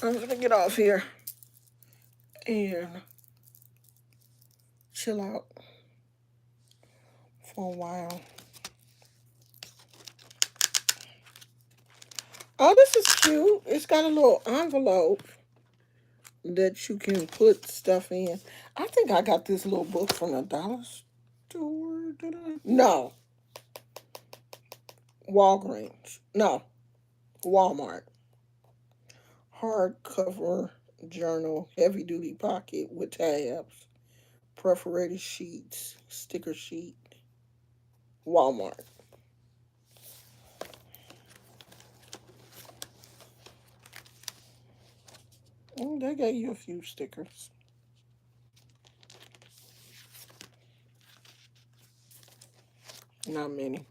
Speaker 1: I'm gonna get off here and chill out for a while. Oh, this is cute. It's got a little envelope that you can put stuff in. I think I got this little book from the dollar store. Did I? No, Walgreens. No, Walmart. Hardcover journal, heavy duty pocket with tabs, perforated sheets, sticker sheet, Walmart. They gave you a few stickers. Not many.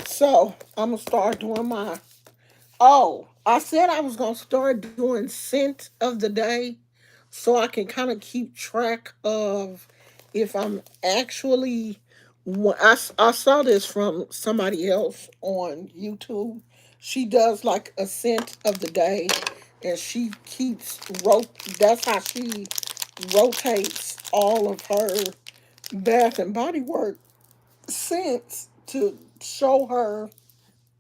Speaker 1: So I'm gonna start doing my. Oh, I said I was gonna start doing scent of the day, so I can kind of keep track of if I'm actually. I saw this from somebody else on YouTube. She does like a scent of the day, and she keeps That's how she rotates all of her Bath and Body Work scents to show her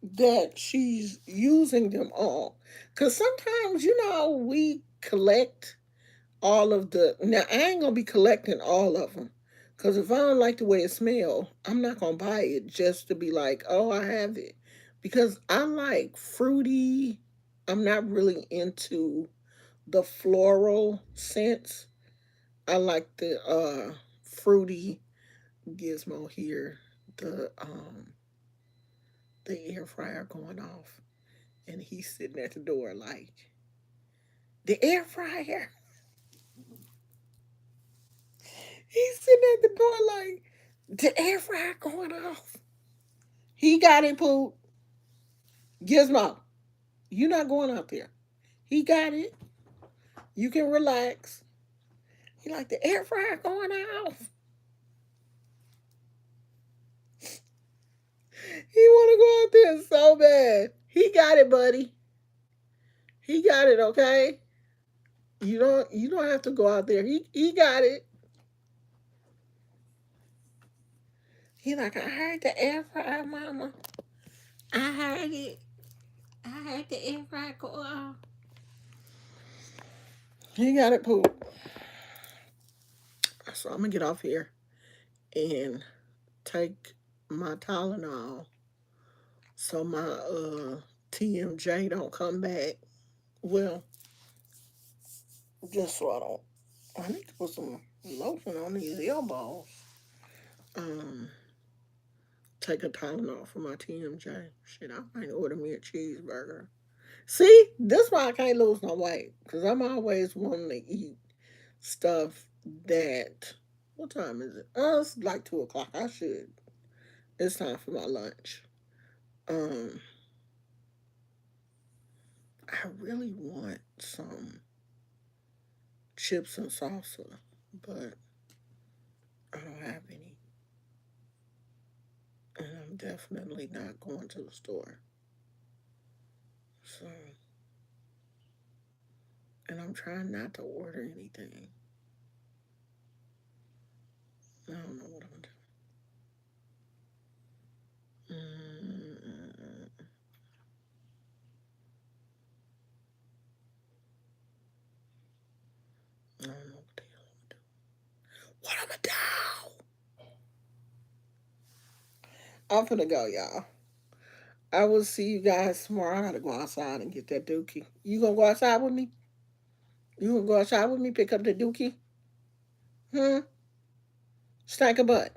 Speaker 1: that she's using them all. Because sometimes, we collect all of the. Now, I ain't going to be collecting all of them. Because if I don't like the way it smells, I'm not going to buy it just to be like, oh, I have it. Because I like fruity. I'm not really into the floral scents. I like the fruity gizmo here. The air fryer going off, and he's sitting at the door like, the air fryer. He's sitting at the door like, the air fryer going off. He got it, poop. Gizmo, you not going out there. He got it. You can relax. He like, the air fryer going off. He want to go out there so bad. He got it, buddy. He got it. Okay. You don't have to go out there. He got it. He like, I heard the air fryer, mama. I heard it. I heard the air fryer go off. He got it, poop. So I'm gonna get off here and take my Tylenol so my TMJ don't come back. Well, just so I don't. I need to put some lotion on these elbows. Um, take a Tylenol for my TMJ. Shit, I might order me a cheeseburger. See, this why I can't lose no weight because I'm always wanting to eat stuff that. What time is it? Oh, it's like 2 o'clock. I should. It's time for my lunch. Um, I really want some chips and salsa, but I don't have any, and I'm definitely not going to the store. So, and I'm trying not to order anything. I don't know what I'm doing. I don't know what the hell I'm doing. What am I doing? I'm gonna go, y'all. I will see you guys tomorrow. I gotta go outside and get that dookie. You gonna go outside with me? You gonna go outside with me? Pick up the dookie? Hmm? Stank a butt.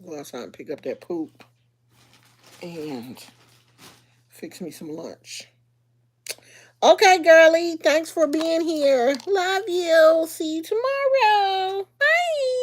Speaker 1: Go outside and pick up that poop and fix me some lunch. Okay, girlie. Thanks for being here. Love you. See you tomorrow. Bye.